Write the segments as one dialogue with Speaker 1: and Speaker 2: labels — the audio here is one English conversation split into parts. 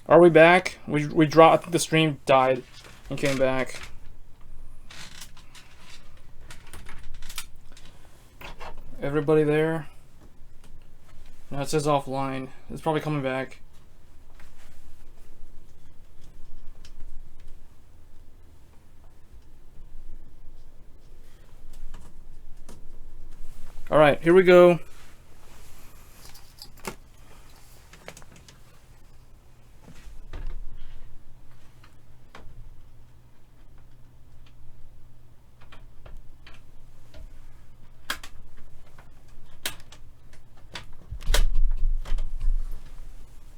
Speaker 1: Are we back? We dropped. I think the stream died and came back. Everybody there? No, it says offline. It's probably coming back. All right, here we go.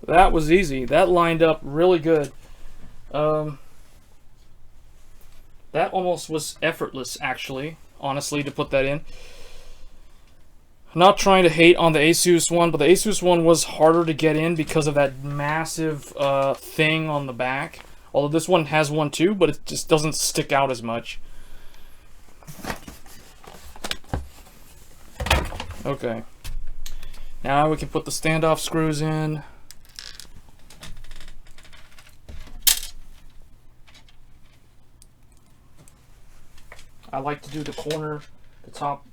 Speaker 1: That was easy. That lined up really good. That almost was effortless, actually, honestly, to put that in. Not trying to hate on the Asus one, but the Asus one was harder to get in because of that massive thing on the back. Although this one has one too, but it just doesn't stick out as much. Okay. Now we can put the standoff screws in. I like to do the corner, the top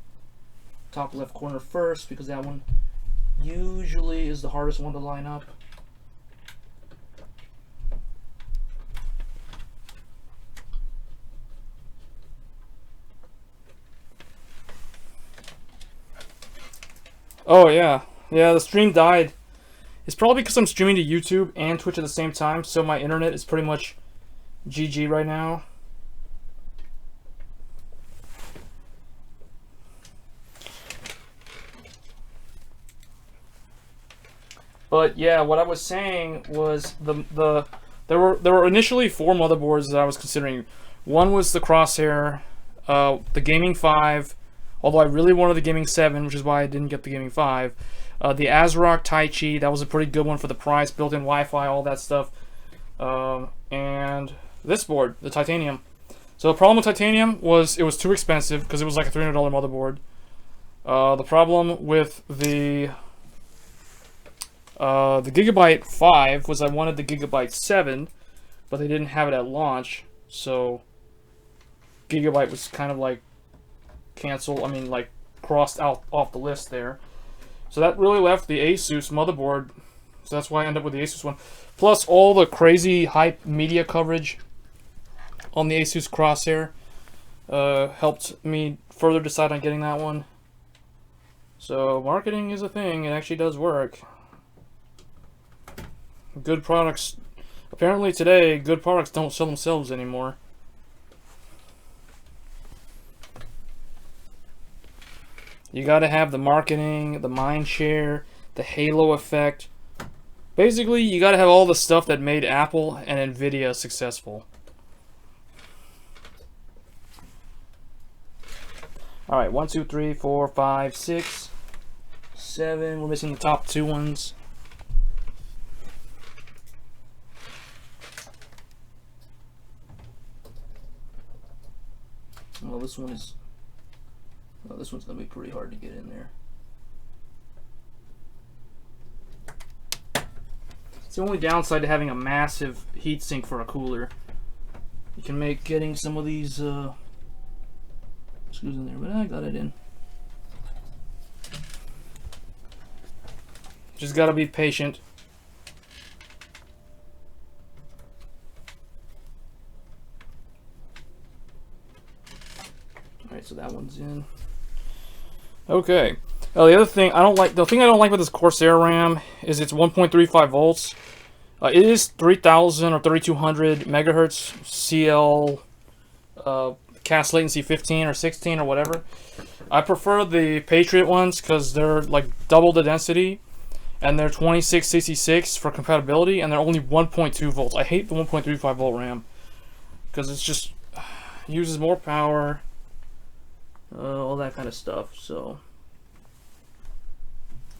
Speaker 1: left corner first, because that one usually is the hardest one to line up. Oh yeah, the stream died. It's probably because I'm streaming to YouTube and Twitch at the same time, so my internet is pretty much GG right now. But yeah, what I was saying was there were initially 4 motherboards that I was considering. One was the Crosshair, the Gaming 5, although I really wanted the Gaming 7, which is why I didn't get the Gaming 5. The ASRock Taichi, that was a pretty good one for the price, built-in Wi-Fi, all that stuff. And this board, the Titanium. So the problem with Titanium was it was too expensive because it was like a $300 motherboard. The problem with the Gigabyte 5 was I wanted the Gigabyte 7, but they didn't have it at launch, so Gigabyte was kind of like like crossed out off the list there. So that really left the Asus motherboard, so that's why I ended up with the Asus one. Plus all the crazy hype media coverage on the Asus Crosshair helped me further decide on getting that one. So marketing is a thing, it actually does work. Good products, apparently today, good products don't sell themselves anymore. You gotta have the marketing, the mind share, the halo effect. Basically, you gotta have all the stuff that made Apple and Nvidia successful. Alright, 1, 2, 3, 4, 5, 6, 7. We're missing the top 2 ones. Well, this one's gonna be pretty hard to get in there. It's the only downside to having a massive heatsink for a cooler. You can make getting some of these screws in there, but I got it in. Just gotta be patient. Alright, so that one's in. Okay. The other thing I don't like, about this Corsair RAM is it's 1.35 volts. It is 3000 or 3200 megahertz CL cast latency 15 or 16 or whatever. I prefer the Patriot ones because they're like double the density, and they're 2666 for compatibility, and they're only 1.2 volts. I hate the 1.35 volt RAM because it's just uses more power. All that kind of stuff. So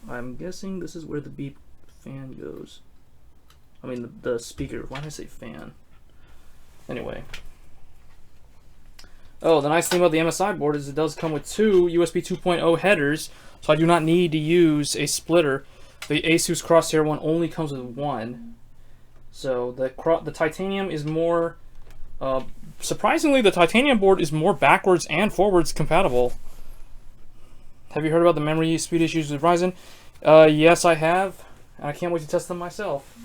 Speaker 1: I'm guessing this is where the beep fan goes. I mean the speaker. Why did I say fan? Anyway. Oh, the nice thing about the MSI board is it does come with 2 USB 2.0 headers, so I do not need to use a splitter. The Asus Crosshair one only comes with 1. So the titanium is more, surprisingly, the titanium board is more backwards and forwards compatible. Have you heard about the memory speed issues with Ryzen? Yes, I have, and I can't wait to test them myself.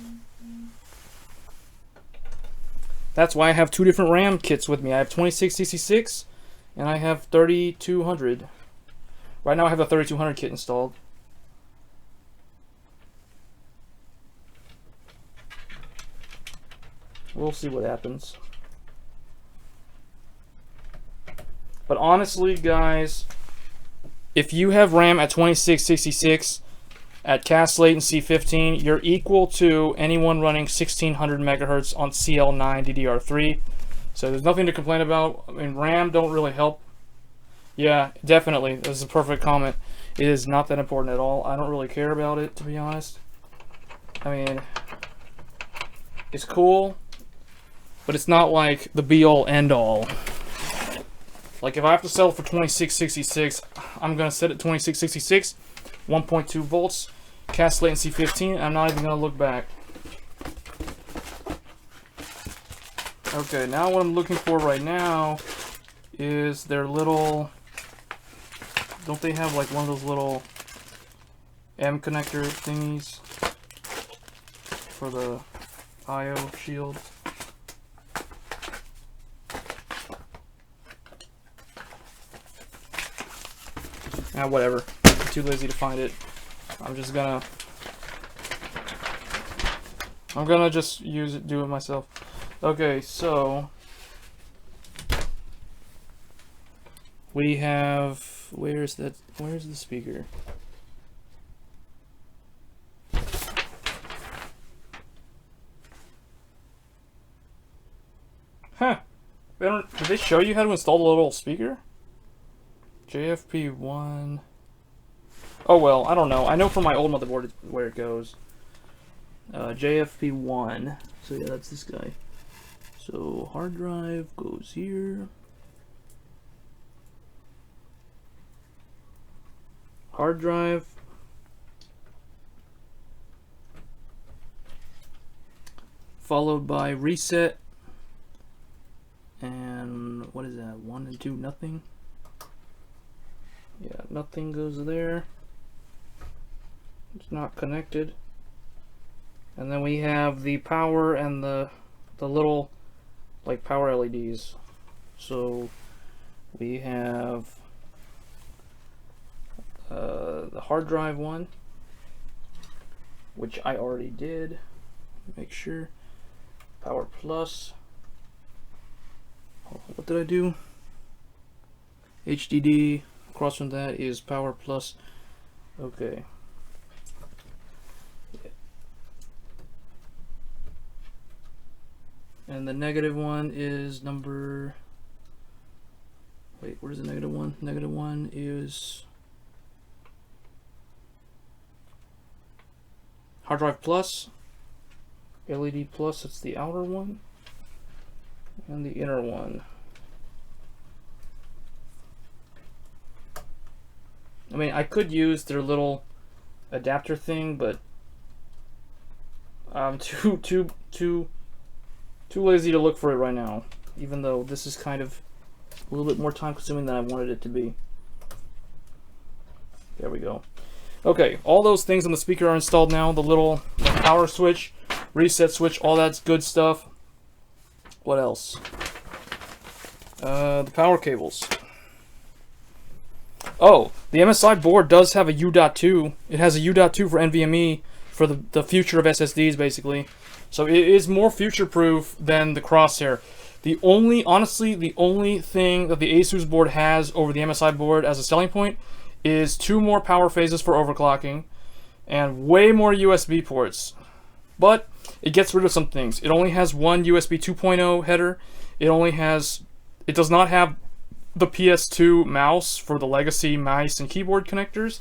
Speaker 1: That's why I have two different RAM kits with me. I have 2666 and I have 3200. Right now I have the 3200 kit installed. We'll see what happens. But honestly, guys, if you have RAM at 2666 at cast latency 15, you're equal to anyone running 1600 megahertz on CL9 DDR3. So there's nothing to complain about. I mean, RAM don't really help. Yeah, definitely. This is a perfect comment. It is not that important at all. I don't really care about it, to be honest. I mean, it's cool, but it's not like the be-all, end-all. Like, if I have to sell it for 2666, I'm going to set it 2666, 1.2 volts, cast latency 15, I'm not even going to look back. Okay, now what I'm looking for right now is their little... Don't they have like one of those little M connector thingies for the I/O shield? Ah, whatever. I'm too lazy to find it. I'm gonna just use it, do it myself. Okay, so we have, where's the speaker? Huh. Did they show you how to install the little speaker? JFP1. Oh well, I don't know. I know from my old motherboard where it goes. JFP1. So yeah, that's this guy. So hard drive goes here. Hard drive. Followed by reset. And what is that? 1 and 2, nothing. Yeah, nothing goes there. It's not connected. And then we have the power and the little like power LEDs. So we have the hard drive one, which I already did. Make sure. Power plus. What did I do? HDD. Across from that is power plus. Okay. And the negative one is number... Wait, where's the negative one? Negative one is... hard drive plus. LED plus, it's the outer one. And the inner one. I mean, I could use their little adapter thing, but I'm too lazy to look for it right now, even though this is kind of a little bit more time consuming than I wanted it to be. There we go. Okay, all those things on the speaker are installed now. The little power switch, reset switch, all that's good stuff. What else? The power cables. Oh, the MSI board does have a U.2. It has a U.2 for NVMe for the future of SSDs, basically. So it is more future-proof than the Crosshair. Honestly, the only thing that the Asus board has over the MSI board as a selling point is 2 more power phases for overclocking and way more USB ports. But it gets rid of some things. It only has one USB 2.0 header. It does not have the PS2 mouse for the legacy mice and keyboard connectors.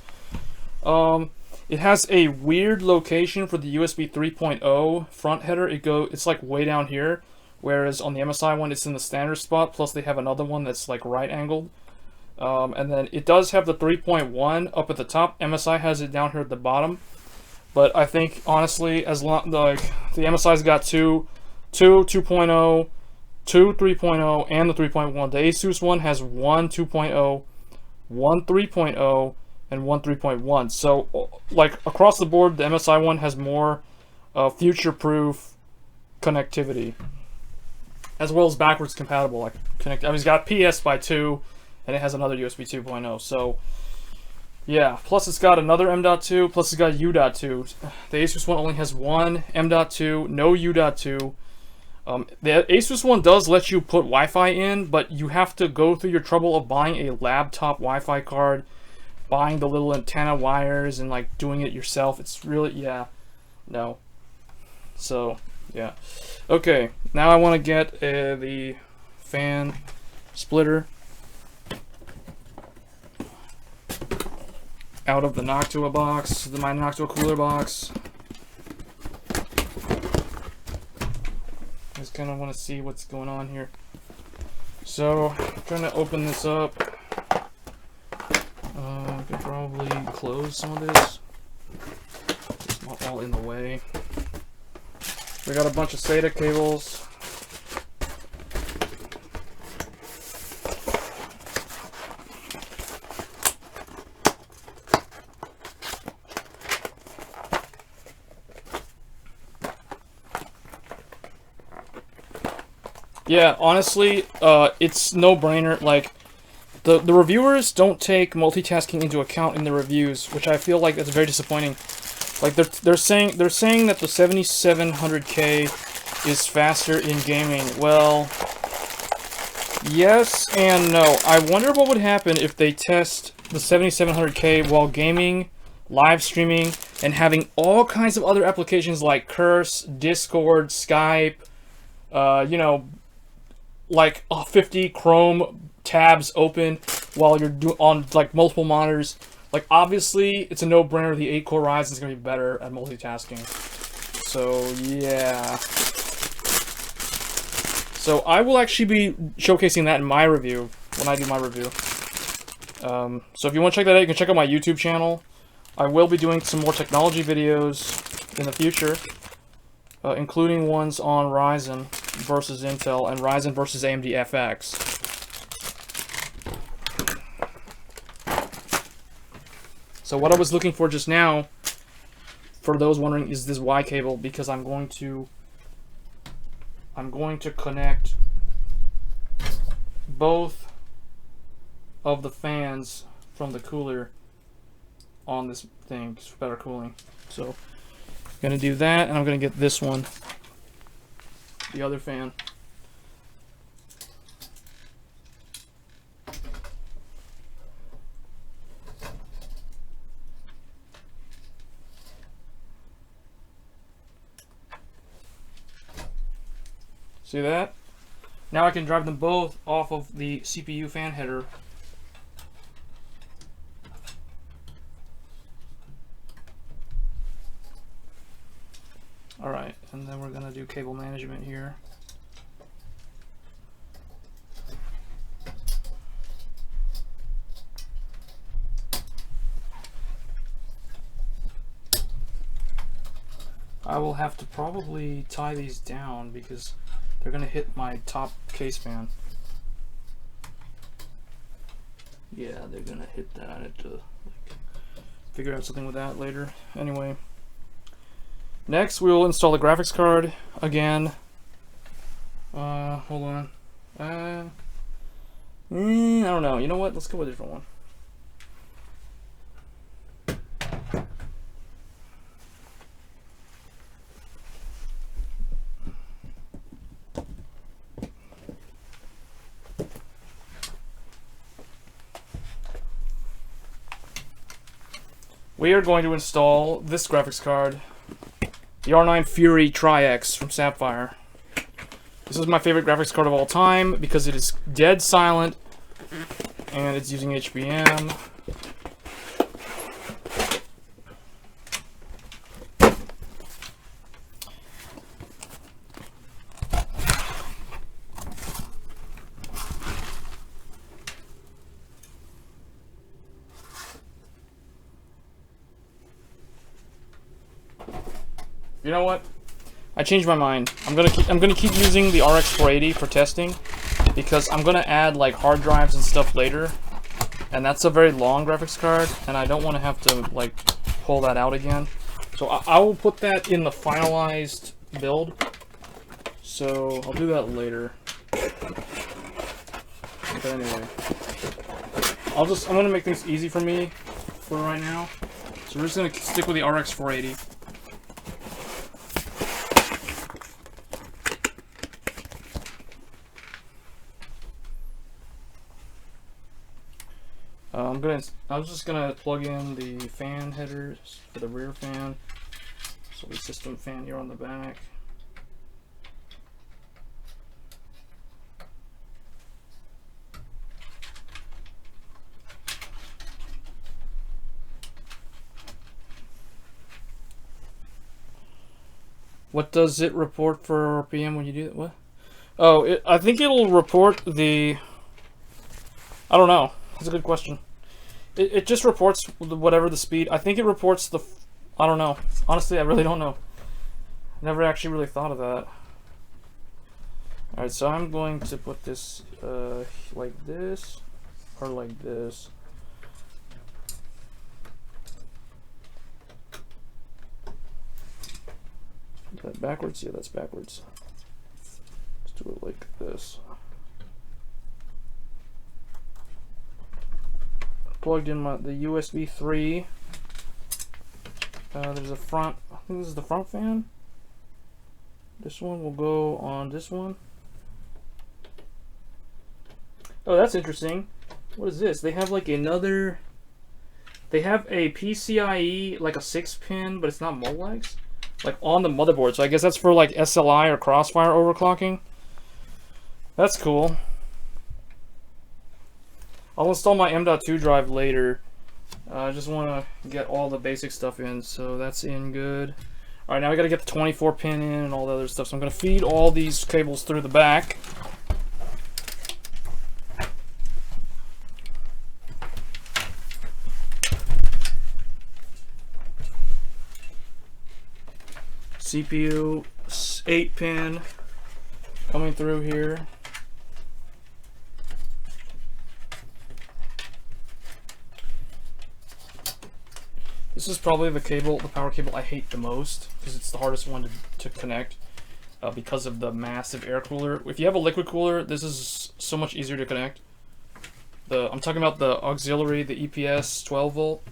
Speaker 1: It has a weird location for the USB 3.0 front header. It's like way down here, whereas on the MSI one it's in the standard spot, plus they have another one that's like right angled. And then it does have the 3.1 up at the top. MSI has it down here at the bottom. But I think honestly, as long like the MSI's got 2.0, 3.0, and the 3.1. The Asus one has 2.0, 3.0, and 3.1. So like across the board, the MSI one has more future-proof connectivity, as well as backwards compatible. Like I mean, it's got PS by 2, and it has another USB 2.0. So yeah, plus it's got another M.2, plus it's got U.2. The Asus one only has one M.2, no U.2. The Asus one does let you put Wi-Fi in, but you have to go through your trouble of buying a laptop Wi-Fi card, buying the little antenna wires, and like doing it yourself. It's really, yeah, no. So, yeah. Okay, now I want to get the fan splitter out of the Noctua box, my Noctua cooler box. I just kind of want to see what's going on here. So, I'm trying to open this up. I could probably close some of this. It's not all in the way. We got a bunch of SATA cables. Yeah, honestly, it's no-brainer. Like, the reviewers don't take multitasking into account in the reviews, which I feel like that's very disappointing. Like they're saying that the 7700K is faster in gaming. Well, yes and no. I wonder what would happen if they test the 7700K while gaming, live streaming, and having all kinds of other applications like Curse, Discord, Skype, you know, like 50 Chrome tabs open while you're on like multiple monitors. Like, obviously, it's a no-brainer. The 8-core Ryzen is going to be better at multitasking. So, yeah. So, I will actually be showcasing that in my review, when I do my review. So, if you want to check that out, you can check out my YouTube channel. I will be doing some more technology videos in the future, including ones on Ryzen versus Intel and Ryzen versus AMD FX. So what I was looking for just now, for those wondering, is this Y cable, because I'm going to connect both of the fans from the cooler on this thing for better cooling. So I'm gonna do that, and I'm gonna get this one, the other fan. See that? Now I can drive them both off of the CPU fan header. Alright, and then we're going to do cable management here. I will have to probably tie these down because they're going to hit my top case fan. Yeah, they're going to hit that. I have to like, figure out something with that later. Anyway. Next, we will install the graphics card again. Hold on. I don't know. You know what? Let's go with a different one. We are going to install this graphics card, the R9 Fury Tri-X from Sapphire. This is my favorite graphics card of all time because it is dead silent and it's using HBM. You know what? I changed my mind. I'm gonna keep using the RX 480 for testing because I'm gonna add like hard drives and stuff later, and that's a very long graphics card, and I don't want to have to like pull that out again. So I will put that in the finalized build. So I'll do that later. But anyway, I'm gonna make things easy for me for right now. So we're just gonna stick with the RX 480. I was just gonna plug in the fan headers for the rear fan. So the system fan here on the back. What does it report for RPM when you do that? What? Oh, I think it'll report the... I don't know. That's a good question. It just reports whatever the speed. I think it reports the... I don't know. Honestly, I really don't know. Never actually really thought of that. Alright, so I'm going to put this like this or like this. Is that backwards? Yeah, that's backwards. Let's do it like this. Plugged in the USB 3. There's a front. I think this is the front fan. This one will go on this one. Oh, that's interesting. What is this? They have like another. They have a PCIe, like a 6-pin, but it's not Molex, like on the motherboard. So I guess that's for like SLI or Crossfire overclocking. That's cool. I'll install my M.2 drive later. I just want to get all the basic stuff in, so that's in good. Alright, now we got to get the 24 pin in and all the other stuff. So I'm going to feed all these cables through the back. CPU 8-pin coming through here. This is probably the power cable I hate the most because it's the hardest one to connect because of the massive air cooler. If you have a liquid cooler, this is so much easier to connect. I'm talking about the auxiliary, the EPS 12 volt.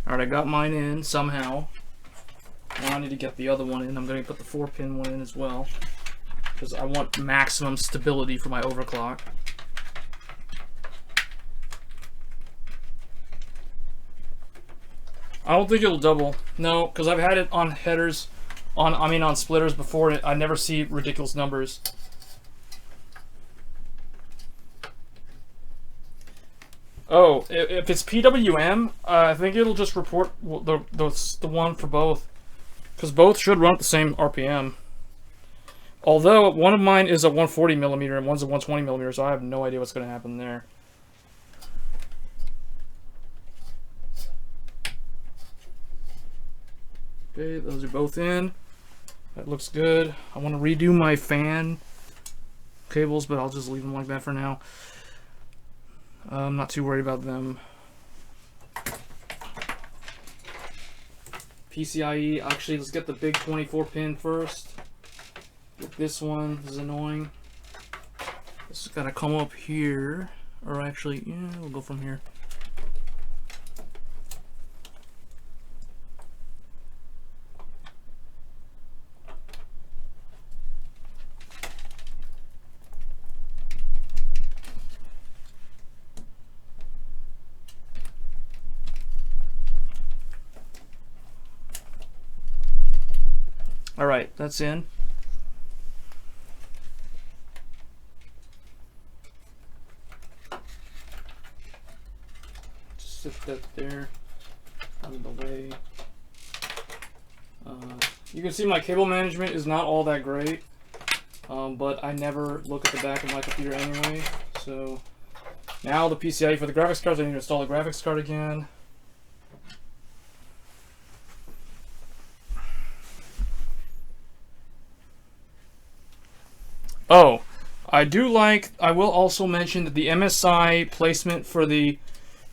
Speaker 1: Alright, I got mine in somehow. Now I need to get the other one in. I'm going to put the 4-pin one in as well, because I want maximum stability for my overclock. I don't think it'll double. No, because I've had it on headers, on splitters before. I never see ridiculous numbers. Oh, if it's PWM, I think it'll just report the one for both, because both should run at the same RPM. Although one of mine is a 140mm and one's a 120mm, so I have no idea what's going to happen there. Okay, those are both in. That looks good. I want to redo my fan cables, but I'll just leave them like that for now. I'm not too worried about them. PCIe, actually, let's get the big 24-pin first. Get this one, this is annoying. This is gotta come up here, or actually, yeah, we'll go from here. Alright, that's in. Just sit that there out of the way. You can see my cable management is not all that great, but I never look at the back of my computer anyway. So now the PCIe for the graphics cards, I need to install the graphics card again. Oh, I will also mention that the MSI placement for the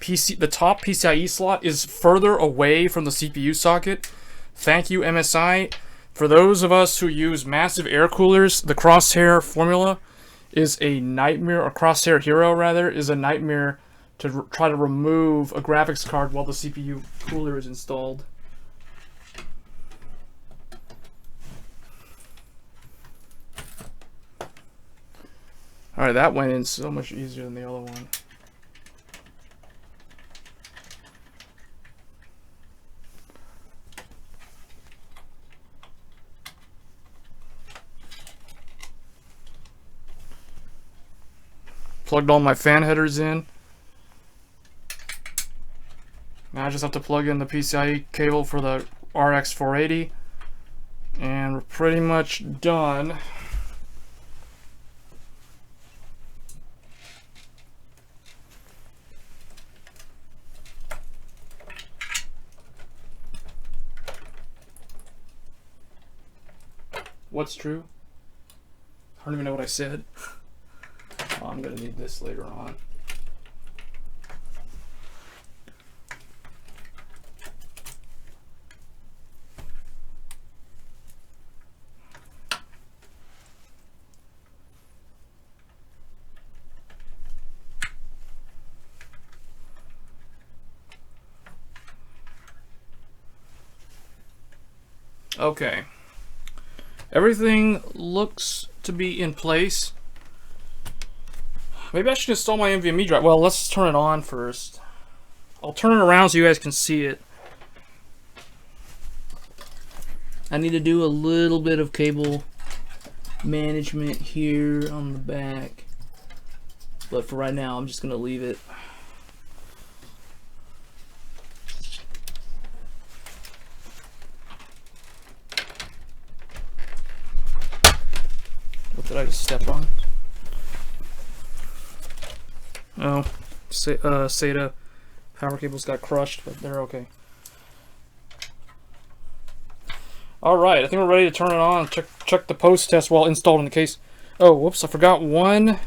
Speaker 1: top PCIe slot is further away from the CPU socket. Thank you, MSI. For those of us who use massive air coolers, the Crosshair formula is a nightmare, or Crosshair Hero rather, is a nightmare to try to remove a graphics card while the CPU cooler is installed. Alright, that went in so much easier than the other one. Plugged all my fan headers in. Now I just have to plug in the PCIe cable for the RX 480. And we're pretty much done. What's true? I don't even know what I said. Oh, I'm gonna need this later on. Okay. Everything looks to be in place. Maybe I should install my NVMe drive. Well, let's turn it on first. I'll turn it around so you guys can see it. I need to do a little bit of cable management here on the back. But for right now, I'm just going to leave it. What did I just step on? Oh, SATA power cables got crushed, but they're okay. Alright, I think we're ready to turn it on. Check the post test while installed in the case. Oh, whoops, I forgot one.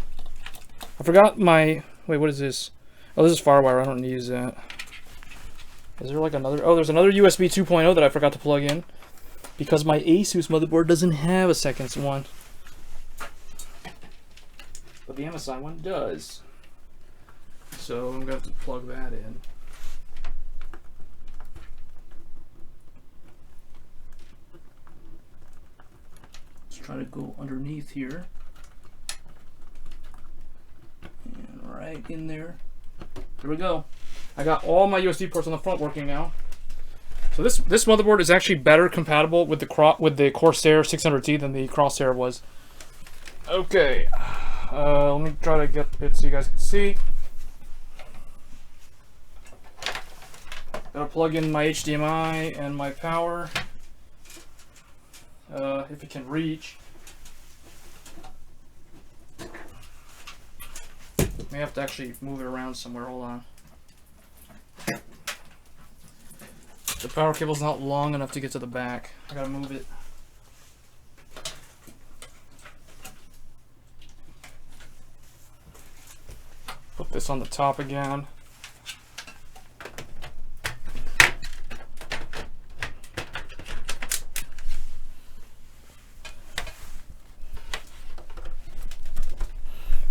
Speaker 1: I forgot my... Wait, what is this? Oh, this is FireWire. I don't need to use that. Is there like another... Oh, there's another USB 2.0 that I forgot to plug in. Because my Asus motherboard doesn't have a second one. But the MSI one does. So I'm going to have to plug that in. Let's try to go underneath here. And right in there. There we go. I got all my USB ports on the front working now. So this motherboard is actually better compatible with the Corsair 600T than the Crosshair was. Okay. Let me try to get it so you guys can see. Gotta plug in my HDMI and my power, if it can reach. May have to actually move it around somewhere. Hold on. The power cable's not long enough to get to the back. I gotta move it. Put this on the top again.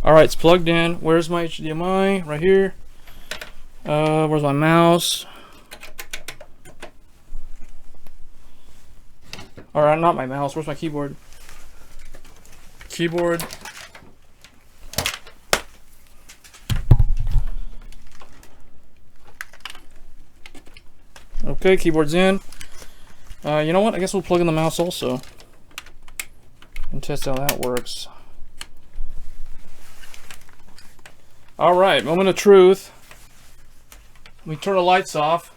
Speaker 1: Alright, it's plugged in. Where's my HDMI? Right here. Where's my mouse? Alright, not my mouse. Where's my keyboard? Keyboard. Okay, keyboard's in. You know what? I guess we'll plug in the mouse also. And test how that works. Alright, moment of truth. We turn the lights off.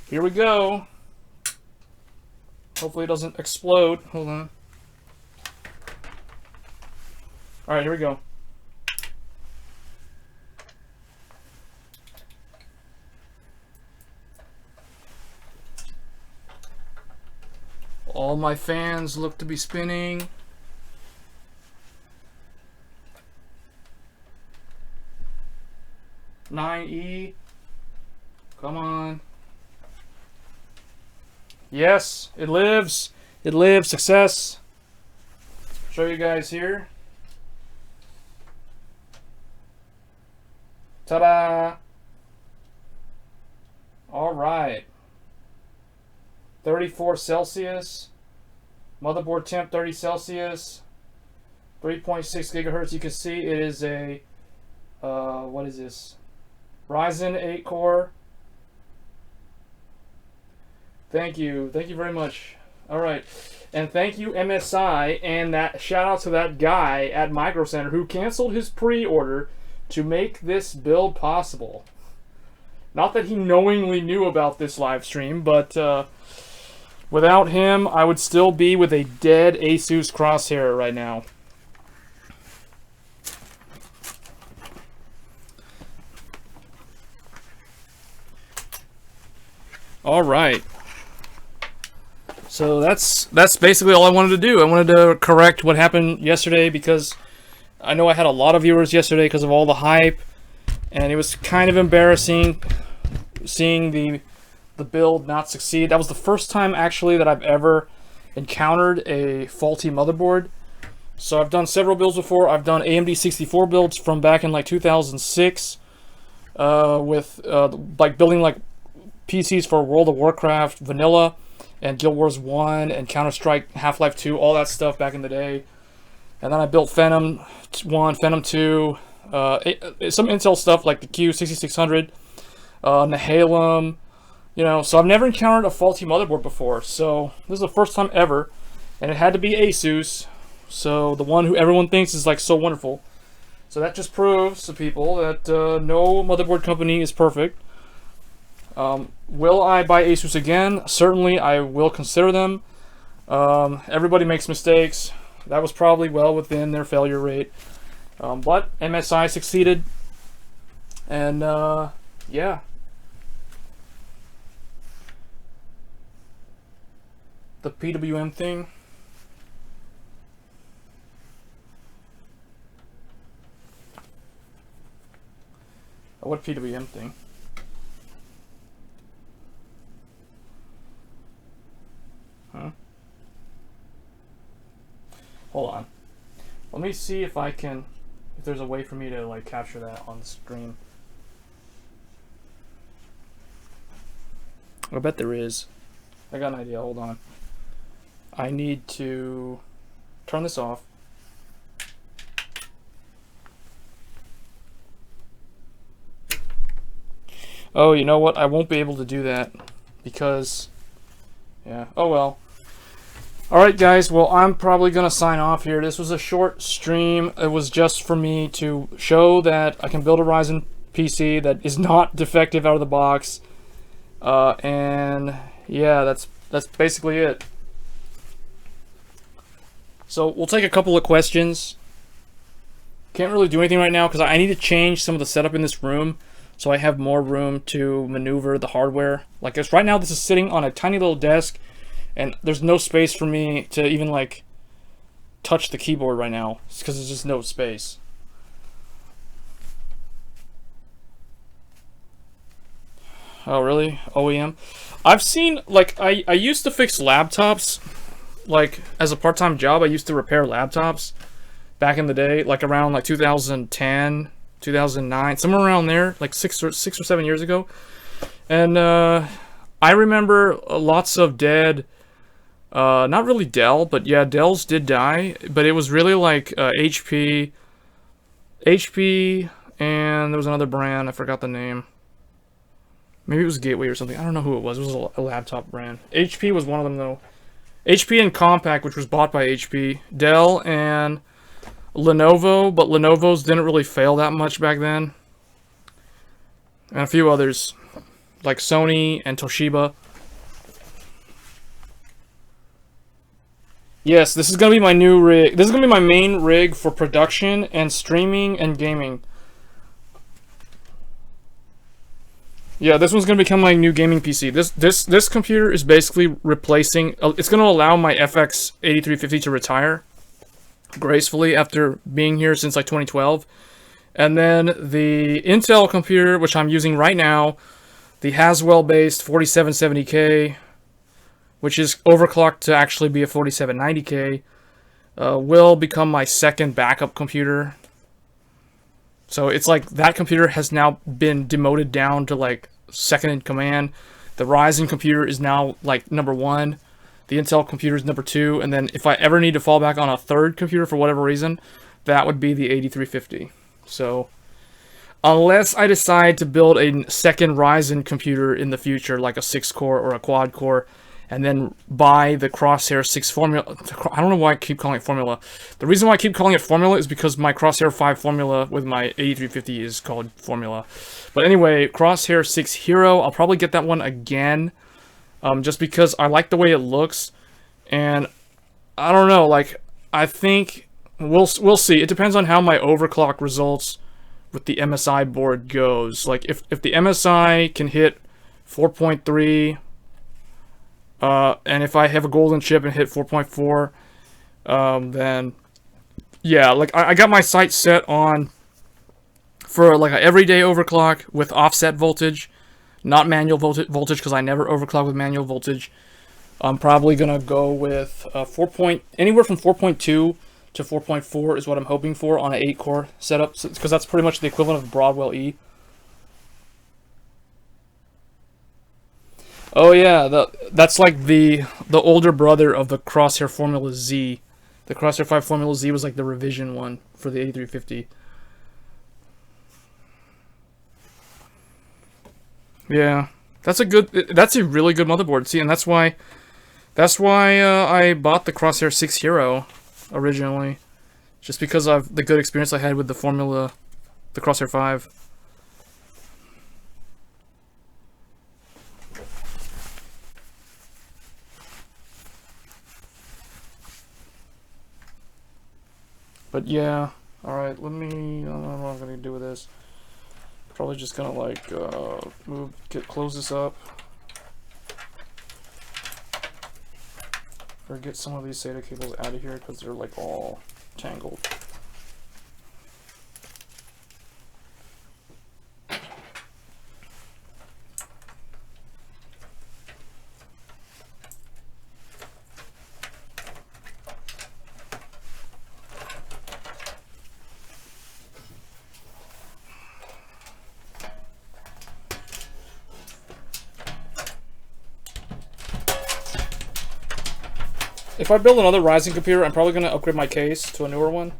Speaker 1: Here we go. Hopefully it doesn't explode. Hold on. Alright, here we go. All my fans look to be spinning. $9E. Come on. Yes, it lives. It lives. Success. Show you guys here. Ta-da! All right. 34 Celsius. Motherboard temp 30 Celsius. 3.6 gigahertz. You can see it is a what is this? RYZEN 8 core. Thank you very much. All right, and thank you MSI, and that shout out to that guy at Micro Center who canceled his pre-order to make this build possible. Not that he knowingly knew about this live stream, but without him, I would still be with a dead Asus Crosshair right now. All right. So that's basically all I wanted to do. I wanted to correct what happened yesterday because I know I had a lot of viewers yesterday because of all the hype, and it was kind of embarrassing seeing the build not succeed. That was the first time actually that I've ever encountered a faulty motherboard. So I've done several builds before. I've done AMD 64 builds from back in like 2006 with like building like PCs for World of Warcraft Vanilla and Guild Wars 1 and Counter-Strike Half-Life 2, all that stuff back in the day. And then I built Phantom 1, Phantom 2, some Intel stuff like the Q6600, Nehalem, you know. So I've never encountered a faulty motherboard before. So this is the first time ever, and it had to be Asus. So the one who everyone thinks is like so wonderful. So that just proves to people that no motherboard company is perfect. Will I buy Asus again? Certainly, I will consider them. Everybody makes mistakes. That was probably well within their failure rate. But MSI succeeded. And, yeah. The PWM thing. What PWM thing? Huh? Hold on. Let me see if I can, if there's a way for me to like capture that on the screen. I bet there is. I got an idea. Hold on. I need to turn this off. Oh, you know what? I won't be able to do that because, yeah. Oh well. Alright guys, well I'm probably going to sign off here. This was a short stream. It was just for me to show that I can build a Ryzen PC that is not defective out of the box. And yeah, that's basically it. So we'll take a couple of questions. Can't really do anything right now because I need to change some of the setup in this room so I have more room to maneuver the hardware. Like this, right now this is sitting on a tiny little desk and there's no space for me to even like touch the keyboard right now because there's just no space. Oh really? OEM? I've seen, like, I used to fix laptops, like as a part-time job. I used to repair laptops back in the day, like around like 2010, 2009, somewhere around there, like six or 7 years ago. And I remember lots of dead, not really Dell, but yeah, Dells did die, but it was really like HP, and there was another brand, I forgot the name. Maybe it was Gateway or something. I don't know who it was. It was a laptop brand. HP was one of them, though. HP and Compaq, which was bought by HP. Dell and Lenovo, but Lenovo's didn't really fail that much back then. And a few others, like Sony and Toshiba. Yes, this is gonna be my new rig. This is gonna be my main rig for production and streaming and gaming. Yeah, this one's gonna become my new gaming PC. This computer is basically replacing. It's gonna allow my FX 8350 to retire gracefully after being here since like 2012, and then the Intel computer, which I'm using right now, the Haswell-based 4770K, which is overclocked to actually be a 4790K, will become my second backup computer. So it's like that computer has now been demoted down to like second in command. The Ryzen computer is now like number 1. The Intel computer is number 2. And then if I ever need to fall back on a third computer for whatever reason, that would be the 8350. So unless I decide to build a second Ryzen computer in the future, like a 6-core or a quad-core, and then buy the Crosshair 6 formula. I don't know why I keep calling it formula. The reason why I keep calling it formula is because my Crosshair 5 formula with my 8350 is called formula. But anyway, Crosshair 6 Hero, I'll probably get that one again, just because I like the way it looks, and I don't know, like, I think we'll see. It depends on how my overclock results with the MSI board goes. Like, if the MSI can hit 4.3, and if I have a golden chip and hit 4.4, then yeah, like I got my sights set on for like an everyday overclock with offset voltage, not manual voltage, because I never overclock with manual voltage. I'm probably gonna go with anywhere from 4.2 to 4.4 is what I'm hoping for on an 8-core setup, because that's pretty much the equivalent of Broadwell E. Oh yeah, that's like the older brother of the Crosshair Formula Z. The Crosshair 5 Formula Z was like the revision one for the 8350. Yeah, that's a really good motherboard. See, and that's why I bought the Crosshair 6 Hero originally, just because of the good experience I had with the Crosshair 5. But yeah, alright, let me, I don't know what I'm going to do with this. Probably just going to like, close this up. Or get some of these SATA cables out of here because they're like all tangled. If I build another Ryzen computer, I'm probably going to upgrade my case to a newer one.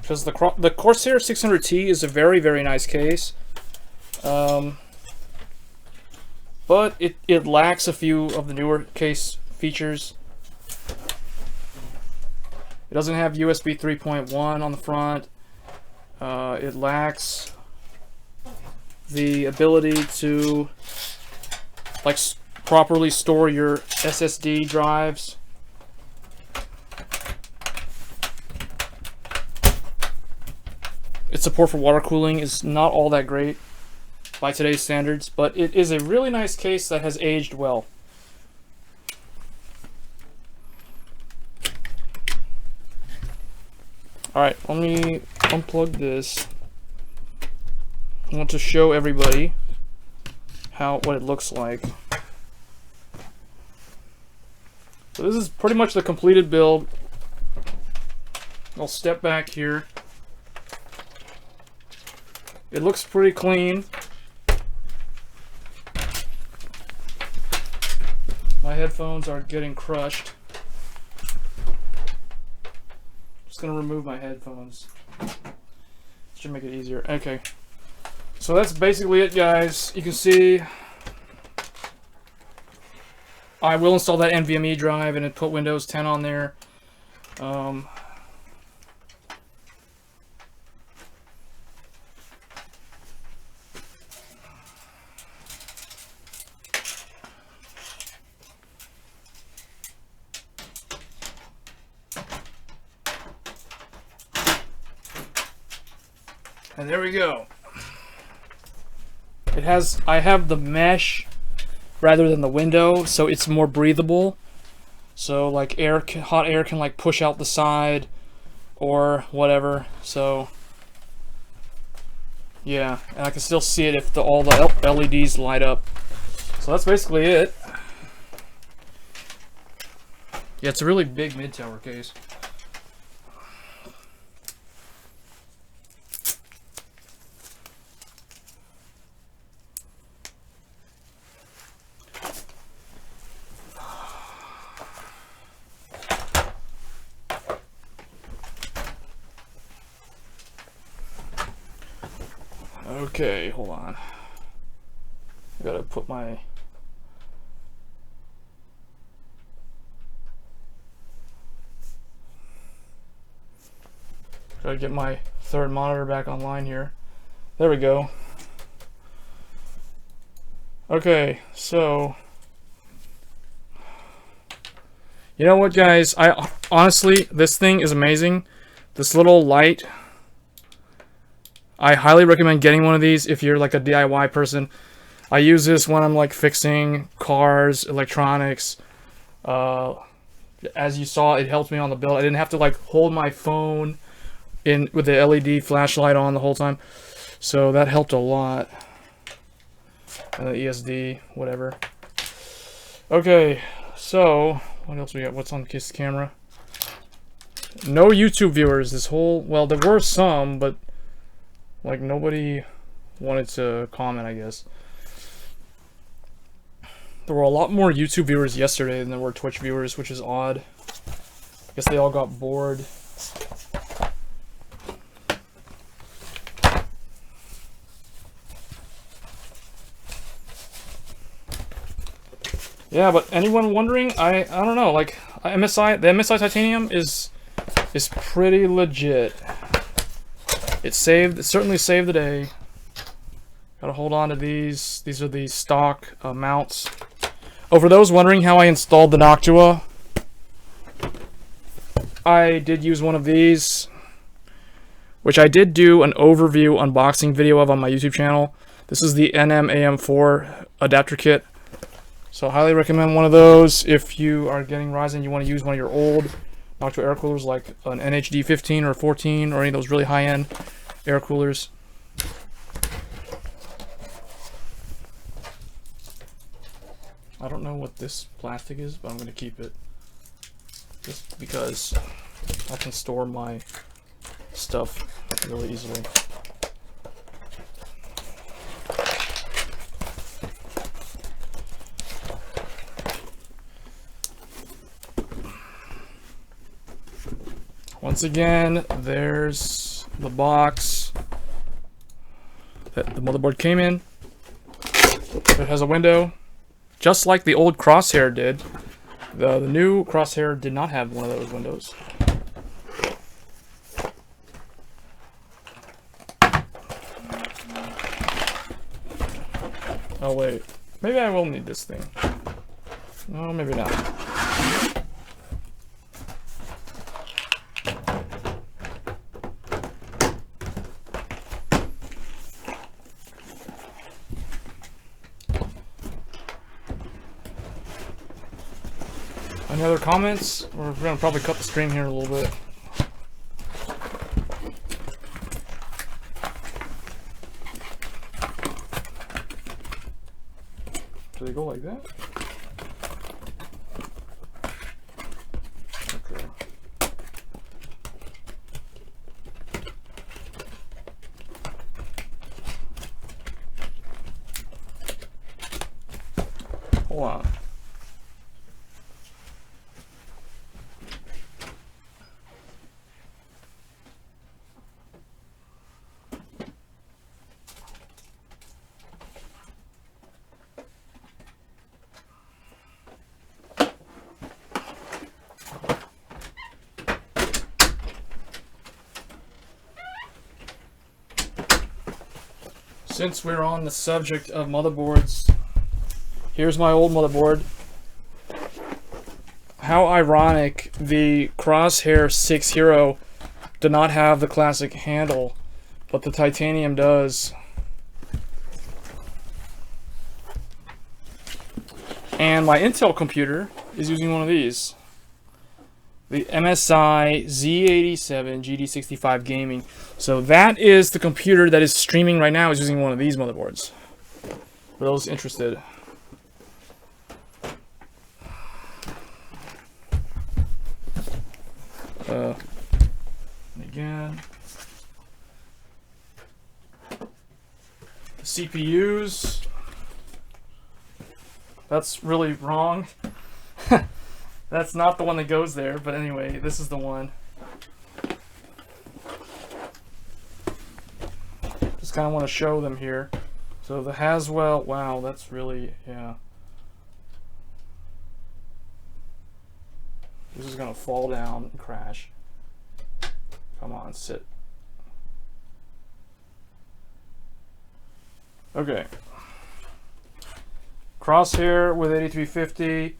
Speaker 1: Because the Corsair 600T is a very, very nice case. But it lacks a few of the newer case features. It doesn't have USB 3.1 on the front. It lacks the ability to like properly store your SSD drives. Its support for water cooling is not all that great by today's standards, but it is a really nice case that has aged well. Alright, let me unplug this. I want to show everybody what it looks like. So this is pretty much the completed build. I'll step back here. It looks pretty clean. My headphones are getting crushed. Just gonna remove my headphones. Should make it easier. Okay. So that's basically it, guys. You can see I will install that NVMe drive and put Windows 10 on there. And there we go. It has, I have the mesh rather than the window, so it's more breathable. So like hot air can like push out the side or whatever. So yeah, and I can still see it if all the LEDs light up. So that's basically it. Yeah, it's a really big mid-tower case. Okay, hold on. I gotta put my... Gotta get my third monitor back online here. There we go. Okay, so... You know what, guys? I honestly, this thing is amazing. This little light... I highly recommend getting one of these if you're like a DIY person. I use this when I'm like fixing cars, electronics. As you saw, it helped me on the build. I didn't have to like hold my phone in with the LED flashlight on the whole time. So that helped a lot. And the ESD, whatever. Okay, so what else we got? What's on this camera? No YouTube viewers this whole, well, there were some, but like nobody wanted to comment, I guess. There were a lot more YouTube viewers yesterday than there were Twitch viewers, which is odd. I guess they all got bored. Yeah, but anyone wondering? I don't know. Like the MSI titanium is pretty legit. It certainly saved the day. Gotta hold on to these. These are the stock mounts. Oh, for those wondering how I installed the Noctua, I did use one of these, which I did do an overview unboxing video of on my YouTube channel. This is the NM-AM4 adapter kit. So I highly recommend one of those if you are getting Ryzen. You want to use one of your old Noctua air coolers like an NHD 15 or 14 or any of those really high-end air coolers. I don't know what this plastic is, but I'm going to keep it just because I can store my stuff really easily. Once again, there's the box that the motherboard came in. It has a window, just like the old Crosshair did. The new Crosshair did not have one of those windows. Oh wait, maybe I will need this thing. No, maybe not. Any other comments? We're gonna probably cut the stream here a little bit. Do they go like that? Okay. Hold on. Since we're on the subject of motherboards, here's my old motherboard. How ironic, the Crosshair 6 Hero did not have the classic handle. but the titanium does. And my Intel computer is using one of these. The MSI Z87 GD65 Gaming. So that is the computer that is streaming right now, is using one of these motherboards. For those interested. Again. The CPUs. That's really wrong. That's not the one that goes there, but anyway, this is the one. Just kind of want to show them here. So the Haswell, wow, that's really, yeah. This is going to fall down and crash. Come on, sit. Okay. Crosshair with 8350.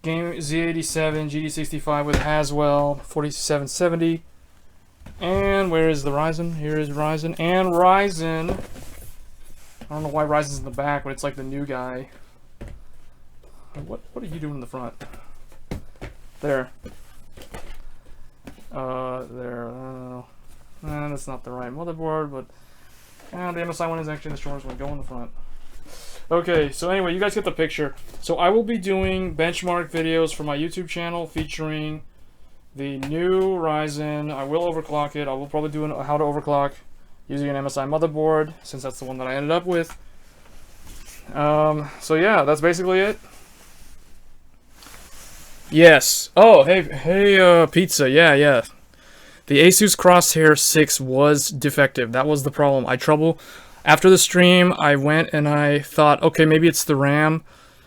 Speaker 1: Game Z87, GD65 with Haswell, 4770. And where is the Ryzen? Here is Ryzen. And Ryzen. I don't know why Ryzen's in the back, but it's like the new guy. What are you doing in the front? There. There. That's not the right motherboard, but the MSI one is actually the shortest one. Go in the front. Okay, so anyway, you guys get the picture. So I will be doing benchmark videos for my YouTube channel featuring the new Ryzen. I will overclock it. I will probably do how to overclock using an MSI motherboard, since that's the one that I ended up with. So yeah, that's basically it. Yes. Oh, hey, pizza. Yeah. The Asus Crosshair 6 was defective. That was the problem. After the stream, I went and I thought, okay, maybe it's the RAM.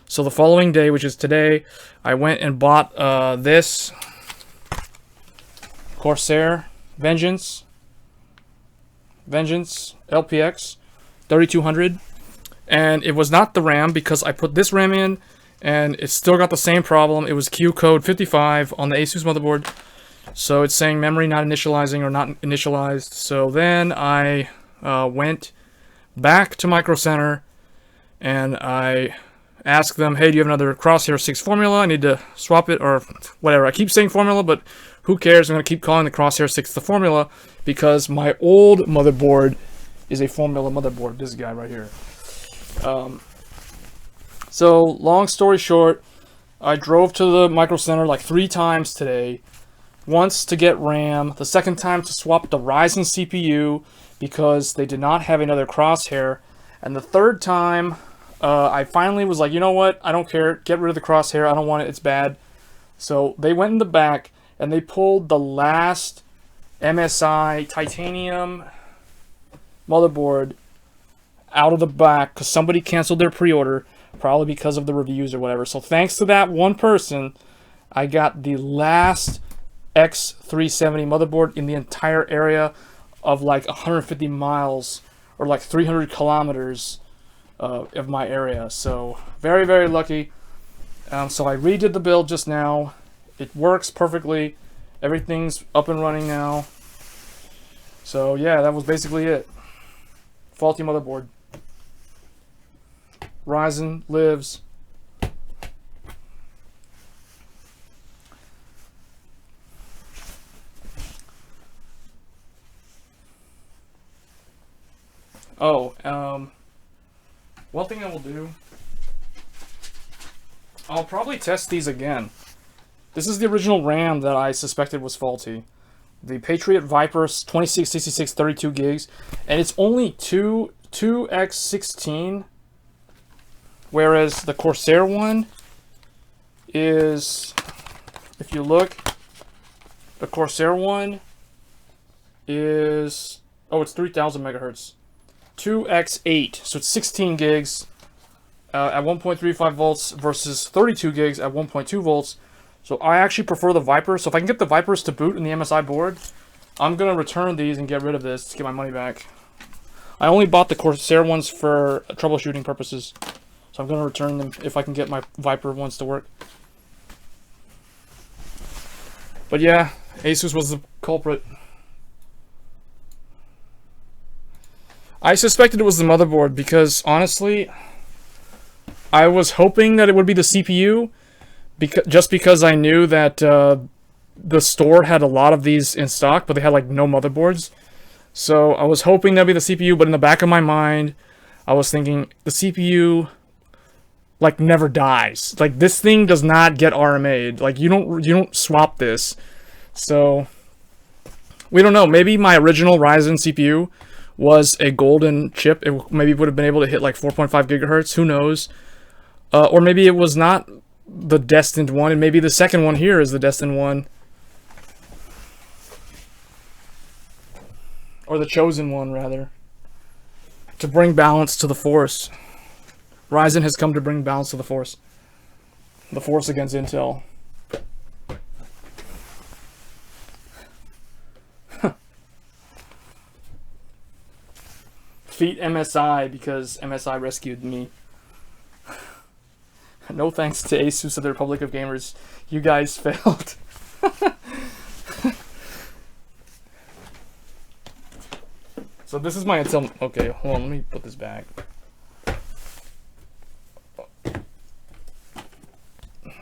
Speaker 1: So the following day, which is today, I went and bought this Corsair Vengeance LPX 3200. And it was not the RAM because I put this RAM in and it still got the same problem. It was Q code 55 on the Asus motherboard. So it's saying memory not initializing or not initialized. So then I went back to Micro Center and I asked them, hey, do you have another Crosshair 6 formula? I need to swap it or whatever. I keep saying formula, but who cares? I'm going to keep calling the Crosshair 6 the formula because my old motherboard is a formula motherboard. This guy right here. So long story short, I drove to the Micro Center like 3 times today. Once to get RAM, the second time to swap the Ryzen CPU because they did not have another Crosshair, and the third time I finally was like, you know what, I don't care, get rid of the Crosshair, I don't want it, it's bad. So they went in the back and they pulled the last MSI titanium motherboard out of the back because somebody canceled their pre-order, probably because of the reviews or whatever. So thanks to that one person, I got the last X370 motherboard in the entire area of like 150 miles or like 300 kilometers of my area. So very, very lucky. So I redid the build just now. It works perfectly. Everything's up and running now. So yeah, that was basically it. Faulty motherboard. Ryzen lives. Oh, one thing I will do, I'll probably test these again. This is the original RAM that I suspected was faulty. The Patriot Viper 2666 32 gigs, and it's only 2x16, whereas the Corsair one is, if you look, the Corsair one is, oh, it's 3000 megahertz. 2x8, so it's 16 gigs at 1.35 volts versus 32 gigs at 1.2 volts. So I actually prefer the Viper. So if I can get the Vipers to boot in the MSI board, I'm going to return these and get rid of this to get my money back. I only bought the Corsair ones for troubleshooting purposes. So I'm going to return them if I can get my Viper ones to work. But yeah, Asus was the culprit. I suspected it was the motherboard because, honestly, I was hoping that it would be the CPU, just because I knew that the store had a lot of these in stock, but they had, like, no motherboards. So I was hoping that'd be the CPU, but in the back of my mind, I was thinking, the CPU, like, never dies. Like, this thing does not get RMA'd. Like, you don't swap this. So, we don't know. Maybe my original Ryzen CPU was a golden chip. It maybe would have been able to hit like 4.5 gigahertz. Who knows? Or maybe it was not the destined one, and maybe the second one here is the destined one. Or the chosen one, rather. To bring balance to the Force. Ryzen has come to bring balance to the Force. The Force against Intel. Defeat MSI because MSI rescued me. No thanks to ASUS of the Republic of Gamers. You guys failed. So this is my Intel. Okay, hold on. Let me put this back.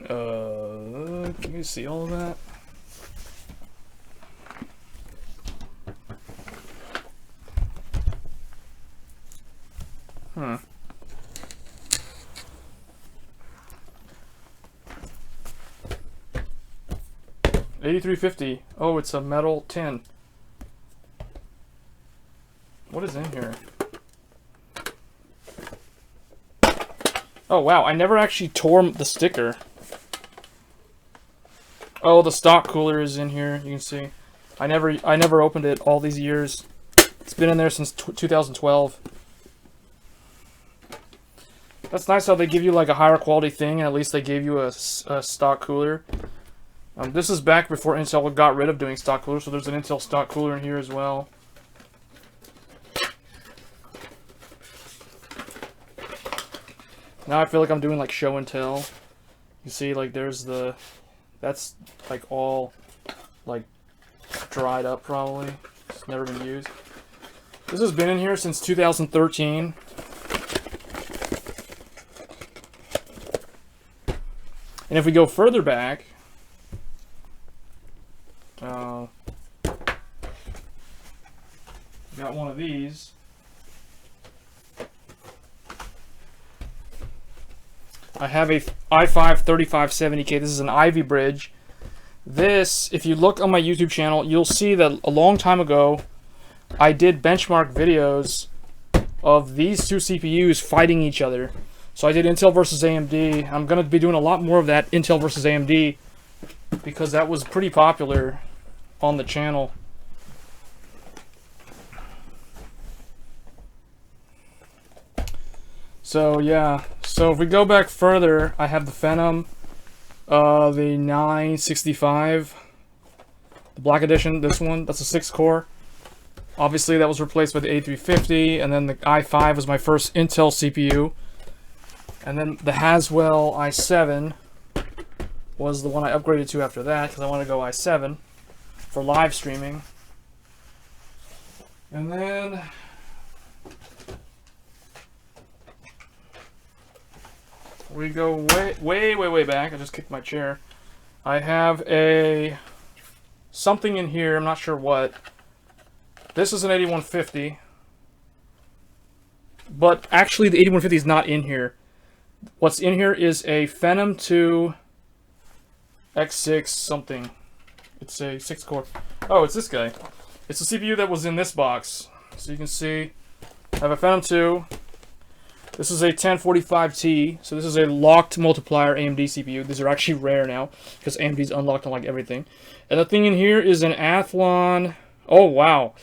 Speaker 1: Can you see all of that? Hmm. $83.50. Oh, it's a metal tin. What is in here? Oh wow, I never actually tore the sticker. Oh, the stock cooler is in here. You can see. I never opened it all these years. It's been in there since 2012. That's nice how they give you like a higher quality thing, and at least they gave you a stock cooler. This is back before Intel got rid of doing stock coolers, so there's an Intel stock cooler in here as well. Now I feel like I'm doing like show and tell. You see, like there's that's like all like dried up probably. It's never been used. This has been in here since 2013. And if we go further back, got one of these. I have a i5 3570K. This is an Ivy bridge. This, if you look on my YouTube channel, you'll see that a long time ago, I did benchmark videos of these two CPUs fighting each other. So I did Intel versus AMD. I'm going to be doing a lot more of that Intel versus AMD because that was pretty popular on the channel. So yeah, so if we go back further, I have the Phenom, the 965, the Black Edition, this one, that's a 6-core. Obviously that was replaced by the A350, and then the i5 was my first Intel CPU. And then the Haswell i7 was the one I upgraded to after that, because I want to go i7 for live streaming. And then we go way back. I just kicked my chair. I have something in here, I'm not sure what. This is an 8150. But actually the 8150 is not in here. What's in here is a Phenom 2 X6 something. It's a 6-core. Oh, it's this guy. It's the CPU that was in this box. So you can see I have a Phenom 2. This is a 1045T. So this is a locked multiplier AMD CPU. These are actually rare now because AMD's unlocked on like everything. And the thing in here is an Athlon. Oh wow.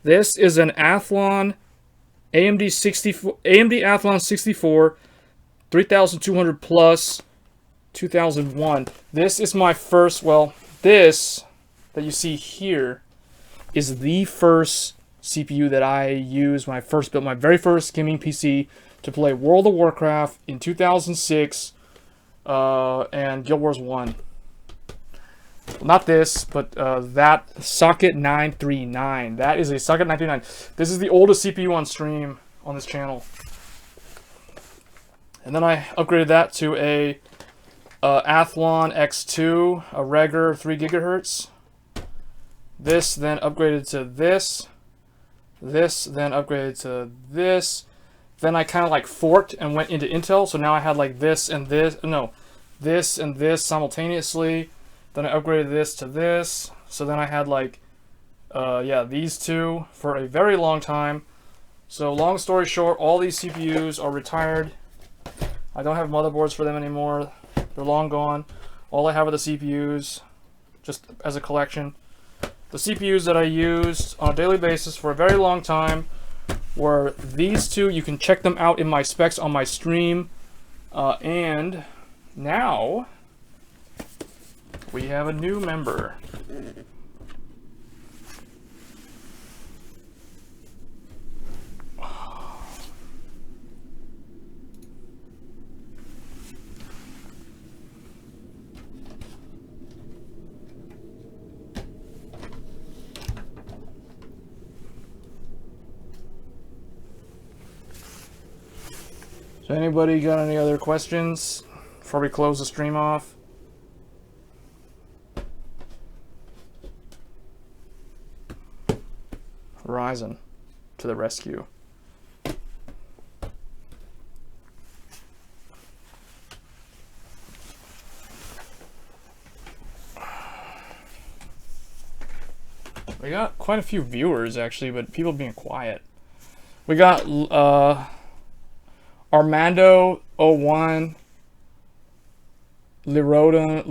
Speaker 1: This is an Athlon AMD Athlon 64 3200 plus 2001. This is my first, well, this that you see here is the first CPU that I used when I first built my very first gaming PC to play World of Warcraft in 2006 and Guild Wars 1. Not this, but that socket 939. That is a socket 939. This is the oldest CPU on stream on this channel. And then I upgraded that to a Athlon X2, a Reger 3 gigahertz. This then upgraded to this. This then upgraded to this. Then I kind of like forked and went into Intel. So now I had like this and this. No, this and this simultaneously. Then I upgraded this to this. So then I had like, yeah, these two for a very long time. So long story short, all these CPUs are retired. I don't have motherboards for them anymore. They're long gone. All I have are the CPUs, just as a collection. The CPUs that I used on a daily basis for a very long time were these two. You can check them out in my specs on my stream. And now we have a new member. So anybody got any other questions before we close the stream off? RYZEN to the rescue. We got quite a few viewers actually, but people being quiet. We got Armando 01, Lirodon.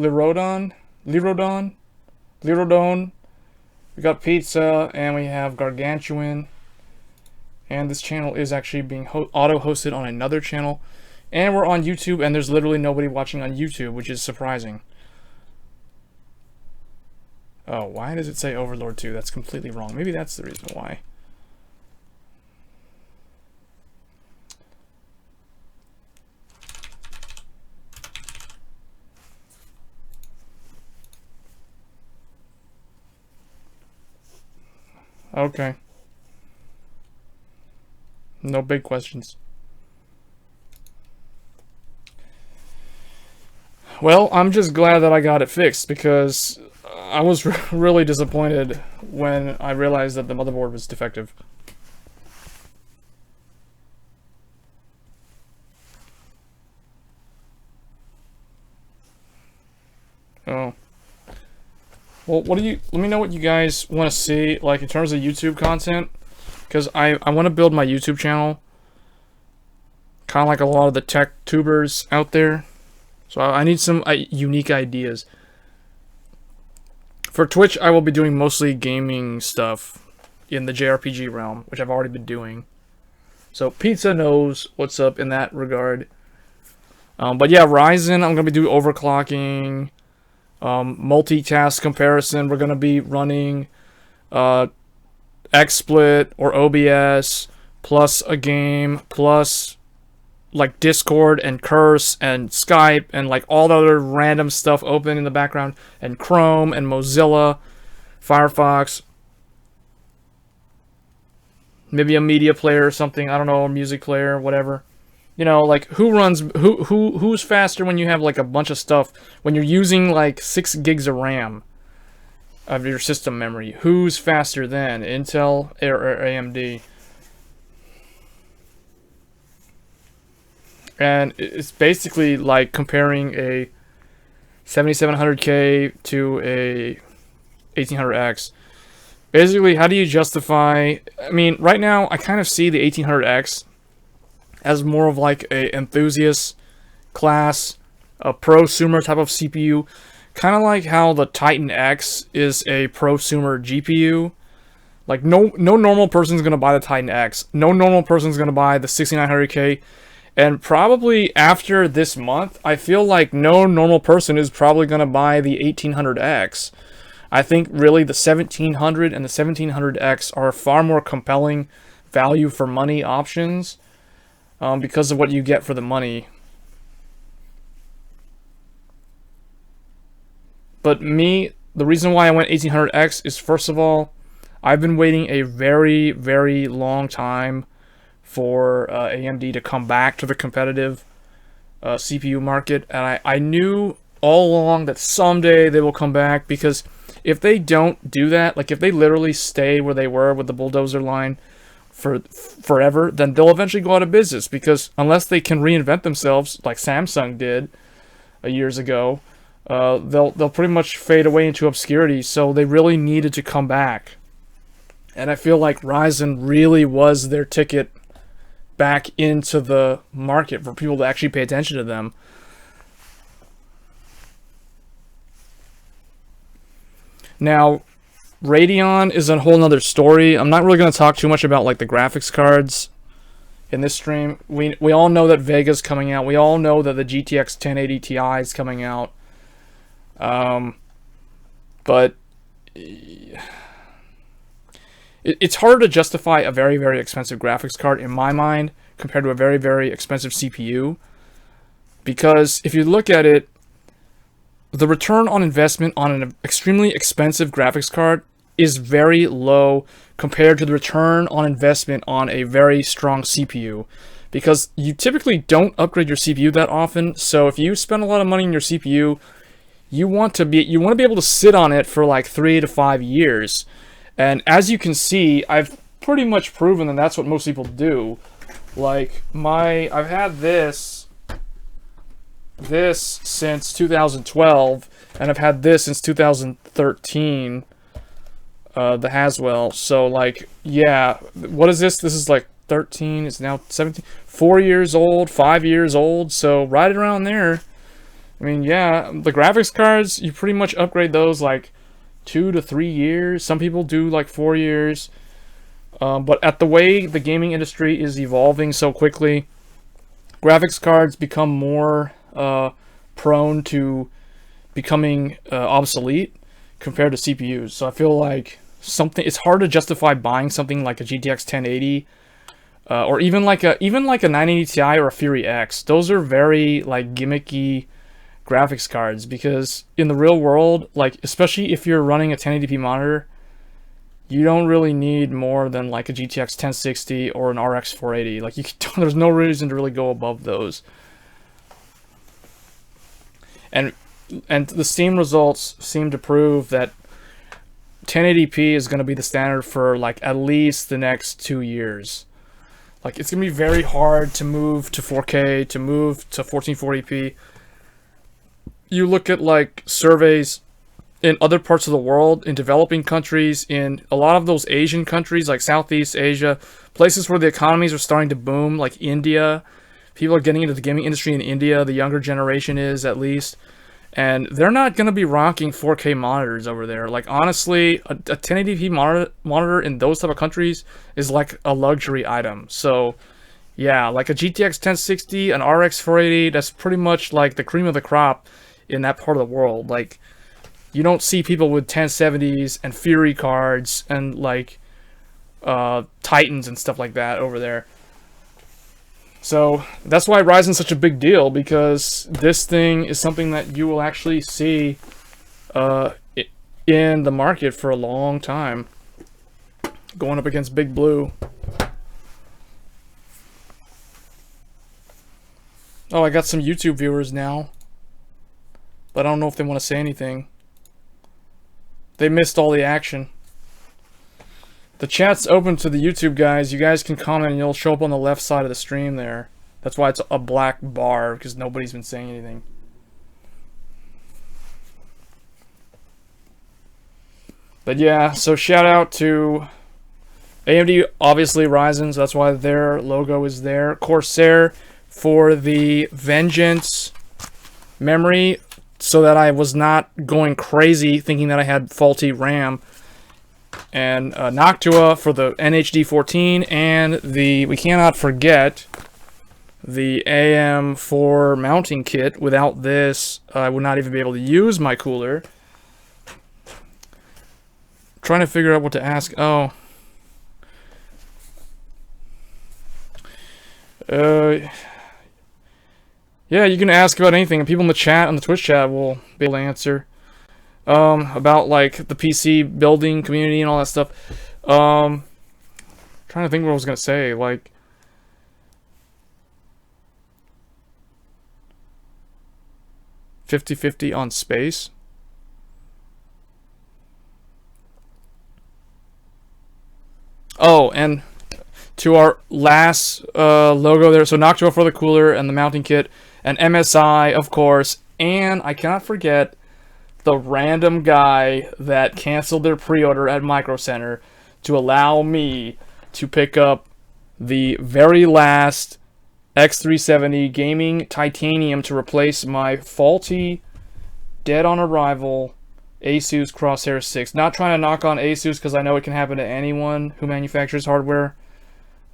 Speaker 1: We got Pizza, and we have Gargantuan. And this channel is actually being auto-hosted on another channel. And we're on YouTube, and there's literally nobody watching on YouTube, which is surprising. Oh, why does it say Overlord 2? That's completely wrong. Maybe that's the reason why. Okay. No big questions. Well, I'm just glad that I got it fixed because I was really disappointed when I realized that the motherboard was defective. Oh. Well, let me know what you guys want to see, like, in terms of YouTube content. Because I want to build my YouTube channel. Kind of like a lot of the tech tubers out there. So I need some unique ideas. For Twitch, I will be doing mostly gaming stuff in the JRPG realm, which I've already been doing. So Pizza knows what's up in that regard. But yeah, Ryzen, I'm going to be doing overclocking. Multitask comparison, we're going to be running XSplit or OBS plus a game plus like Discord and Curse and Skype and like all the other random stuff open in the background, and Chrome and Mozilla, Firefox, maybe a media player or something, I don't know, a music player, whatever. You know, like who's faster when you have like a bunch of stuff, when you're using like 6 gigs of RAM of your system memory. Who's faster then, Intel or AMD? And it's basically like comparing a 7700K to a 1800X. Basically, how do you justify... I mean, right now, I kind of see the 1800X as more of like a enthusiast class, a prosumer type of CPU. Kind of like how the Titan X is a prosumer GPU. Like, no normal person's going to buy the Titan X. No normal person's going to buy the 6900K. And probably after this month, I feel like no normal person is probably going to buy the 1800X. I think really the 1700 and the 1700X are far more compelling value for money options because of what you get for the money. But me, the reason why I went 1800X is, first of all, I've been waiting a very, very long time for AMD to come back to the competitive CPU market, and I knew all along that someday they will come back, because if they don't do that, like if they literally stay where they were with the bulldozer line for forever, then they'll eventually go out of business, because unless they can reinvent themselves like Samsung did years ago, they'll pretty much fade away into obscurity. So they really needed to come back, and I feel like Ryzen really was their ticket back into the market for people to actually pay attention to them. Now, Radeon is a whole nother story. I'm not really going to talk too much about like the graphics cards in this stream. We all know that Vega's coming out. We all know that the GTX 1080 Ti is coming out. But it's hard to justify a very, very expensive graphics card in my mind compared to a very, very expensive CPU. Because if you look at it, the return on investment on an extremely expensive graphics card is very low compared to the return on investment on a very strong CPU. Because you typically don't upgrade your CPU that often, so if you spend a lot of money on your CPU, you want to be able to sit on it for like 3 to 5 years. And as you can see, I've pretty much proven that that's what most people do. Like I've had this since 2012, and I've had this since 2013, the Haswell. So like, yeah, what is this? This is like 13, it's now 17, 4 years old, 5 years old, so right around there. I mean, yeah, the graphics cards, you pretty much upgrade those like 2 to 3 years. Some people do like 4 years. But at the way the gaming industry is evolving so quickly, graphics cards become more prone to becoming obsolete compared to CPUs. So I feel like it's hard to justify buying something like a GTX 1080 or even like a 980 Ti or a Fury X. Those are very like gimmicky graphics cards, because in the real world, like especially if you're running a 1080p monitor, you don't really need more than like a GTX 1060 or an RX 480. Like there's no reason to really go above those. And the Steam results seem to prove that 1080p is going to be the standard for like at least the next 2 years. Like it's going to be very hard to move to 4K, to move to 1440p. You look at like surveys in other parts of the world, in developing countries, in a lot of those Asian countries like Southeast Asia, places where the economies are starting to boom, like India. People are getting into the gaming industry in India, the younger generation is at least, and they're not going to be rocking 4K monitors over there. Like honestly, a 1080p monitor in those type of countries is like a luxury item. So yeah, like a GTX 1060, an RX 480, that's pretty much like the cream of the crop in that part of the world. Like you don't see people with 1070s and Fury cards and like Titans and stuff like that over there. So that's why Ryzen's such a big deal, because this thing is something that you will actually see in the market for a long time, going up against Big Blue. Oh, I got some YouTube viewers now, but I don't know if they want to say anything. They missed all the action. The chat's open to the YouTube guys. You guys can comment and you'll show up on the left side of the stream there. That's why it's a black bar, because nobody's been saying anything. But yeah, so shout out to AMD, obviously Ryzen, so that's why their logo is there. Corsair for the Vengeance memory, so that I was not going crazy thinking that I had faulty RAM. And Noctua for the NHD14, and we cannot forget the AM4 mounting kit. Without this, I would not even be able to use my cooler. Trying to figure out what to ask. Oh. Yeah, you can ask about anything, and people in the chat, on the Twitch chat, will be able to answer. about like the PC building community and all that stuff. Trying to think what I was gonna say. Like, $50-50 on space. Oh, and to our last logo there, so Noctua for the cooler and the mounting kit, and MSI, of course, and I cannot forget the random guy that canceled their pre-order at Micro Center to allow me to pick up the very last X370 gaming titanium to replace my faulty, dead on arrival Asus Crosshair 6. Not trying to knock on Asus because I know it can happen to anyone who manufactures hardware.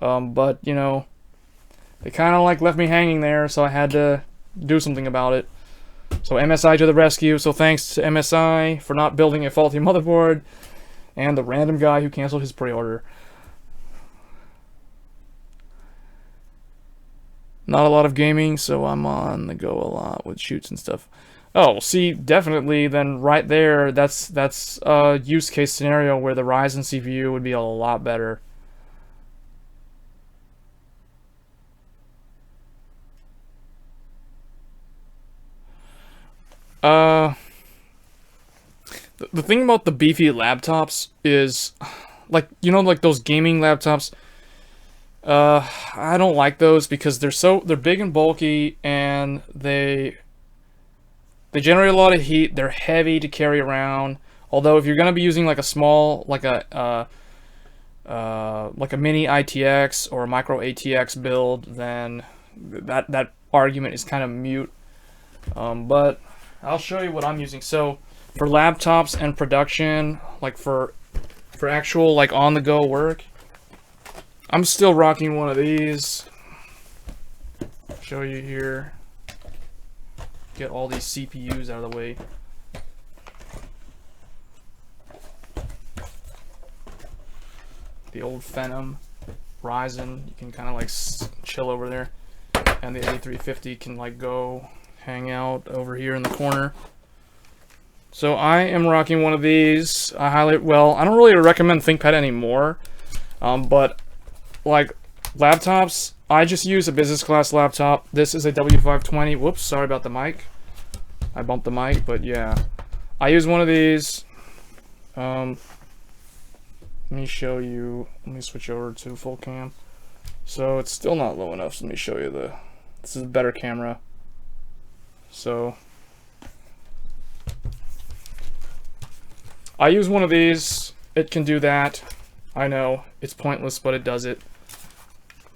Speaker 1: But, you know, they kind of like left me hanging there, so I had to do something about it. So MSI to the rescue. So thanks to MSI for not building a faulty motherboard, and the random guy who canceled his pre-order. Not a lot of gaming, so I'm on the go a lot with shoots and stuff. Oh, see, definitely, then right there, that's a use case scenario where the Ryzen CPU would be a lot better. The thing about the beefy laptops is, like, you know, like those gaming laptops, I don't like those because they're big and bulky, and they generate a lot of heat. They're heavy to carry around. Although if you're gonna be using like a small, like a mini ITX or a micro ATX build, then that argument is kind of mute. But I'll show you what I'm using. So for laptops and production, like for actual like on-the-go work, I'm still rocking one of these. I'll show you here. Get all these CPUs out of the way. The old Phenom RYZEN, you can kind of like chill over there, and the 8350 can like go hang out over here in the corner. So I am rocking one of these. I don't really recommend ThinkPad anymore, but like laptops, I just use a business class laptop. This is a W520. Whoops, sorry about the mic. I bumped the mic, but yeah. I use one of these. Let me show you. Let me switch over to full cam. So it's still not low enough, so let me show you this is a better camera. So I use one of these. It can do that. I know, it's pointless, but it does it.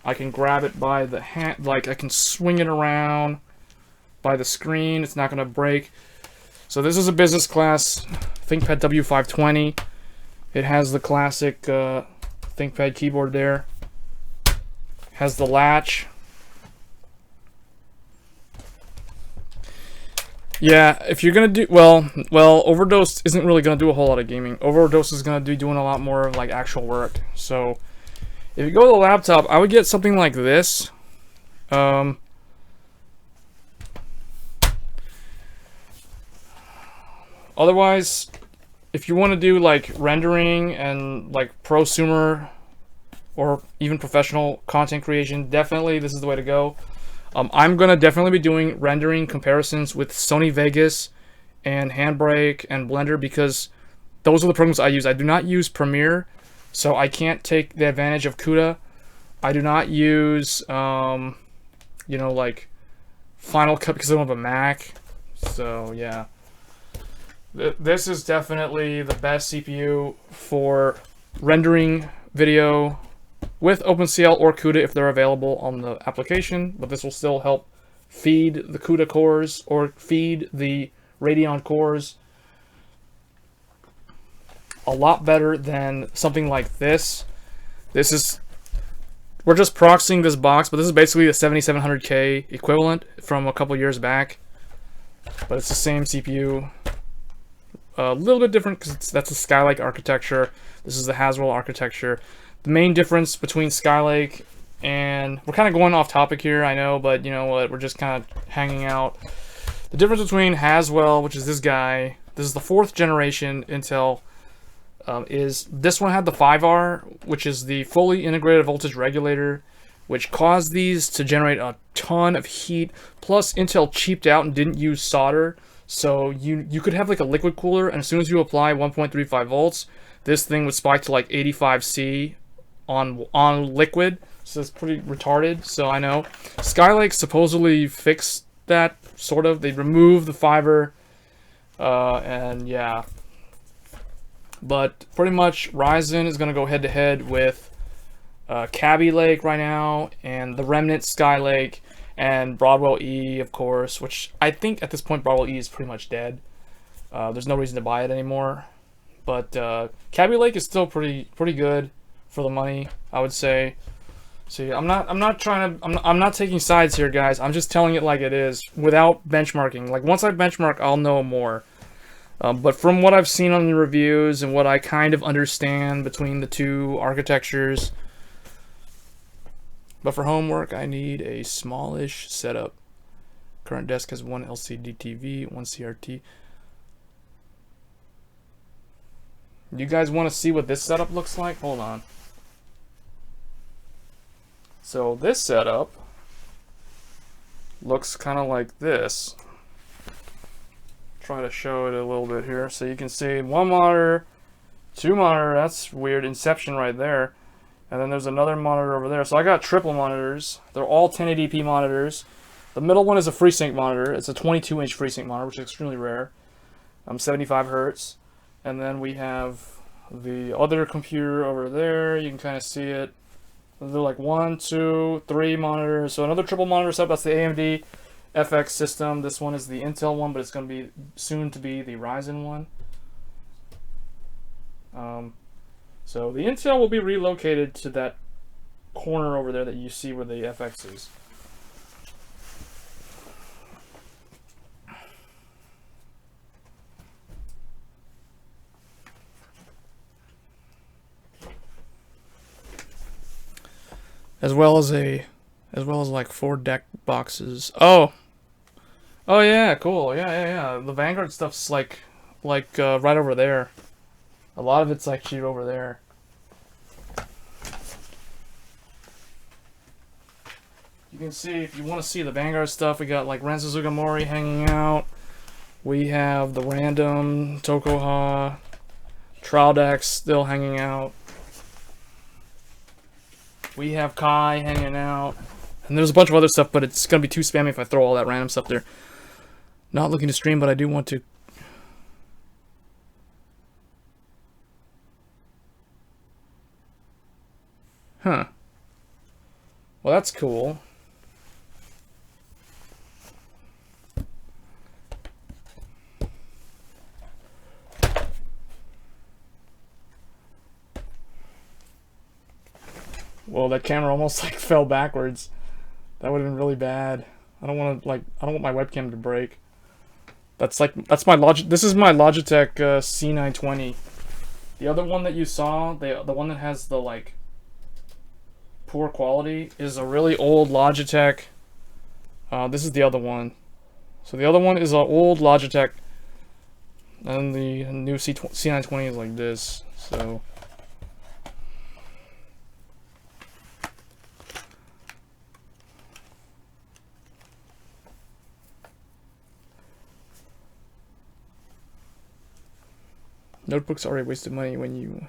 Speaker 1: I can grab it by the hand, like I can swing it around by the screen. It's not going to break. So this is a business class ThinkPad W520. It has the classic ThinkPad keyboard there. Has the latch. Yeah, if you're gonna do well, Overdose isn't really gonna do a whole lot of gaming. Overdose is gonna be doing a lot more of like actual work. So if you go to the laptop, I would get something like this. Otherwise, if you want to do like rendering and like prosumer or even professional content creation, definitely this is the way to go. I'm going to definitely be doing rendering comparisons with Sony Vegas and Handbrake and Blender because those are the programs I use. I do not use Premiere, so I can't take the advantage of CUDA. I do not use, you know, like Final Cut because I don't have a Mac. So, yeah. This is definitely the best CPU for rendering video with OpenCL or CUDA if they're available on the application, but this will still help feed the CUDA cores or feed the Radeon cores a lot better than something like this. We're just proxying this box, but this is basically the 7700K equivalent from a couple years back, but it's the same CPU. A little bit different because that's the Skylake architecture. This is the Haswell architecture. The main difference between Skylake and... We're kind of going off topic here, I know, but you know what? We're just kind of hanging out. The difference between Haswell, which is this guy, This is the 4th generation Intel. This one had the 5R, which is the fully integrated voltage regulator, which caused these to generate a ton of heat. Plus, Intel cheaped out and didn't use solder, so you could have like a liquid cooler, and as soon as you apply 1.35 volts, this thing would spike to like 85 C on liquid. So it's pretty retarded. So I know Skylake supposedly fixed that, sort of. They removed the fiber, and yeah. But pretty much Ryzen is going to go head-to-head with Kaby Lake right now, and the Remnant Skylake, and Broadwell E, of course, which I think at this point Broadwell E is pretty much dead. There's no reason to buy it anymore. But Kaby Lake is still pretty good for the money, I would say. See, I'm not taking sides here, guys. I'm just telling it like it is without benchmarking. Like, once I benchmark, I'll know more. But from what I've seen on the reviews and what I kind of understand between the two architectures. But for homework, I need a smallish setup. Current desk has one LCD TV, one CRT. You guys want to see what this setup looks like? Hold on. So this setup looks kind of like this. Try to show it a little bit here so you can see one monitor, two monitor. That's weird inception right there. And then there's another monitor over there. So I got triple monitors. They're all 1080p monitors. The middle one is a FreeSync monitor. It's a 22-inch FreeSync monitor, which is extremely rare. 75 hertz. And then we have the other computer over there. You can kind of see it. They're like 1, 2, 3 monitors. So another triple monitor setup. That's the AMD FX system. This one is the Intel one, but it's going to be soon to be the RYZEN one. So the Intel will be relocated to that corner over there that you see where the FX is. As well as like 4 deck boxes. Oh yeah, cool. Yeah. The Vanguard stuff's like right over there. A lot of it's actually over there. You can see, if you want to see the Vanguard stuff, we got like Renzo Zugamori hanging out. We have the random Tokoha Trial decks still hanging out. We have Kai hanging out. And there's a bunch of other stuff, but it's going to be too spammy if I throw all that random stuff there. Not looking to stream, but I do want to. Huh. Well, that's cool. Whoa, that camera almost like fell backwards. That would have been really bad. I don't want my webcam to break. That's my this is my Logitech C920. The other one that you saw, the one that has the like poor quality, is a really old Logitech. This is the other one. So the other one is an old Logitech, and the new C920 is like this. So notebooks are a waste of money when you...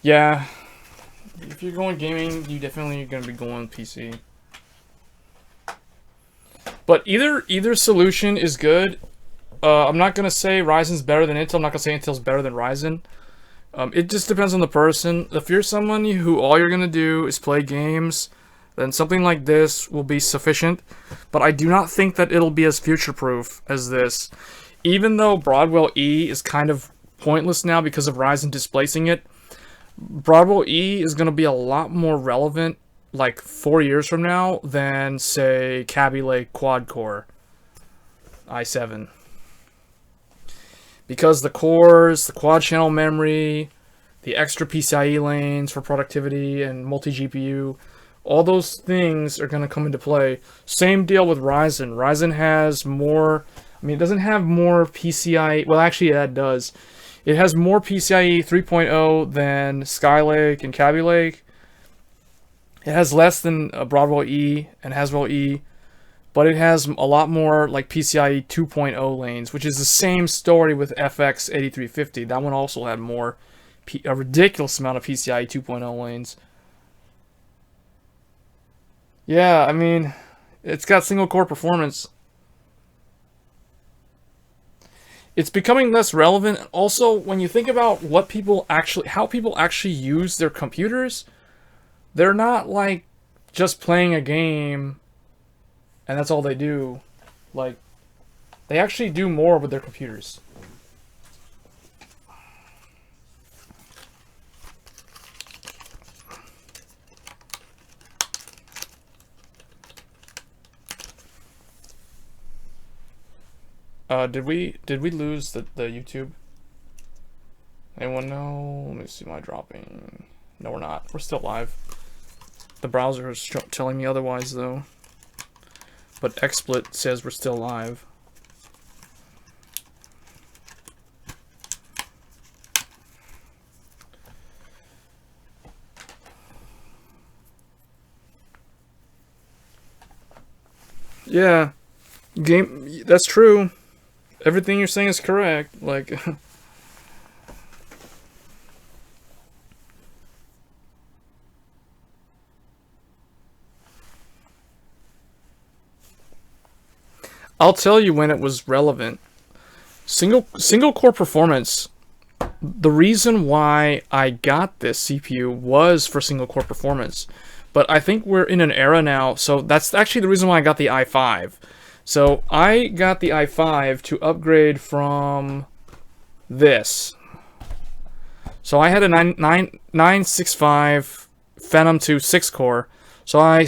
Speaker 1: Yeah. If you're going gaming, you definitely are going to be going PC. But either solution is good. I'm not going to say Ryzen's better than Intel. I'm not going to say Intel's better than Ryzen. It just depends on the person. If you're someone who all you're going to do is play games, then something like this will be sufficient. But I do not think that it'll be as future-proof as this. Even though Broadwell E is kind of pointless now because of Ryzen displacing it, Broadwell E is going to be a lot more relevant like 4 years from now than, say, Kaby Lake quad-core i7. Because the cores, the quad-channel memory, the extra PCIe lanes for productivity and multi-GPU, all those things are going to come into play. Same deal with Ryzen. Ryzen has more I mean, it doesn't have more PCIe. Well, actually, yeah, it does. It has more PCIe 3.0 than Skylake and Kaby Lake. It has less than Broadwell E and Haswell E, but it has a lot more like PCIe 2.0 lanes, which is the same story with FX 8350. That one also had more, a ridiculous amount of PCIe 2.0 lanes. Yeah, I mean, it's got single core performance. It's becoming less relevant. Also, when you think about how people actually use their computers, they're not like just playing a game and that's all they do. Like, they actually do more with their computers. Did we lose the YouTube? Anyone know? Let me see my dropping. No, we're not. We're still live. The browser is telling me otherwise, though. But XSplit says we're still live. Yeah, that's true. Everything you're saying is correct. Like, I'll tell you when it was relevant. Single core performance. The reason why I got this CPU was for single core performance. But I think we're in an era now, so that's actually the reason why I got the i5. So I got the i5 to upgrade from this. So I had a 965 Phenom to 6 core. So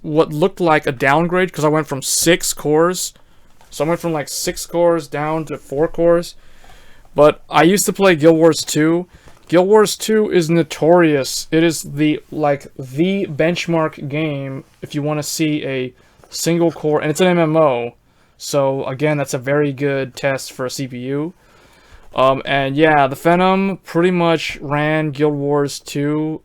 Speaker 1: what looked like a downgrade, because I went from 6 cores. So I went from like 6 cores down to 4 cores. But I used to play Guild Wars 2. Guild Wars 2 is notorious. It is the benchmark game if you want to see a single core, and it's an MMO. So again, that's a very good test for a CPU. And yeah, the Phenom pretty much ran Guild Wars 2.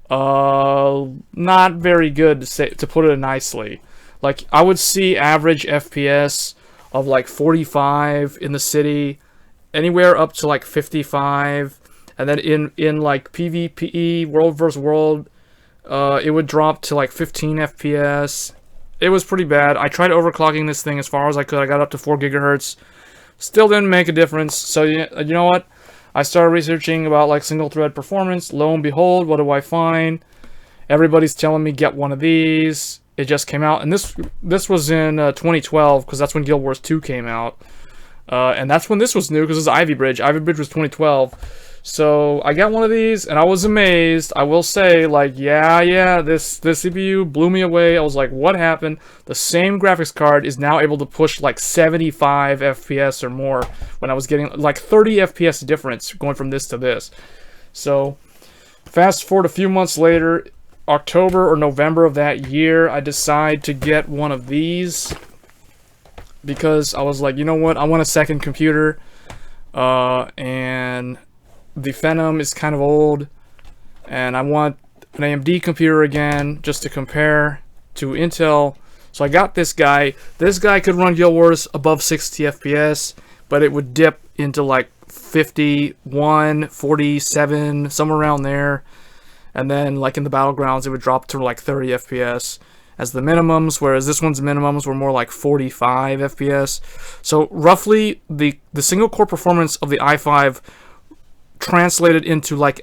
Speaker 1: Not very good to put it nicely. Like, I would see average FPS of like 45 in the city, anywhere up to like 55, and then in like PvPe, world versus world, it would drop to like 15 FPS. It was pretty bad. I tried overclocking this thing as far as I could. I got up to 4 gigahertz. Still didn't make a difference. So you know what? I started researching about like single thread performance. Lo and behold, what do I find? Everybody's telling me get one of these. It just came out, and this was in 2012, because that's when Guild Wars 2 came out, and that's when this was new, because it was Ivy Bridge. Ivy Bridge was 2012, so I got one of these, and I was amazed. I will say, like, yeah, this CPU blew me away. I was like, what happened? The same graphics card is now able to push like 75 FPS or more, when I was getting like 30 FPS difference going from this to this. So fast forward a few months later, October or November of that year, I decide to get one of these because I was like, you know what, I want a second computer, and the Phenom is kind of old, and I want an AMD computer again just to compare to Intel. So I got this guy. This guy could run Guild Wars above 60 FPS, but it would dip into like 51, 47, somewhere around there. And then, like in the Battlegrounds, it would drop to like 30 FPS as the minimums, whereas this one's minimums were more like 45 FPS. So roughly, the single core performance of the i5 translated into like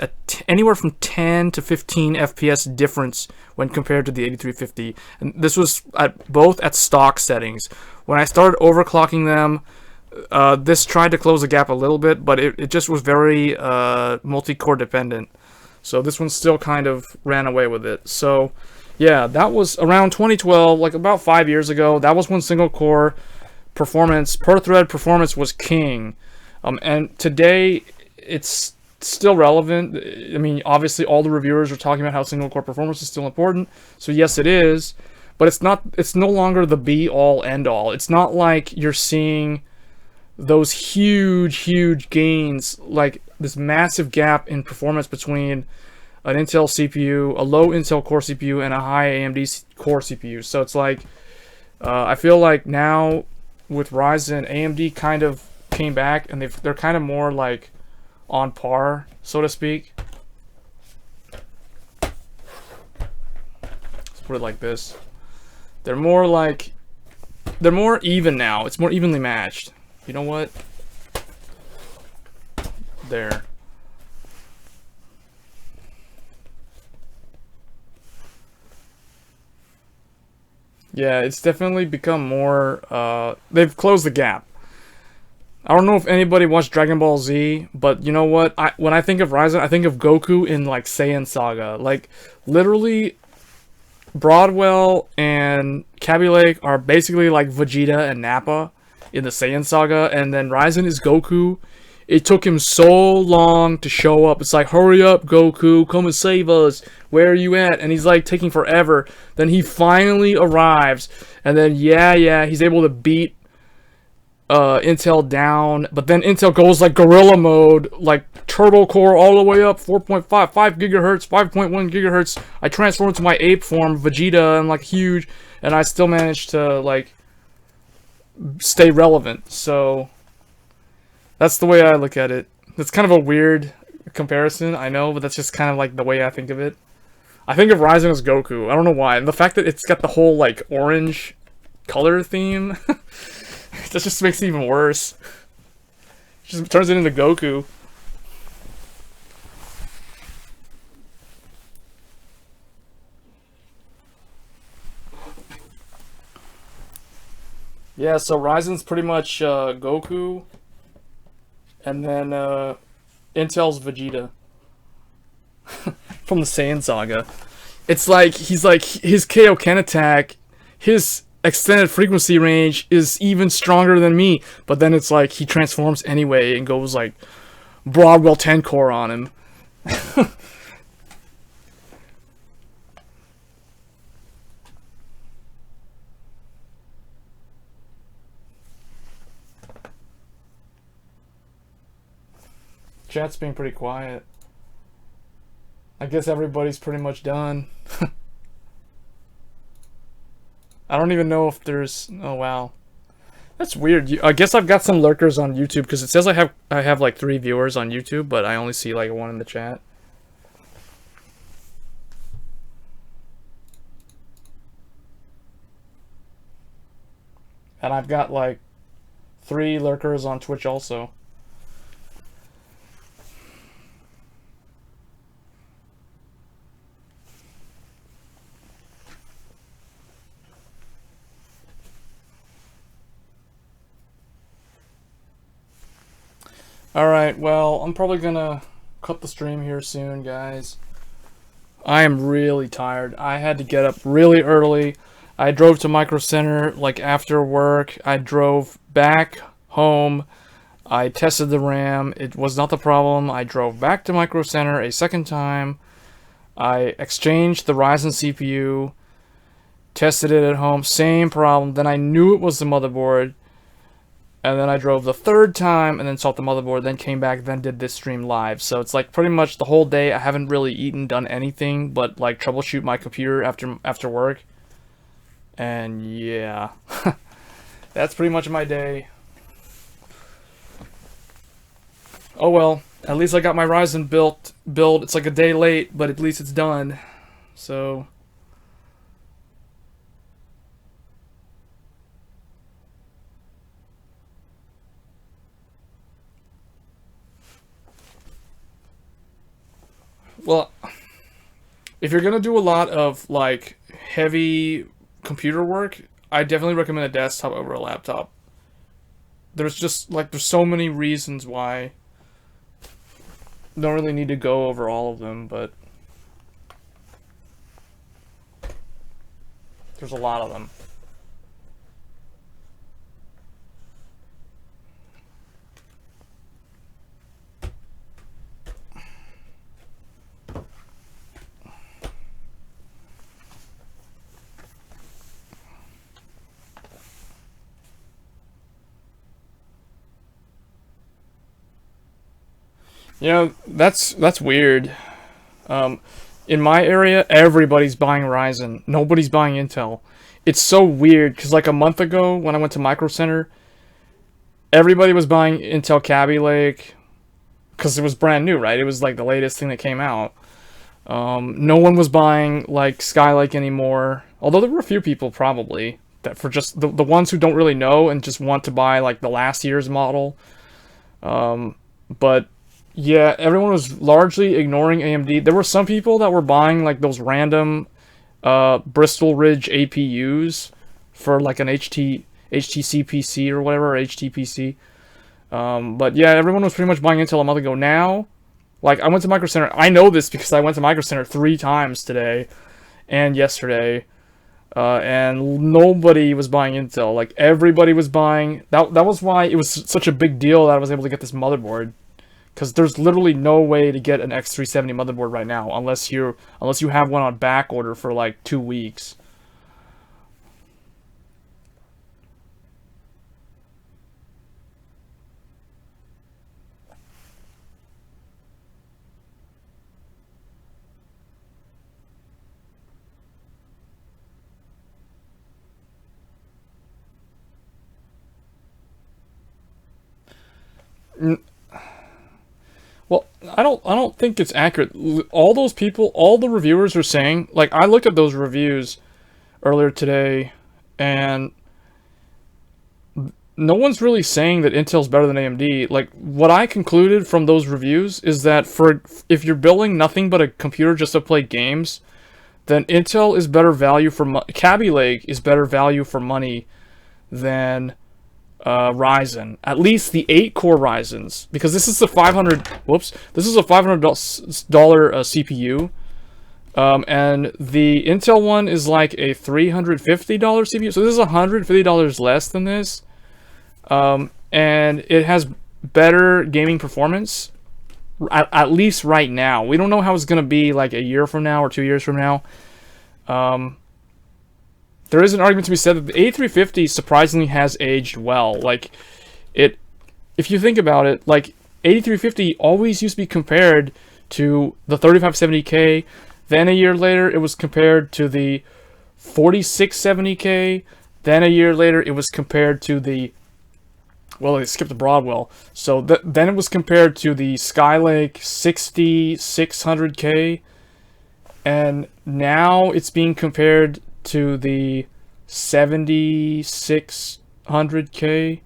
Speaker 1: anywhere from 10 to 15 FPS difference when compared to the 8350. And this was both at stock settings. When I started overclocking them, this tried to close the gap a little bit, but it just was very multi-core dependent. So this one still kind of ran away with it. So yeah, that was around 2012, like about 5 years ago. That was when single core performance, per thread performance was king. And today it's still relevant. I mean, obviously all the reviewers are talking about how single core performance is still important. So yes, it is. but it's not. It's no longer the be all end all. It's not like you're seeing those huge gains, like this massive gap in performance between an Intel CPU, a low Intel Core CPU, and a high AMD Core CPU. So it's like, I feel like now with Ryzen, AMD kind of came back, and they're kind of more like on par, so to speak. Let's put it like this. They're more even now. It's more evenly matched. You know what? There. Yeah, it's definitely become more, they've closed the gap. I don't know if anybody watched Dragon Ball Z, but you know what? When I think of Ryzen, I think of Goku in, like, Saiyan Saga. Like, literally, Broadwell and Kaby Lake are basically like Vegeta and Nappa in the Saiyan Saga, and then Ryzen is Goku. It took him so long to show up. It's like, hurry up, Goku, come and save us. Where are you at? And he's like taking forever. Then he finally arrives, and then yeah, he's able to beat Intel down. But then Intel goes like gorilla mode, like turbo core all the way up, 4.5, 5 gigahertz, 5.1 gigahertz. I transform into my ape form, Vegeta, and like huge, and I still managed to like stay relevant. So that's the way I look at it. It's kind of a weird comparison, I know, but that's just kind of like the way I think of it. I think of Ryzen as Goku. I don't know why. And the fact that it's got the whole like orange color theme, that just makes it even worse. It just turns it into Goku. Yeah, so Ryzen's pretty much Goku, and then Intel's Vegeta from the Saiyan Saga. It's like he's like his Kaioken attack, his extended frequency range is even stronger than me, but then it's like he transforms anyway and goes like Broadwell 10 core on him. Chat's being pretty quiet. I guess everybody's pretty much done. I don't even know if there's... Oh, wow. That's weird. I guess I've got some lurkers on YouTube, because it says I have like 3 viewers on YouTube, but I only see like 1 in the chat. And I've got like 3 lurkers on Twitch also. Alright, well, I'm probably gonna cut the stream here soon, guys. I am really tired. I had to get up really early. I drove to Micro Center, like, after work. I drove back home. I tested the RAM. It was not the problem. I drove back to Micro Center a second time. I exchanged the Ryzen CPU. Tested it at home. Same problem. Then I knew it was the motherboard. And then I drove the 3rd time and then saw the motherboard, then came back, then did this stream live. So it's like pretty much the whole day I haven't really done anything but like troubleshoot my computer after work. And yeah, that's pretty much my day. Oh well, at least I got my Ryzen build. It's like a day late, but at least it's done. So... Well, if you're gonna do a lot of like heavy computer work, I definitely recommend a desktop over a laptop. There's just like there's so many reasons why. Don't really need to go over all of them, but there's a lot of them. That's weird. Um, in my area, everybody's buying Ryzen. Nobody's buying Intel. It's so weird because like a month ago when I went to Micro Center, everybody was buying Intel Kaby Lake because it was brand new, right? It was like the latest thing that came out. No one was buying like Skylake anymore. Although there were a few people probably that for just the ones who don't really know and just want to buy like the last year's model. But yeah, everyone was largely ignoring AMD. There were some people that were buying like those random Bristol Ridge APUs for like an HTC PC or whatever, or HTPC. But yeah, everyone was pretty much buying Intel a month ago. Now, like I went to Micro Center. I know this because I went to Micro Center 3 times today and yesterday. And nobody was buying Intel. Like everybody was buying. That was why it was such a big deal that I was able to get this motherboard. Because there's literally no way to get an X370 motherboard right now unless you have one on back order for like 2 weeks. Well, I don't think it's accurate. All those people, all the reviewers are saying, like I looked at those reviews earlier today and no one's really saying that Intel's better than AMD. Like what I concluded from those reviews is that if you're building nothing but a computer just to play games, then Intel is better value for Kaby Lake is better value for money than Ryzen, at least the 8-core Ryzens, because this is the 500. Whoops, this is a $500 CPU, and the Intel one is like a $350 CPU. So this is $150 less than this, and it has better gaming performance. At least right now, we don't know how it's gonna be like a year from now or 2 years from now. There is an argument to be said that the A350 surprisingly has aged well. Like, if you think about it, like, 8350 always used to be compared to the 3570K. Then a year later, it was compared to the 4670K. Then a year later, it was compared to the... Well, they skipped the Broadwell. So then it was compared to the Skylake 6600K. And now it's being compared to the 7600K.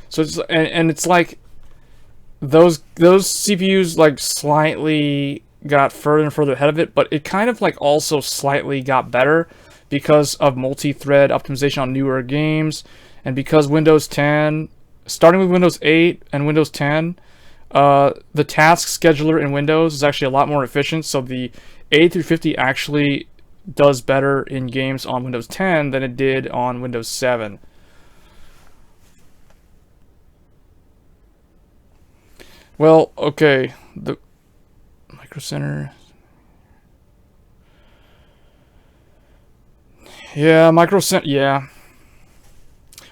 Speaker 1: So it's it's like those CPUs like slightly got further and further ahead of it, but it kind of like also slightly got better because of multi-thread optimization on newer games, and because Windows 10, starting with Windows 8 and Windows 10, the task scheduler in Windows is actually a lot more efficient. So the A350 actually does better in games on Windows 10 than it did on Windows 7. Well, okay, the Micro Center. Yeah, Micro Center. Yeah.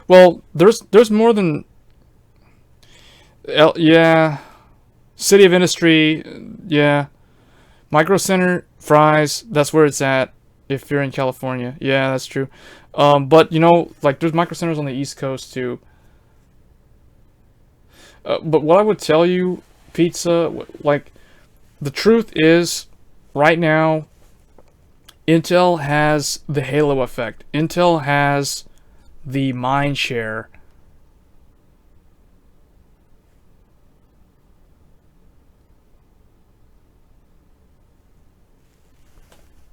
Speaker 1: Well, there's more than. Yeah. City of Industry. Yeah. Micro Center, Fry's. That's where it's at. If you're in California, yeah, that's true. But you know, like there's Micro Centers on the East Coast too. But what I would tell you, Pizza, like the truth is, right now, Intel has the halo effect. Intel has the mind share.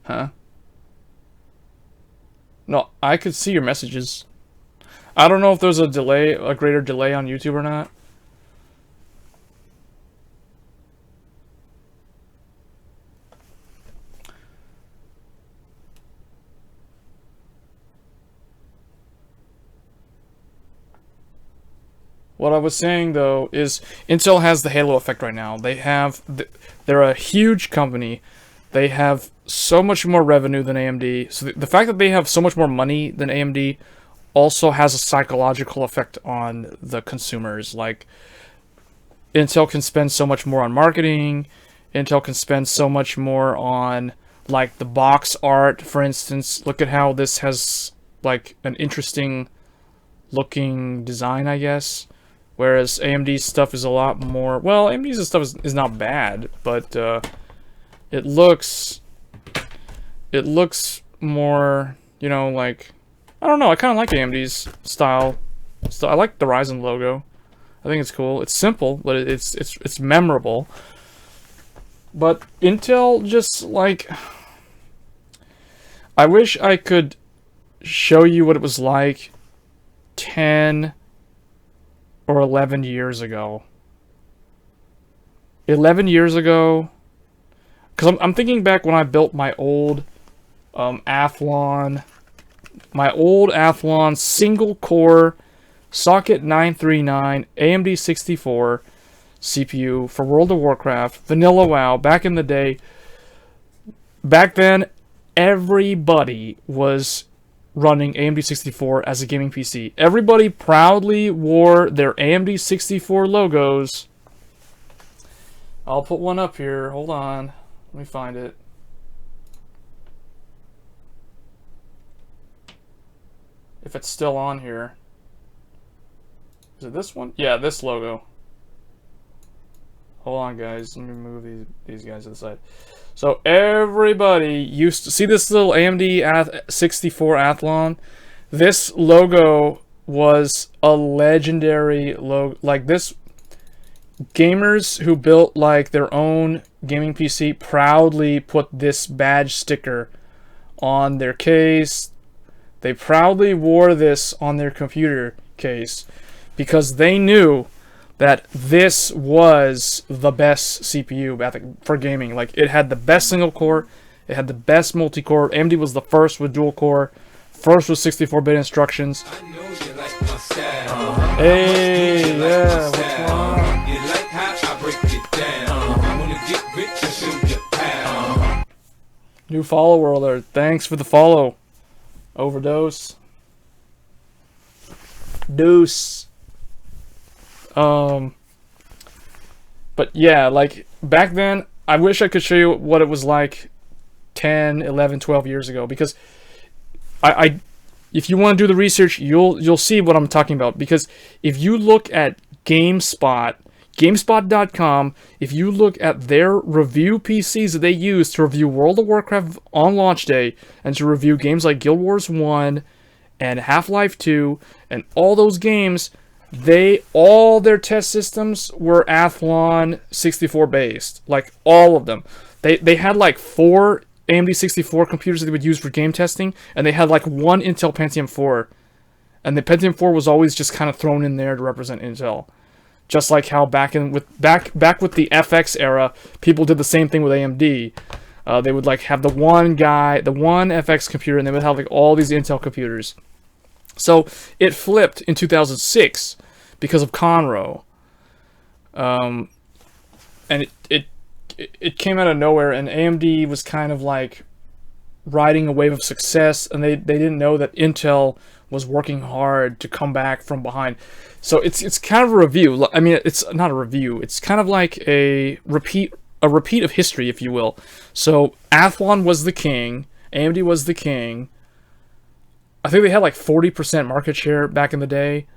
Speaker 1: Huh? No, I could see your messages. I don't know if there's a delay, a greater delay on YouTube or not. What I was saying though is Intel has the halo effect right now. They're a huge company. They have so much more revenue than AMD. So the fact that they have so much more money than AMD also has a psychological effect on the consumers. Like Intel can spend so much more on marketing. Intel can spend so much more on, like, the box art, for instance. Look at how this has, like, an interesting looking design, I guess. Whereas AMD's stuff is a lot more... Well, AMD's stuff is not bad, but it looks more, you know, like... I don't know, I kind of like AMD's style. I like the RYZEN logo. I think it's cool. It's simple, but it's memorable. But Intel just, like... I wish I could show you what it was like 10 or 11 years ago. 11 years ago... Because I'm thinking back when I built my old Athlon... My old Athlon single-core socket 939 AMD 64 CPU for World of Warcraft, Vanilla WoW, back in the day. Back then, everybody was running AMD 64 as a gaming PC. Everybody proudly wore their AMD 64 logos. I'll put one up here. Hold on. Let me find it. If it's still on here. Is it this one? Yeah, this logo. Hold on, guys. Let me move these guys to the side. So everybody used to see this little AMD 64 Athlon. This logo was a legendary logo. Like, this, gamers who built like their own gaming PC proudly put this badge sticker on their case. They proudly wore this on their computer case because they knew that this was the best CPU for gaming. Like, it had the best single core, it had the best multi-core. AMD was the first with dual core, first with 64-bit instructions. Hey, yeah, what's going on? New follower alert. Thanks for the follow. Overdose. Deuce. But yeah, like, back then, I wish I could show you what it was like 10, 11, 12 years ago, because if you want to do the research, you'll see what I'm talking about, because if you look at GameSpot.com, if you look at their review PCs that they use to review World of Warcraft on launch day, and to review games like Guild Wars 1 and Half-Life 2, and all those games, all their test systems were Athlon 64 based. Like, all of them. They had like 4 AMD 64 computers that they would use for game testing, and they had like 1 Intel Pentium 4. And the Pentium 4 was always just kind of thrown in there to represent Intel. Just like how back with the FX era, people did the same thing with AMD. They would like have the one FX computer, and they would have like all these Intel computers. So it flipped in 2006 because of Conroe, and it came out of nowhere, and AMD was kind of like riding a wave of success, and they didn't know that Intel was working hard to come back from behind. So it's kind of a review. I mean, it's not a review. It's kind of like a repeat of history, if you will. So Athlon was the king. AMD was the king. I think they had like 40% market share back in the day,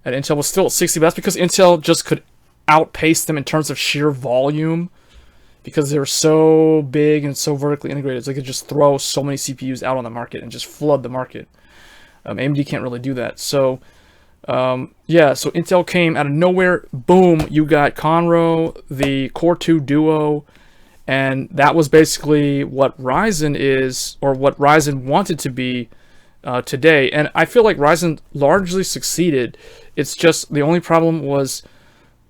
Speaker 1: and Intel was still at 60%. But that's because Intel just could outpace them in terms of sheer volume, because they were so big and so vertically integrated. So they could just throw so many CPUs out on the market and just flood the market. AMD can't really do that. So yeah, so Intel came out of nowhere. Boom, you got Conroe, the Core 2 Duo, and that was basically what Ryzen is, or what Ryzen wanted to be today. And I feel like Ryzen largely succeeded. It's just the only problem was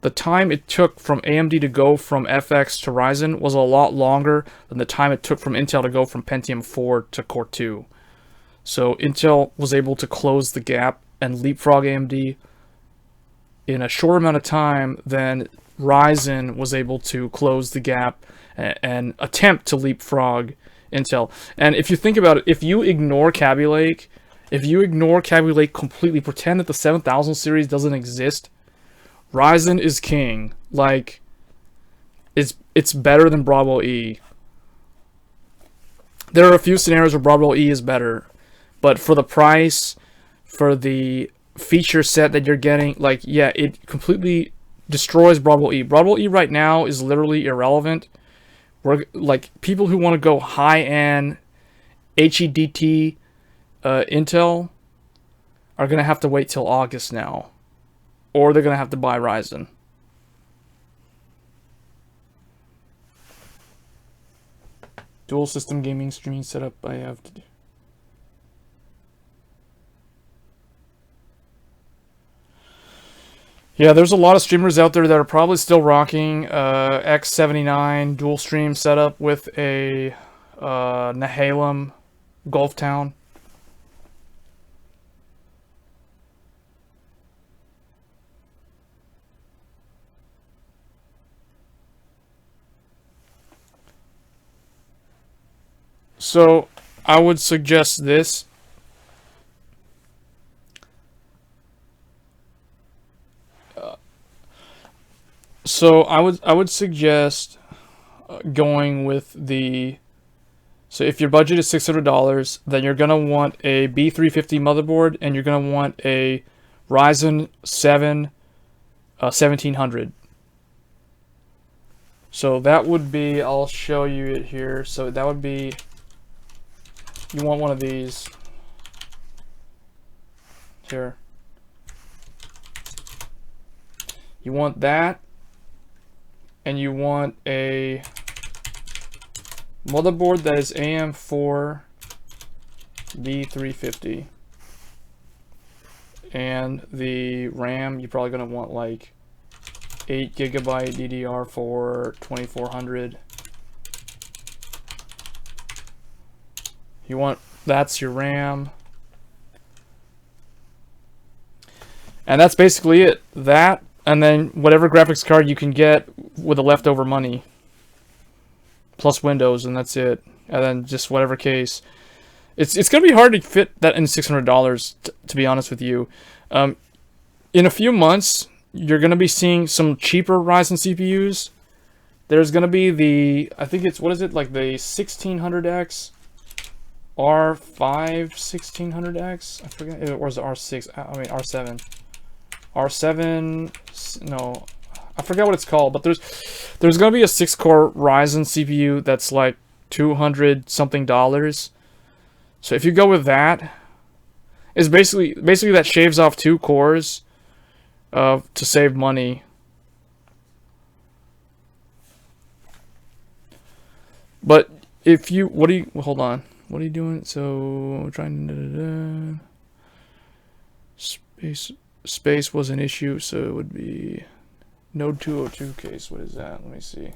Speaker 1: the time it took from AMD to go from FX to Ryzen was a lot longer than the time it took from Intel to go from Pentium 4 to Core 2. So Intel was able to close the gap and leapfrog AMD in a short amount of time than Ryzen was able to close the gap and attempt to leapfrog Intel. And if you think about it, if you ignore Kaby Lake completely, pretend that the 7000 series doesn't exist, Ryzen is king. Like, it's better than Broadwell E. There are a few scenarios where Broadwell E is better, but for the price, for the feature set that you're getting, like, yeah, it completely destroys Broadwell E. Broadwell E right now is literally irrelevant. We're like, people who want to go high-end HEDT Intel are gonna have to wait till August now, or they're gonna have to buy Ryzen. Dual system gaming streaming setup I have to do. Yeah, there's a lot of streamers out there that are probably still rocking X79 dual stream setup with a Nehalem Gulf Town. So I would suggest this. So I would suggest going with the. So if your budget is $600, then you're gonna want a B350 motherboard, and you're gonna want a Ryzen 7 1700. So that would be. I'll show you it here. So that would be. You want one of these here. You want that, and you want a motherboard that is AM4 B350. And the RAM, you're probably going to want like 8GB DDR4 2400. You want, that's your RAM. And that's basically it. That, and then whatever graphics card you can get with the leftover money. Plus Windows, and that's it. And then just whatever case. It's going to be hard to fit that in $600, to be honest with you. In a few months, you're going to be seeing some cheaper Ryzen CPUs. There's going to be the, I think it's, what is it, like the 1600X? R5 1600X, I forget, or is it R6? I mean R7. R7, no, I forget what it's called, but there's gonna be a 6-core Ryzen CPU that's like $200 something. So if you go with that, it's basically that shaves off 2 cores to save money. But if you, what do you, hold on. What are you doing? So trying space was an issue, so it would be node 202 case. What is that? Let me see.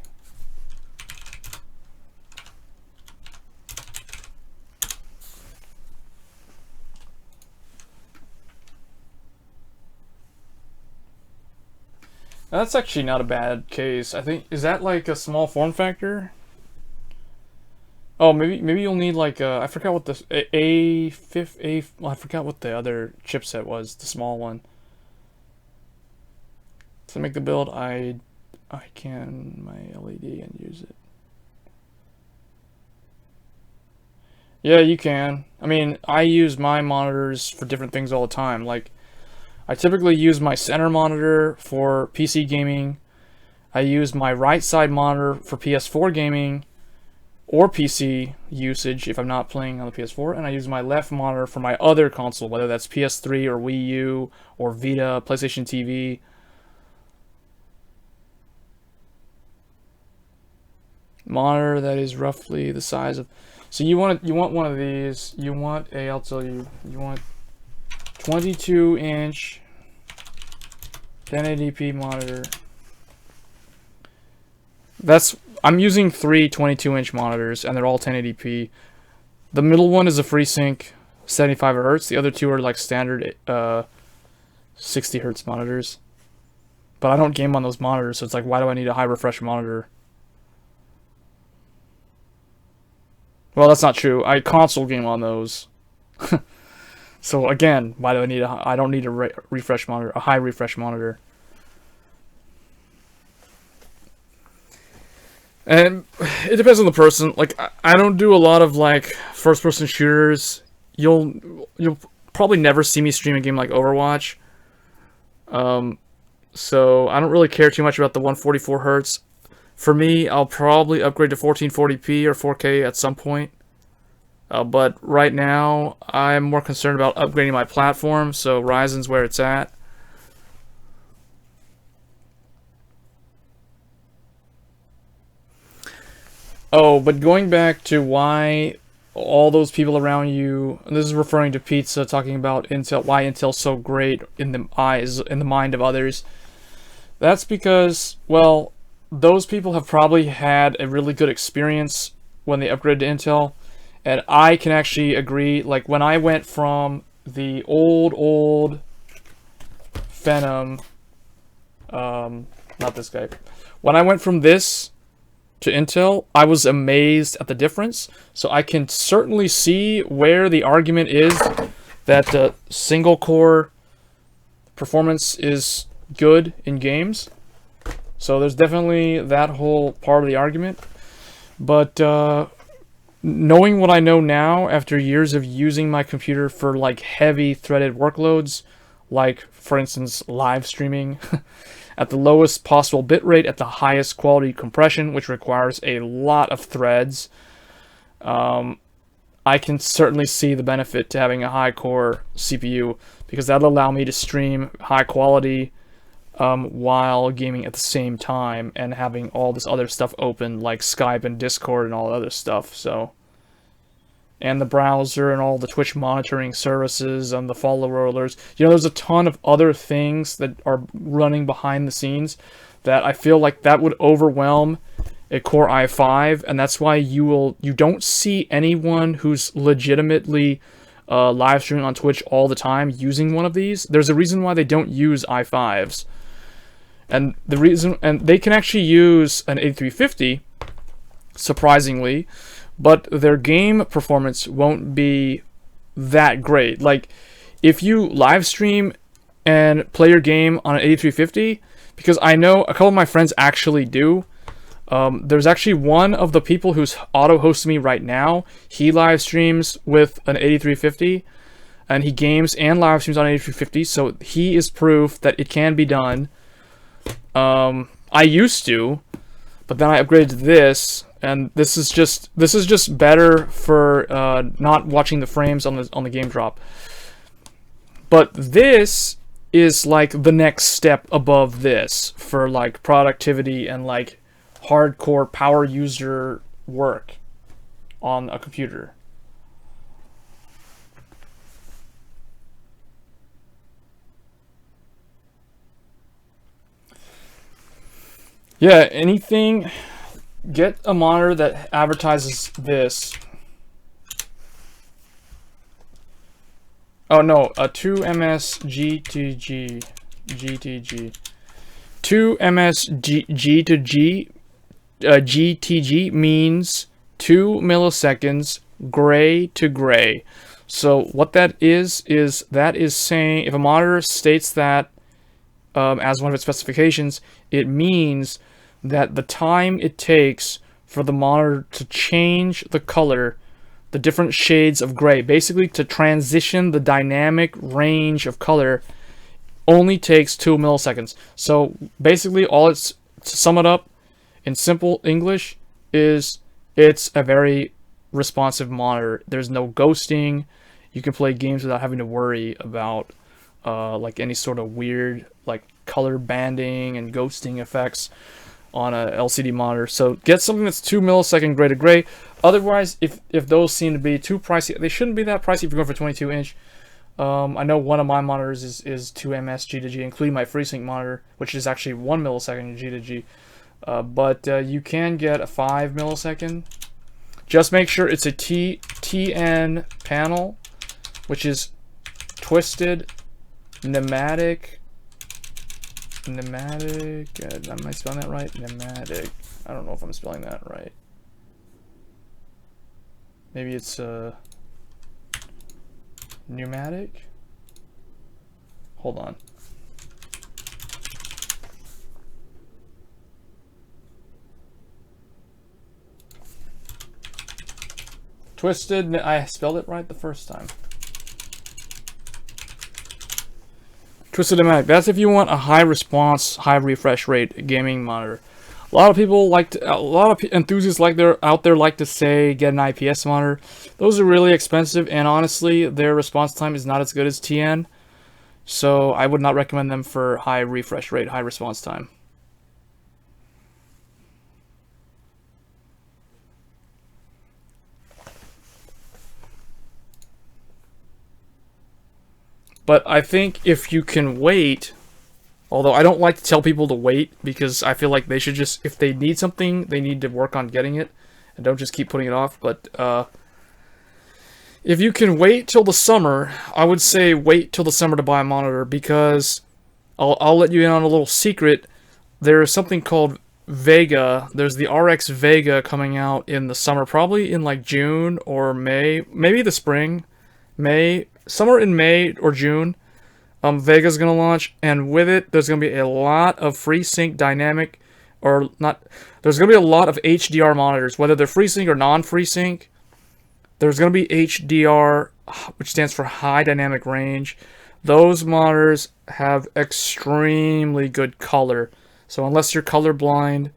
Speaker 1: Now, that's actually not a bad case. I think, is that like a small form factor? Oh, maybe you'll need like I forgot what the well, I forgot what the other chipset was, the small one. To make the build, I can my LED and use it. Yeah, you can. I mean, I use my monitors for different things all the time. Like, I typically use my center monitor for PC gaming. I use my right side monitor for PS4 gaming or PC usage if I'm not playing on the PS4, and I use my left monitor for my other console, whether that's PS3 or Wii U or Vita, PlayStation TV. Monitor that is roughly the size of. So you want one of these. You want a. I'll tell you. You want 22-inch 1080p monitor. I'm using 3 22-inch monitors, and they're all 1080p. The middle one is a FreeSync 75 Hz. The other two are like standard 60 Hz monitors. But I don't game on those monitors, so it's like, why do I need a high refresh monitor? Well, that's not true. I console game on those. So again, why do I need I don't need a refresh monitor, a high refresh monitor. And it depends on the person. Like, I don't do a lot of like first-person shooters. You'll probably never see me stream a game like Overwatch. So I don't really care too much about the 144 hertz. For me, I'll probably upgrade to 1440p or 4K at some point. But right now, I'm more concerned about upgrading my platform, so Ryzen's where it's at. Oh, but going back to why all those people around you, and this is referring to Pizza talking about Intel, why Intel's so great in the mind of others. That's because, well, those people have probably had a really good experience when they upgraded to Intel, and I can actually agree. Like, when I went from the old Phenom, not this guy. When I went from this to Intel, I was amazed at the difference. So I can certainly see where the argument is that single core performance is good in games. So there's definitely that whole part of the argument. But knowing what I know now after years of using my computer for like heavy threaded workloads, like for instance live streaming at the lowest possible bitrate at the highest quality compression, which requires a lot of threads, I can certainly see the benefit to having a high core CPU, because that'll allow me to stream high quality while gaming at the same time and having all this other stuff open like Skype and Discord and all the other stuff. So, and the browser and all the Twitch monitoring services and the follower alerts. You know, there's a ton of other things that are running behind the scenes that I feel like that would overwhelm a Core i5, and that's why you don't see anyone who's legitimately live streaming on Twitch all the time using one of these. There's a reason why they don't use i5s. And the reason, and they can actually use an 8350, surprisingly, but their game performance won't be that great. Like, if you live stream and play your game on an 8350, because I know a couple of my friends actually do. There's actually one of the people who's auto-hosting me right now. He live streams with an 8350, and he games and live streams on 8350, so he is proof that it can be done. I used to, but then I upgraded to this, and this is just better for not watching the frames on the game drop. But this is like the next step above this for like productivity and like hardcore power user work on a computer. Yeah, anything, get a monitor that advertises this. Oh no, a 2ms GTG. 2ms G to G, GTG means 2 milliseconds gray to gray. So what that is saying, if a monitor states that as one of its specifications, it means that the time it takes for the monitor to change the color, the different shades of gray, basically to transition the dynamic range of color, only takes 2 milliseconds. So basically all it's, to sum it up in simple English, is it's a very responsive monitor. There's no ghosting. You can play games without having to worry about like any sort of weird like color banding and ghosting effects on a LCD monitor. So get something that's 2 millisecond gray to gray. Otherwise, if those seem to be too pricey, they shouldn't be that pricey if you're going for 22 inch. I know one of my monitors is 2ms G to G, including my FreeSync monitor, which is actually 1 millisecond G to G. But you can get a 5 millisecond. Just make sure it's a TN panel, which is twisted pneumatic. Am I spelling that right? Pneumatic. I don't know if I'm spelling that right. Maybe it's pneumatic. Hold on. Twisted, I spelled it right the first time. Twisted Mac. That's if you want a high response, high refresh rate gaming monitor. A lot of people a lot of enthusiasts out there like to say get an IPS monitor. Those are really expensive, and honestly, their response time is not as good as TN. So I would not recommend them for high refresh rate, high response time. But I think if you can wait, although I don't like to tell people to wait because I feel like they should just, if they need something, they need to work on getting it and don't just keep putting it off. But if you can wait till the summer, I would say wait till the summer to buy a monitor, because I'll let you in on a little secret. There's something called Vega. There's the RX Vega coming out in the summer, probably in like June or May, maybe the spring. Somewhere in May or June, Vega's going to launch, and with it, there's going to be a lot of FreeSync dynamic, or not, there's going to be a lot of HDR monitors, whether they're FreeSync or non-FreeSync. There's going to be HDR, which stands for High Dynamic Range. Those monitors have extremely good color, so unless you're colorblind,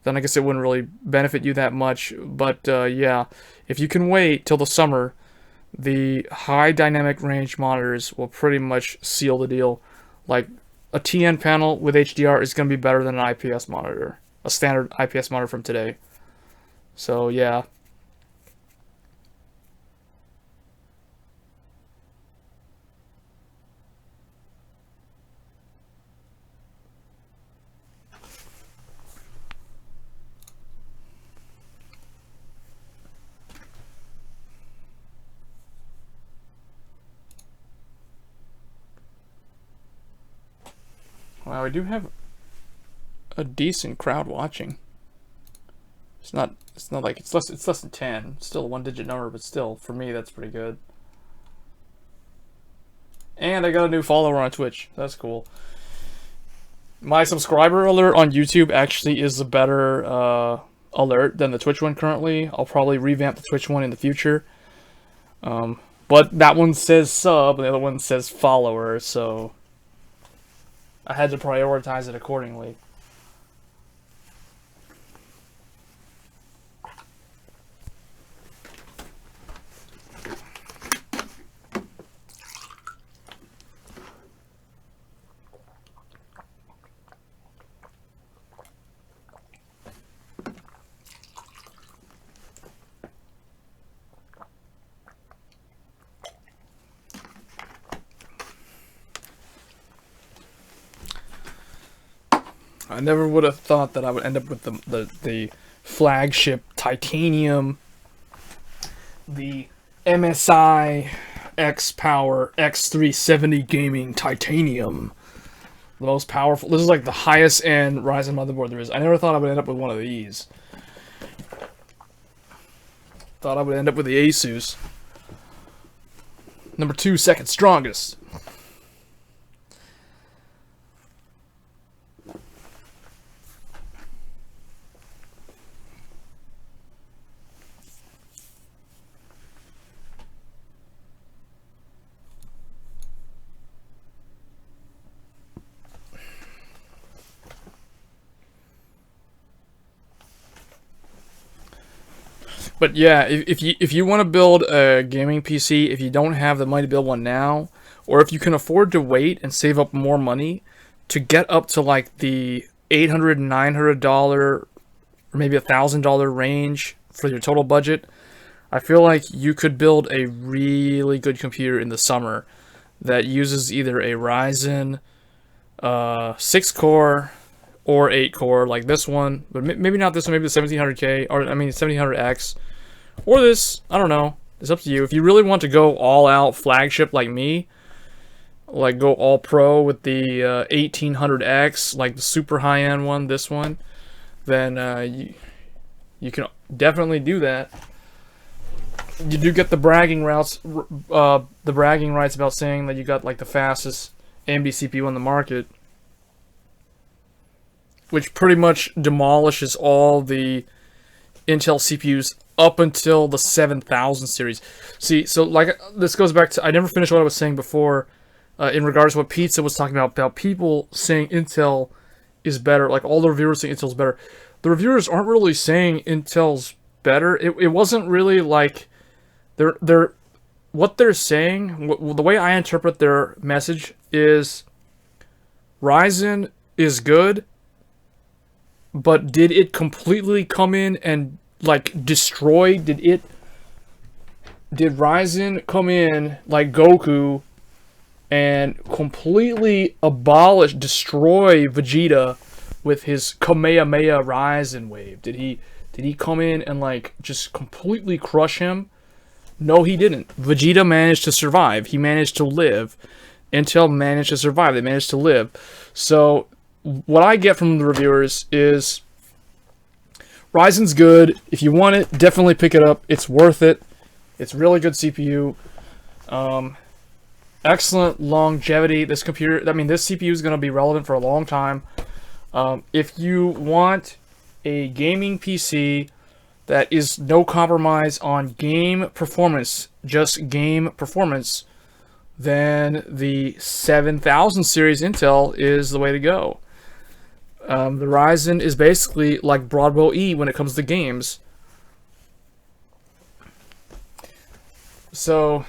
Speaker 1: then I guess it wouldn't really benefit you that much, but yeah, if you can wait till the summer, the high dynamic range monitors will pretty much seal the deal. Like, a TN panel with HDR is going to be better than an IPS monitor, a standard IPS monitor from today. So yeah. Wow, we do have a decent crowd watching. It's not like it's less than 10. It's still a one-digit number, but still, for me, that's pretty good. And I got a new follower on Twitch. That's cool. My subscriber alert on YouTube actually is a better alert than the Twitch one currently. I'll probably revamp the Twitch one in the future. But that one says sub, and the other one says follower, so I had to prioritize it accordingly. I never would have thought that I would end up with the flagship titanium, the MSI X-Power X370 Gaming Titanium. The most powerful. This is like the highest end Ryzen motherboard there is. I never thought I would end up with one of these. Thought I would end up with the Asus. Number 2, second strongest. But yeah, if you want to build a gaming PC, if you don't have the money to build one now, or if you can afford to wait and save up more money to get up to like the $800, $900, or maybe $1,000 range for your total budget, I feel like you could build a really good computer in the summer that uses either a Ryzen 6-core or 8-core, like this one, but maybe not this one, maybe the 1700K, or I mean 1700X, or this, I don't know, it's up to you. If you really want to go all out flagship like me, like go all pro with the 1800X, like the super high end one, this one, then you can definitely do that. You do get the bragging rights about saying that you got like the fastest AMD CPU on the market, which pretty much demolishes all the Intel CPUs up until the 7000 series. See, so like this goes back to, I never finished what I was saying before in regards to what Pizza was talking about people saying Intel is better. Like all the reviewers saying Intel's better. The reviewers aren't really saying Intel's better. It wasn't really like they're what they're saying. The way I interpret their message is Ryzen is good, but did it completely come in and like destroy? Did Ryzen come in like Goku and completely destroy Vegeta with his Kamehameha Ryzen wave? Did he come in and like just completely crush him? No, he didn't. Vegeta managed to survive. He managed to live. Intel managed to survive. They managed to live. So what I get from the reviewers is Ryzen's good. If you want it, definitely pick it up. It's worth it. It's really good CPU. Excellent longevity. This computer, I mean, this CPU is going to be relevant for a long time. If you want a gaming PC that is no compromise on game performance, just game performance, then the 7000 series Intel is the way to go. The Ryzen is basically like Broadwell E when it comes to games. So,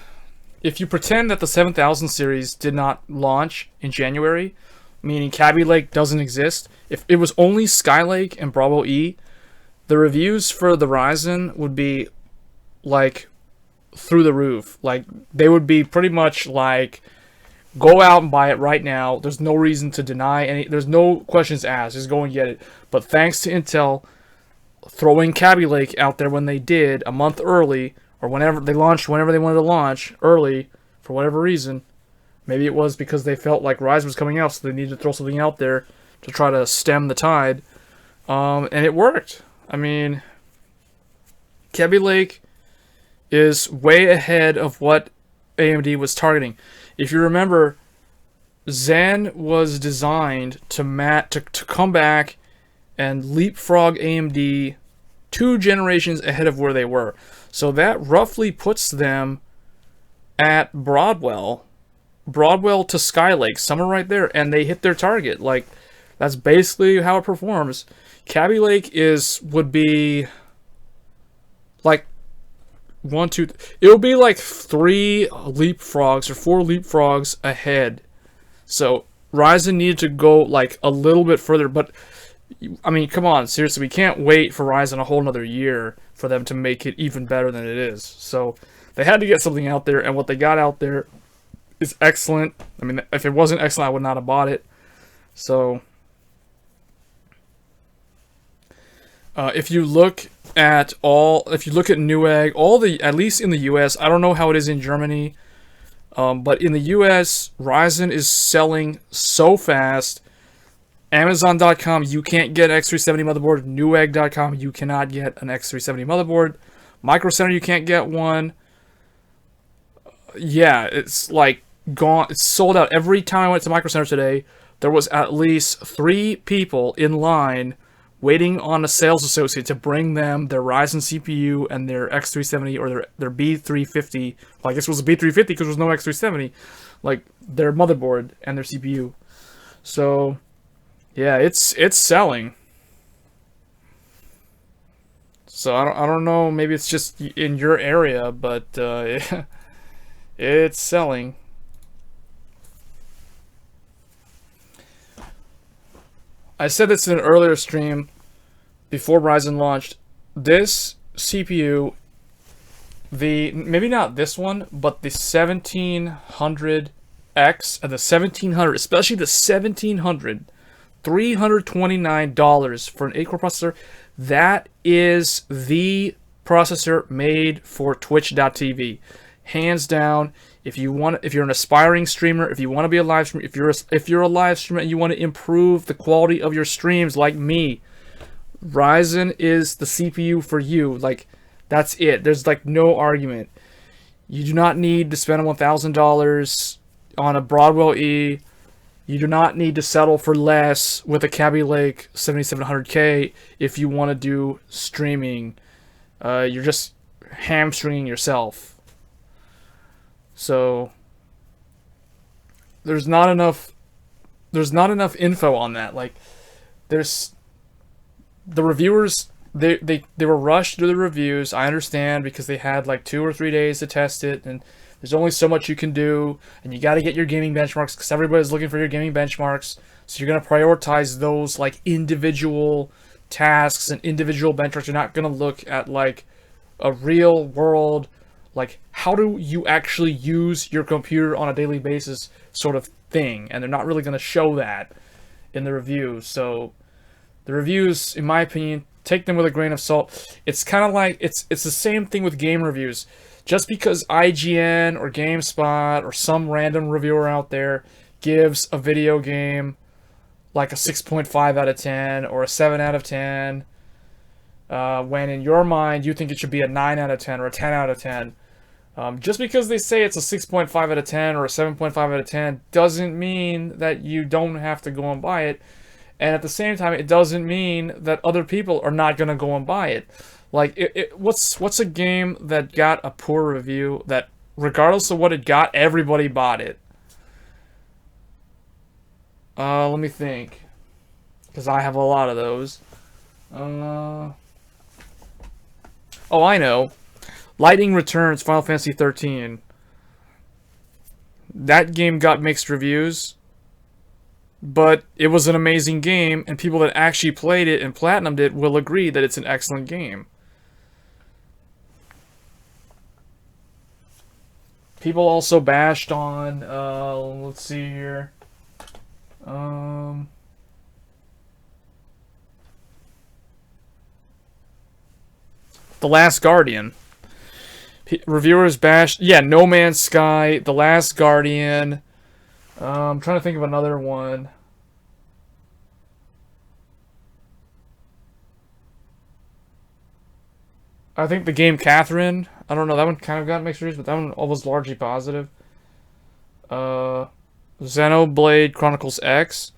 Speaker 1: if you pretend that the 7000 series did not launch in January, meaning Kaby Lake doesn't exist, if it was only Skylake and Broadwell E, the reviews for the Ryzen would be like through the roof. Like they would be pretty much like, go out and buy it right now. There's no reason to deny any. There's no questions asked. Just go and get it. But thanks to Intel throwing Kaby Lake out there when they did a month early, or whenever they launched, whenever they wanted to launch early for whatever reason. Maybe it was because they felt like Ryzen was coming out, so they needed to throw something out there to try to stem the tide. And it worked. I mean, Kaby Lake is way ahead of what AMD was targeting. If you remember, Zen was designed to come back and leapfrog AMD 2 generations ahead of where they were. So that roughly puts them at Broadwell to Skylake, somewhere right there, and they hit their target. Like, that's basically how it performs. Kaby Lake would be like it would be like 3 leapfrogs or 4 leapfrogs ahead. So Ryzen needed to go like a little bit further, but I mean, come on, seriously, we can't wait for Ryzen a whole another year for them to make it even better than it is. So they had to get something out there, and what they got out there is excellent. I mean, if it wasn't excellent, I would not have bought it. So if you look at Newegg, at least in the US, I don't know how it is in Germany, but in the US, Ryzen is selling so fast. Amazon.com, you can't get an X370 motherboard. Newegg.com, you cannot get an X370 motherboard. Micro Center, you can't get one. Yeah, it's like gone. It's sold out. Every time I went to Micro Center today, there was at least 3 people in line waiting on a sales associate to bring them their Ryzen CPU and their X370 or their B350. Well, I guess it was a B350 because there was no X370. Like, their motherboard and their CPU. So, yeah, it's selling. So, I don't know, maybe it's just in your area, but it's selling. I said this in an earlier stream before Ryzen launched. This CPU, maybe not this one, but the 1700X and the 1700, especially the 1700, $329 for an 8-core processor. That is the processor made for Twitch.tv. Hands down. If you're an aspiring streamer, if you want to be a live streamer, if you're a live streamer and you want to improve the quality of your streams like me, Ryzen is the CPU for you. Like, that's it. There's like no argument. You do not need to spend $1,000 on a Broadwell E. You do not need to settle for less with a Kaby Lake 7700K if you want to do streaming. you're just hamstringing yourself. So there's not enough info on that. Like, there's the reviewers, they were rushed through the reviews. I understand, because they had like 2 or 3 days to test it, and there's only so much you can do, and you got to get your gaming benchmarks because everybody's looking for your gaming benchmarks. So you're going to prioritize those like individual tasks and individual benchmarks. You're not going to look at like a real world, like how do you actually use your computer on a daily basis sort of thing. And they're not really going to show that in the reviews. So the reviews, in my opinion, take them with a grain of salt. It's kind of like, it's the same thing with game reviews. Just because IGN or GameSpot or some random reviewer out there gives a video game like a 6.5 out of 10 or a 7 out of 10, when in your mind you think it should be a 9 out of 10 or a 10 out of 10. Just because they say it's a 6.5 out of 10 or a 7.5 out of 10 doesn't mean that you don't have to go and buy it. And at the same time, it doesn't mean that other people are not going to go and buy it. Like, what's a game that got a poor review that, regardless of what it got, everybody bought it? Let me think. Because I have a lot of those. Oh, I know. Lightning Returns, Final Fantasy 13. That game got mixed reviews, but it was an amazing game, and people that actually played it and platinumed it will agree that it's an excellent game. People also bashed on, let's see here. The Last Guardian. Reviewers bashed, yeah, No Man's Sky, The Last Guardian. I'm trying to think of another one. I think the game Catherine. I don't know, that one kind of got mixed reviews, but that one was largely positive. Xenoblade Chronicles X.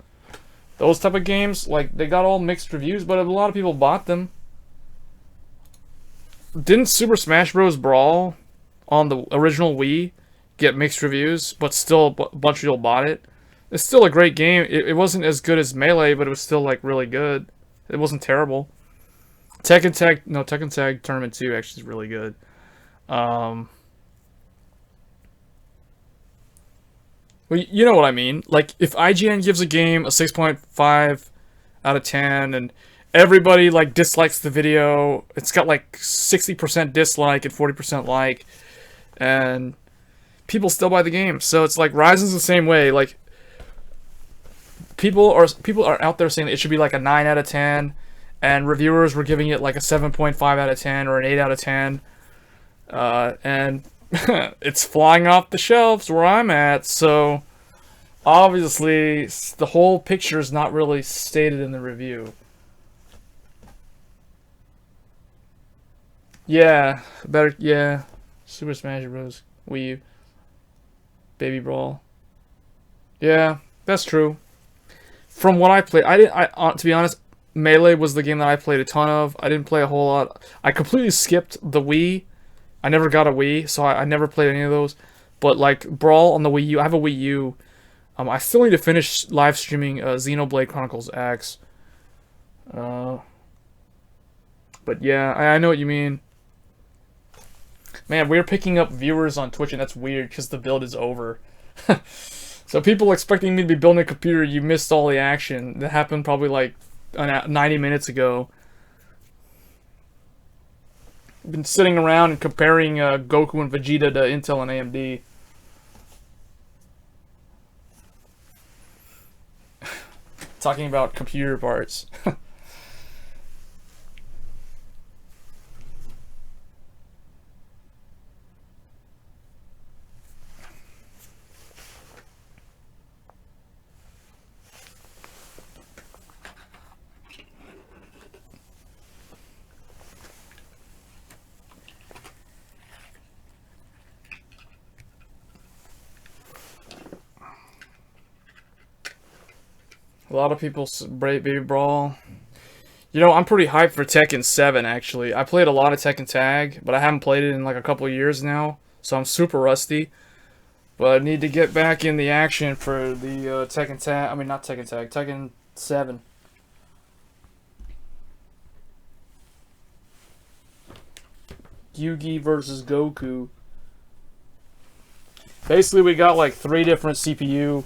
Speaker 1: Those type of games, like, they got all mixed reviews, but a lot of people bought them. Didn't Super Smash Bros. Brawl on the original Wii get mixed reviews, but still a bunch of people bought it? It's still a great game. It wasn't as good as Melee, but it was still, like, really good. It wasn't terrible. Tekken Tag Tournament 2 actually is really good. Well, you know what I mean. Like, if IGN gives a game a 6.5 out of 10, and everybody, like, dislikes the video, it's got, like, 60% dislike and 40% like, and people still buy the game. So it's like, RYZEN's the same way. Like, people are out there saying it should be, like, a 9 out of 10, and reviewers were giving it, like, a 7.5 out of 10 or an 8 out of 10. And it's flying off the shelves where I'm at, so obviously the whole picture is not really stated in the review. Yeah, Super Smash Bros. Wii U. Baby Brawl. Yeah, that's true. From what I played, to be honest, Melee was the game that I played a ton of. I didn't play a whole lot. I completely skipped the Wii. I never got a Wii, so I never played any of those. But, like, Brawl on the Wii U, I have a Wii U. I still need to finish live streaming Xenoblade Chronicles X. But yeah, I know what you mean. Man, we're picking up viewers on Twitch, and that's weird, because the build is over. So people expecting me to be building a computer, you missed all the action. That happened probably, like, 90 minutes ago. Been sitting around and comparing Goku and Vegeta to Intel and AMD. Talking about computer parts. A lot of people Baby Brawl. You know, I'm pretty hyped for Tekken 7, actually. I played a lot of Tekken Tag, but I haven't played it in like a couple of years now, so I'm super rusty. But I need to get back in the action for the Tekken Tag. I mean, not Tekken Tag, Tekken 7. Yugi versus Goku. Basically, we got like 3 different CPU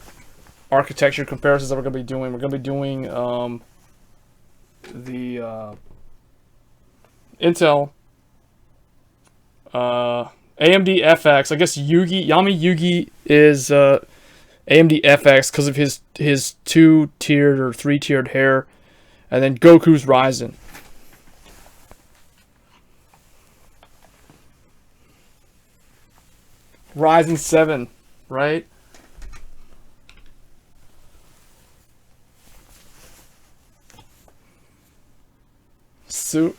Speaker 1: architecture comparisons that we're going to be doing. We're going to be doing the Intel, AMD FX. I guess Yami Yugi is AMD FX because of his 2-tiered or 3-tiered hair, and then Goku's Ryzen. Ryzen 7, right? Suit.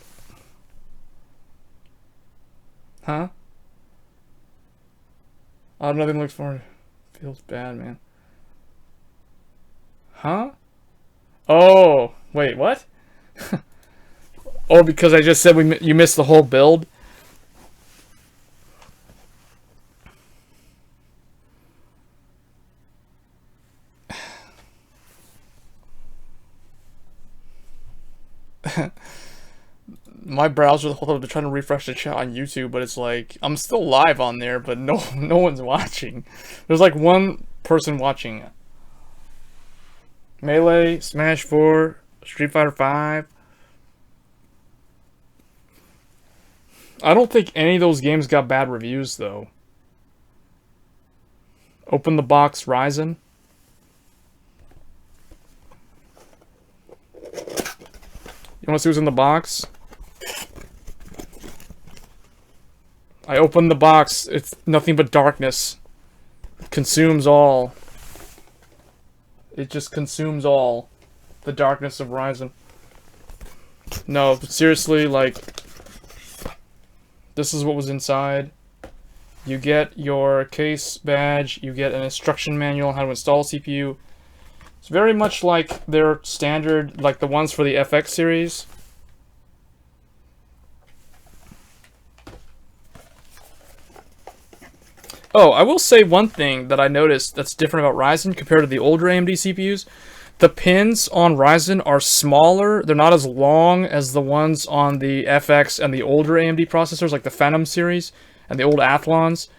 Speaker 1: Huh? Oh, nothing looks for. Feels bad, man. Huh? Oh, wait, what? Oh, because I just said you missed the whole build? My browser the whole time, they're trying to refresh the chat on YouTube, but it's like I'm still live on there, but no one's watching. There's like one person watching. Melee, Smash 4, Street Fighter 5. I don't think any of those games got bad reviews though. Open the box, RYZEN. You want to see what's in the box? I opened the box. It's nothing but darkness. It consumes all. It just consumes all. The darkness of RYZEN. No, but seriously, like, this is what was inside. You get your case badge. You get an instruction manual on how to install CPU. It's very much like their standard, like the ones for the FX series. Oh, I will say one thing that I noticed that's different about Ryzen compared to the older AMD CPUs. The pins on Ryzen are smaller. They're not as long as the ones on the FX and the older AMD processors, like the Phantom series and the old Athlons.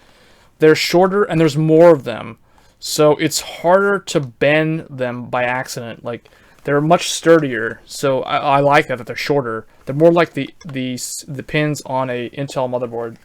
Speaker 1: They're shorter and there's more of them. So it's harder to bend them by accident. Like, they're much sturdier. So I like that they're shorter. They're more like the pins on a Intel motherboard.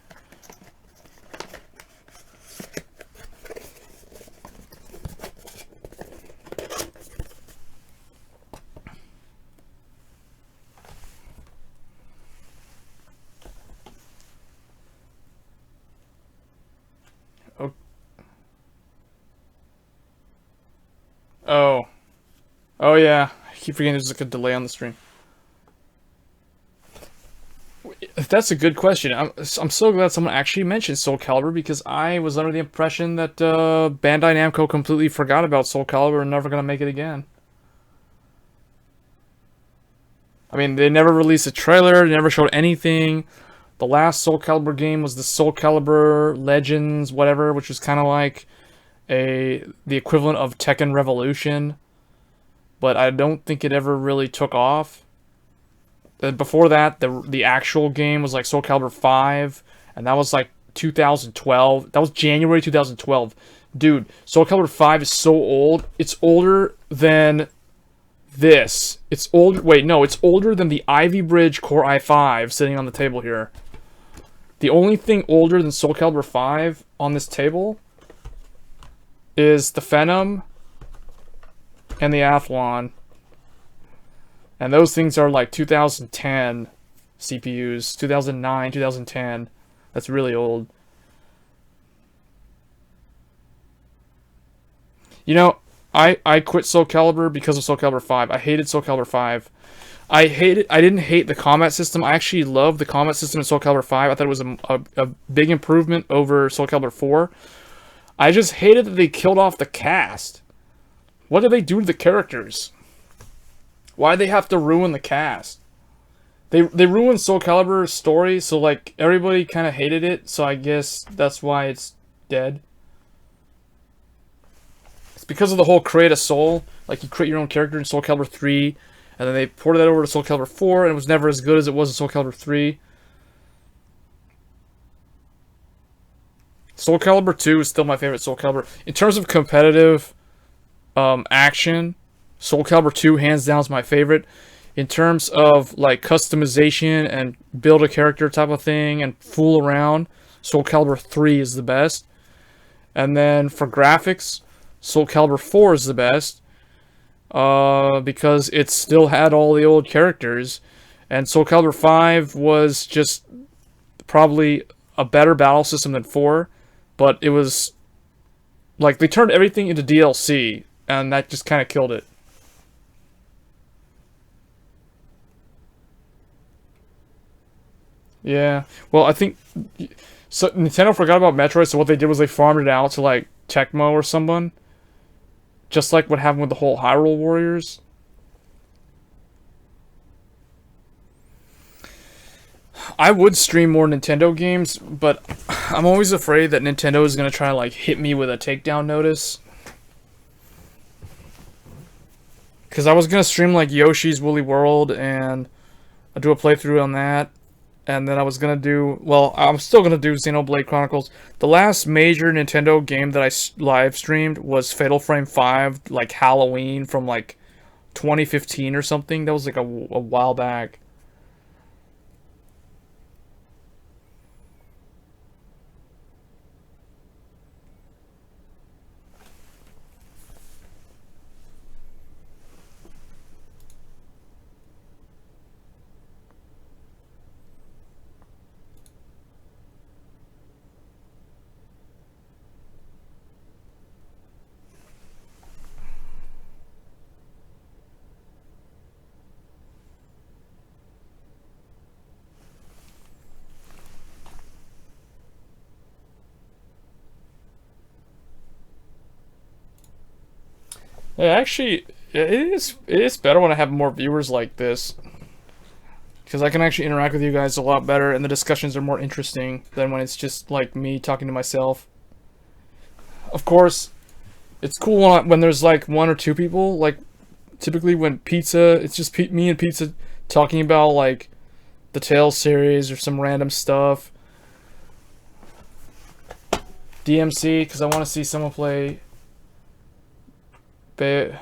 Speaker 1: Oh. Oh, yeah. I keep forgetting there's like a delay on the stream. That's a good question. I'm so glad someone actually mentioned Soul Calibur because I was under the impression that Bandai Namco completely forgot about Soul Calibur and never gonna make it again. I mean, they never released a trailer, they never showed anything. The last Soul Calibur game was the Soul Calibur Legends, whatever, which was kind of like the equivalent of Tekken Revolution, but I don't think it ever really took off. Before that, the actual game was like Soul Calibur 5, and that was like 2012. That was January 2012. Dude, Soul Calibur 5 is so old. It's older than this. It's old. Wait, no, it's older than the Ivy Bridge Core i5 sitting on the table here. The only thing older than Soul Calibur 5 on this table is the Phantom and the Athlon. And those things are like 2010 CPUs, 2009, 2010. That's really old. You know, I quit Soul Calibur because of Soul Calibur 5. I hated Soul Calibur 5. I didn't hate the combat system. I actually loved the combat system in Soul Calibur 5. I thought it was a big improvement over Soul Calibur 4. I just hated that they killed off the cast. What did they do to the characters? Why'd they have to ruin the cast? They ruined Soul Calibur's story, so like everybody kind of hated it. So I guess that's why it's dead. It's because of the whole create a soul, like you create your own character in Soul Calibur 3, and then they ported that over to Soul Calibur 4, and it was never as good as it was in Soul Calibur 3. Soul Calibur 2 is still my favorite Soul Calibur. In terms of competitive action, Soul Calibur 2 hands down is my favorite. In terms of like customization and build a character type of thing and fool around, Soul Calibur 3 is the best. And then for graphics, Soul Calibur 4 is the best because it still had all the old characters. And Soul Calibur 5 was just probably a better battle system than 4. But it was like they turned everything into DLC, and that just kind of killed it. Yeah. Well, I think so. Nintendo forgot about Metroid, so what they did was they farmed it out to like Tecmo or someone, just like what happened with the whole Hyrule Warriors. I would stream more Nintendo games, but I'm always afraid that Nintendo is gonna try to like hit me with a takedown notice. Because I was gonna stream like Yoshi's Woolly World and I'll do a playthrough on that, and then I was gonna do I'm still gonna do Xenoblade Chronicles. The last major Nintendo game that I live streamed was Fatal Frame 5, like Halloween from like 2015 or something. That was like a while back. Yeah, actually, it is better when I have more viewers like this, because I can actually interact with you guys a lot better, and the discussions are more interesting than when it's just like me talking to myself. Of course, it's cool when there's like one or two people. Like typically when it's just me and Pizza talking about like the Tales series or some random stuff. DMC, because I want to see someone play. I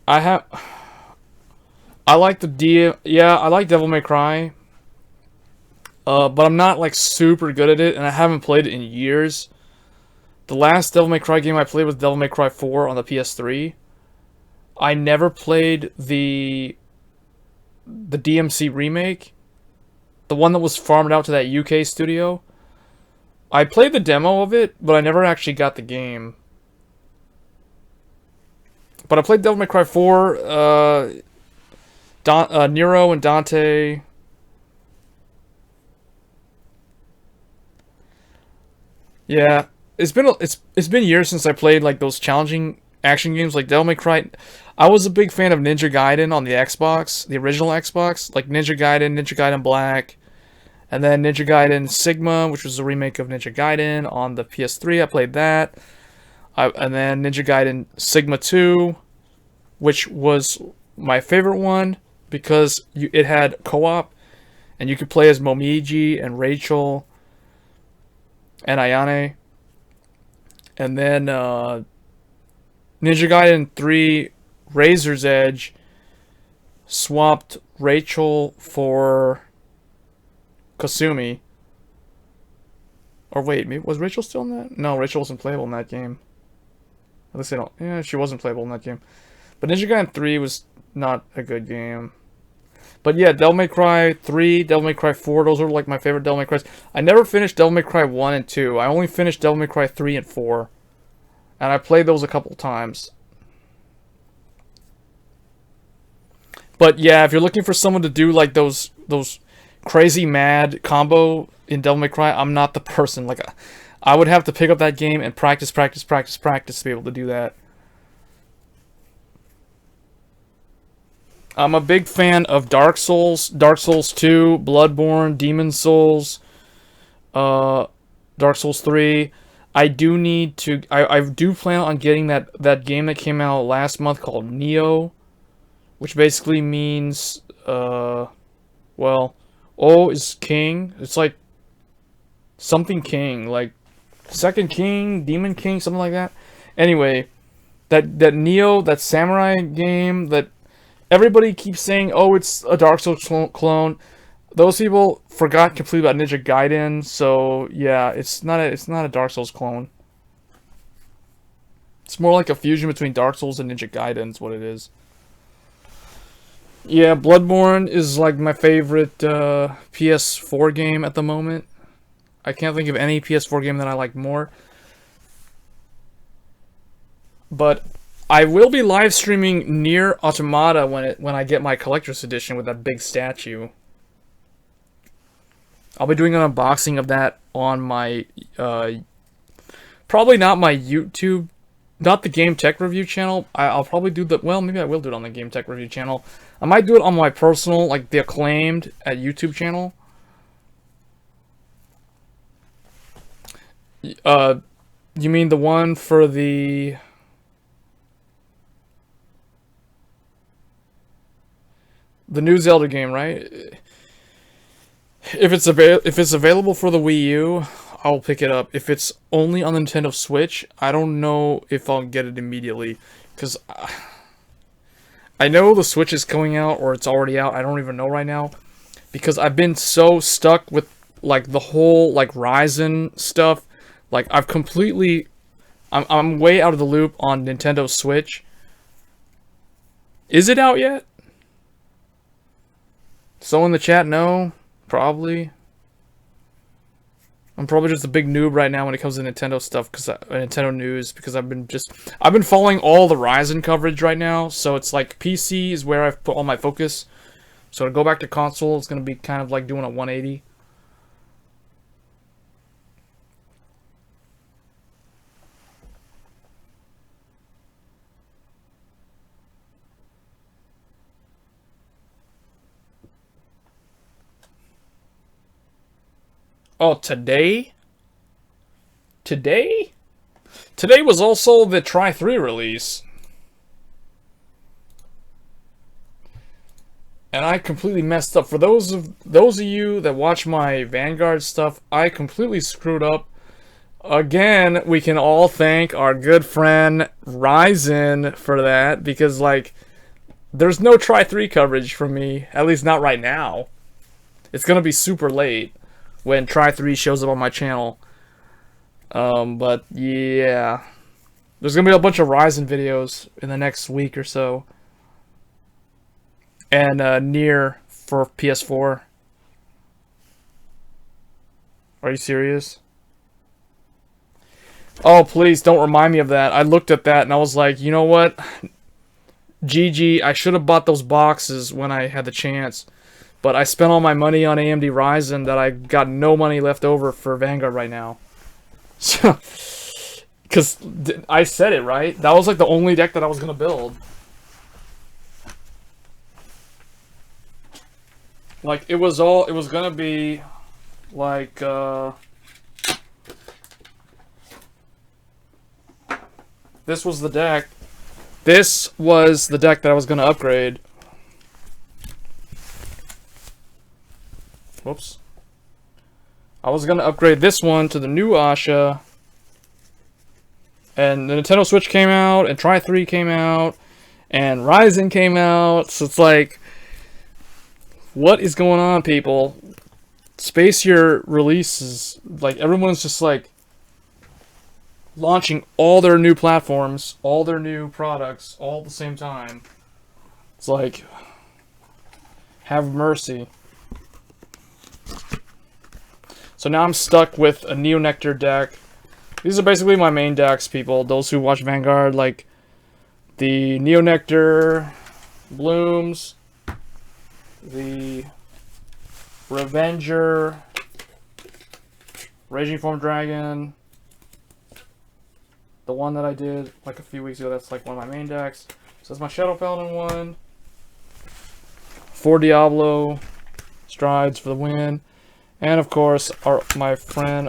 Speaker 1: have. I like I like Devil May Cry. But I'm not like super good at it, and I haven't played it in years. The last Devil May Cry game I played was Devil May Cry 4 on the PS3. I never played the DMC remake, the one that was farmed out to that UK studio. I played the demo of it, but I never actually got the game. But I played Devil May Cry 4, Nero and Dante. Yeah, it's been years since I played like those challenging action games like Devil May Cry. I was a big fan of Ninja Gaiden on the Xbox, the original Xbox, like Ninja Gaiden Black, and then Ninja Gaiden Sigma, which was a remake of Ninja Gaiden on the PS3. I played that. And then Ninja Gaiden Sigma 2, which was my favorite one because it had co-op, and you could play as Momiji and Rachel and Ayane. And then Ninja Gaiden 3 Razor's Edge swapped Rachel for Kasumi. Or wait, maybe was Rachel still in that? No, Rachel wasn't playable in that game. At least they don't. Yeah, she wasn't playable in that game. But Ninja Gaiden 3 was not a good game. But yeah, Devil May Cry 3, Devil May Cry 4, those are like my favorite Devil May Crys. I never finished Devil May Cry 1 and 2. I only finished Devil May Cry 3 and 4. And I played those a couple times. But yeah, if you're looking for someone to do like those crazy mad combo in Devil May Cry, I'm not the person. Like, I would have to pick up that game and practice to be able to do that. I'm a big fan of Dark Souls, Dark Souls 2, Bloodborne, Demon Souls, uh, Dark Souls 3. I do need to. I do plan on getting that game that came out last month called Neo, which basically means well, O is king. It's like something king, like second king, demon king, something like that. Anyway, that Neo, that samurai game that everybody keeps saying, oh, it's a Dark Souls clone. Those people forgot completely about Ninja Gaiden, so yeah, it's not a Dark Souls clone. It's more like a fusion between Dark Souls and Ninja Gaiden is what it is. Yeah, Bloodborne is like my favorite PS4 game at the moment. I can't think of any PS4 game that I like more. But I will be live streaming Nier Automata when I get my collector's edition with that big statue. I'll be doing an unboxing of that on my probably not my YouTube, not the Game Tech Review channel. I'll probably do maybe I will do it on the Game Tech Review channel. I might do it on my personal, like the Acclaimed at YouTube channel. You mean the one for the new Zelda game, right? If it's available for the Wii U, I'll pick it up. If it's only on the Nintendo Switch, I don't know if I'll get it immediately, because I know the Switch is coming out or it's already out. I don't even know right now, because I've been so stuck with like the whole like RYZEN stuff. Like I'm way out of the loop on Nintendo Switch. Is it out yet? Someone in the chat know? Probably. I'm probably just a big noob right now when it comes to Nintendo stuff, Nintendo news, because I've been following all the RYZEN coverage right now. So it's like PC is where I've put all my focus. So to go back to console, it's gonna be kind of like doing a 180. Oh, today? Today? Today was also the Tri 3 release. And I completely messed up. For those of you that watch my Vanguard stuff, I completely screwed up. Again, we can all thank our good friend RYZEN for that, because like there's no Tri 3 coverage from me, at least not right now. It's gonna be super late when Tri 3 shows up on my channel. But yeah, there's gonna be a bunch of RYZEN videos in the next week or so, and Nier for PS4. Are you serious? Oh, please don't remind me of that. I looked at that and I was like, you know what? GG, I should have bought those boxes when I had the chance. But I spent all my money on AMD Ryzen that I got no money left over for Vanguard right now. So, because I said it, right? That was like the only deck that I was going to build. Like, it was going to be, like, this was the deck. This was the deck that I was going to upgrade. Whoops. I was going to upgrade this one to the new Asha. And the Nintendo Switch came out, and Tri 3 came out, and RYZEN came out. So it's like, what is going on, people? Space Year releases, like, everyone's just like launching all their new platforms, all their new products, all at the same time. It's like, have mercy. So now I'm stuck with a Neo Nectar deck. These are basically my main decks, people. Those who watch Vanguard, like the Neo Nectar, Blooms, the Revenger, Raging Form Dragon, the one that I did like a few weeks ago, that's like one of my main decks. So that's my Shadow Paladin one. for Diablo, Strides for the win, and of course my friend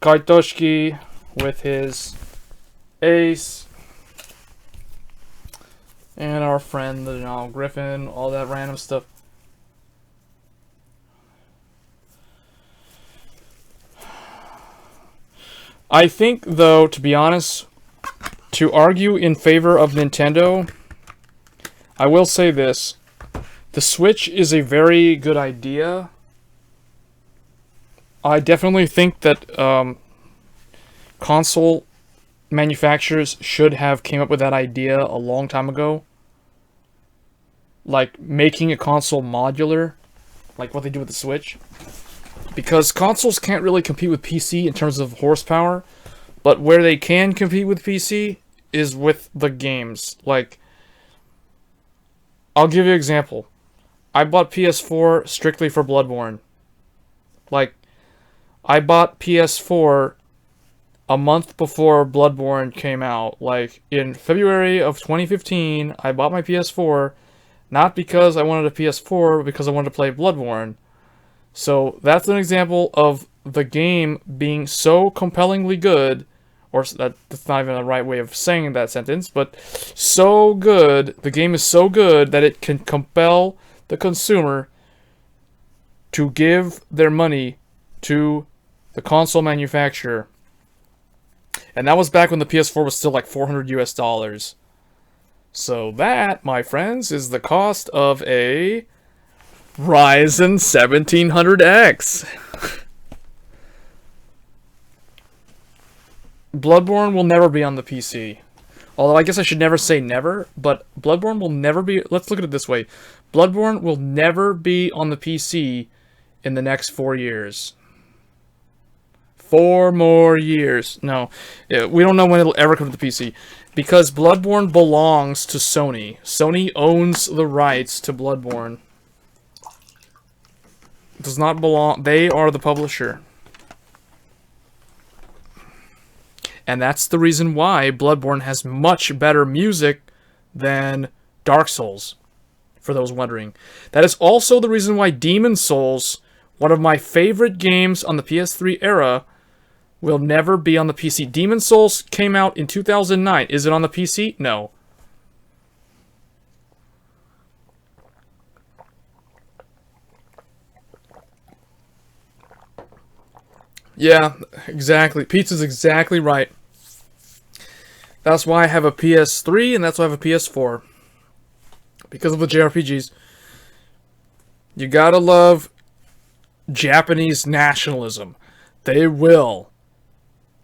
Speaker 1: Kaitoshiki with his ace, and our friend the Griffin, all that random stuff. I think, though, to be honest, to argue in favor of Nintendo, I will say this. The Switch is a very good idea. I definitely think that console manufacturers should have came up with that idea a long time ago. Like, making a console modular, like what they do with the Switch. Because consoles can't really compete with PC in terms of horsepower, but where they can compete with PC is with the games. Like, I'll give you an example. I bought PS4 strictly for Bloodborne. Like, I bought PS4 a month before Bloodborne came out. Like, in February of 2015, I bought my PS4, not because I wanted a PS4, but because I wanted to play Bloodborne. So that's an example of the game being so compellingly good, or that's not even the right way of saying that sentence, but so good, the game is so good that it can compel the consumer to give their money to the console manufacturer. And that was back when the PS4 was still like $400 US. So that, my friends, is the cost of a Ryzen 1700X. Bloodborne will never be on the PC. Although I guess I should never say never, but Bloodborne will never be... Let's look at it this way. Bloodborne will never be on the PC in the next 4 years. 4 more years. No, we don't know when it'll ever come to the PC. Because Bloodborne belongs to Sony. Sony owns the rights to Bloodborne. Does not belong. They are the publisher. And that's the reason why Bloodborne has much better music than Dark Souls, for those wondering. That is also the reason why Demon Souls, one of my favorite games on the PS3 era, will never be on the PC. Demon Souls came out in 2009. Is it on the PC? No. Yeah, exactly. Pizza's exactly right. That's why I have a PS3 and that's why I have a PS4. Because of the JRPGs. You gotta love Japanese nationalism. They will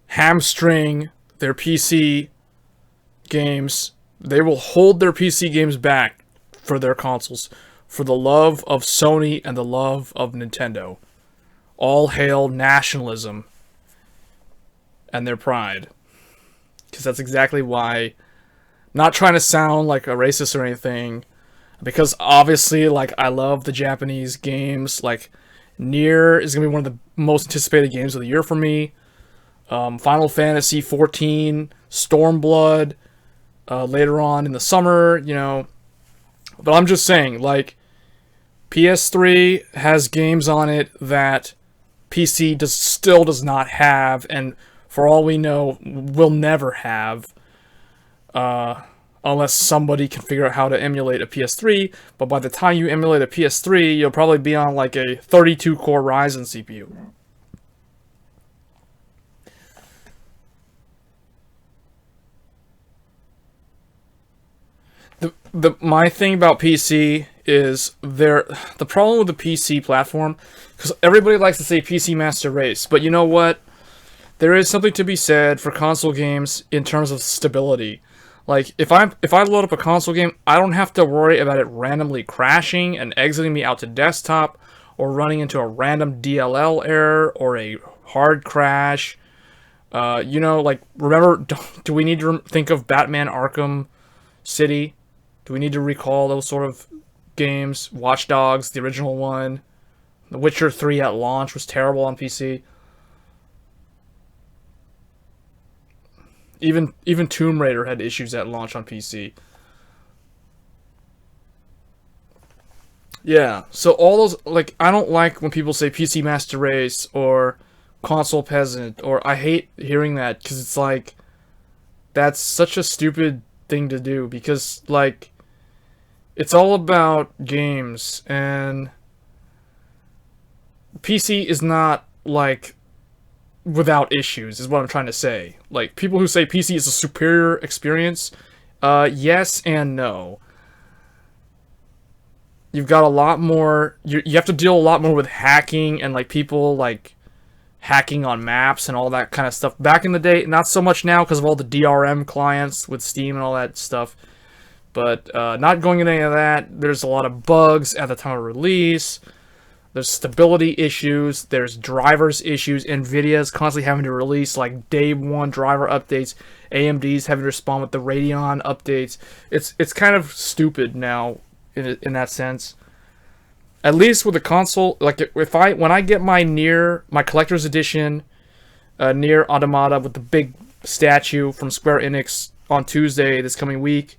Speaker 1: hamstring their PC games. They will hold their PC games back for their consoles. For the love of Sony and the love of Nintendo. All hail nationalism and their pride. Because that's exactly why. Not trying to sound like a racist or anything. Because obviously, like, I love the Japanese games. Like, Nier is going to be one of the most anticipated games of the year for me. Final Fantasy XIV, Stormblood, later on in the summer, you know. But I'm just saying, like, PS3 has games on it that PC still does not have, and for all we know, will never have, unless somebody can figure out how to emulate a PS3, but by the time you emulate a PS3, you'll probably be on like a 32-core Ryzen CPU. My thing about PC is the problem with the PC platform, because everybody likes to say PC Master Race, but you know what? There is something to be said for console games in terms of stability. Like, if I load up a console game, I don't have to worry about it randomly crashing and exiting me out to desktop, or running into a random DLL error, or a hard crash. You know, like, remember, do we need to think of Batman Arkham City? Do we need to recall those sort of games? Watch Dogs, the original one. The Witcher 3 at launch was terrible on PC. Even Tomb Raider had issues at launch on PC. Yeah, so all those, like, I don't like when people say PC Master Race or console peasant, or I hate hearing that because it's like, that's such a stupid thing to do because, like, it's all about games, and PC is not, like, without issues, is what I'm trying to say. Like, people who say PC is a superior experience, yes and no. You've got a lot more, you have to deal a lot more with hacking and, like, people, like, hacking on maps and all that kind of stuff. Back in the day, not so much now because of all the DRM clients with Steam and all that stuff. But not going into any of that. There's a lot of bugs at the time of release. There's stability issues. There's drivers issues. NVIDIA's constantly having to release like day one driver updates. AMD's having to respond with the Radeon updates. It's kind of stupid now in that sense. At least with the console, like when I get my collector's edition, Nier Automata with the big statue from Square Enix on Tuesday this coming week,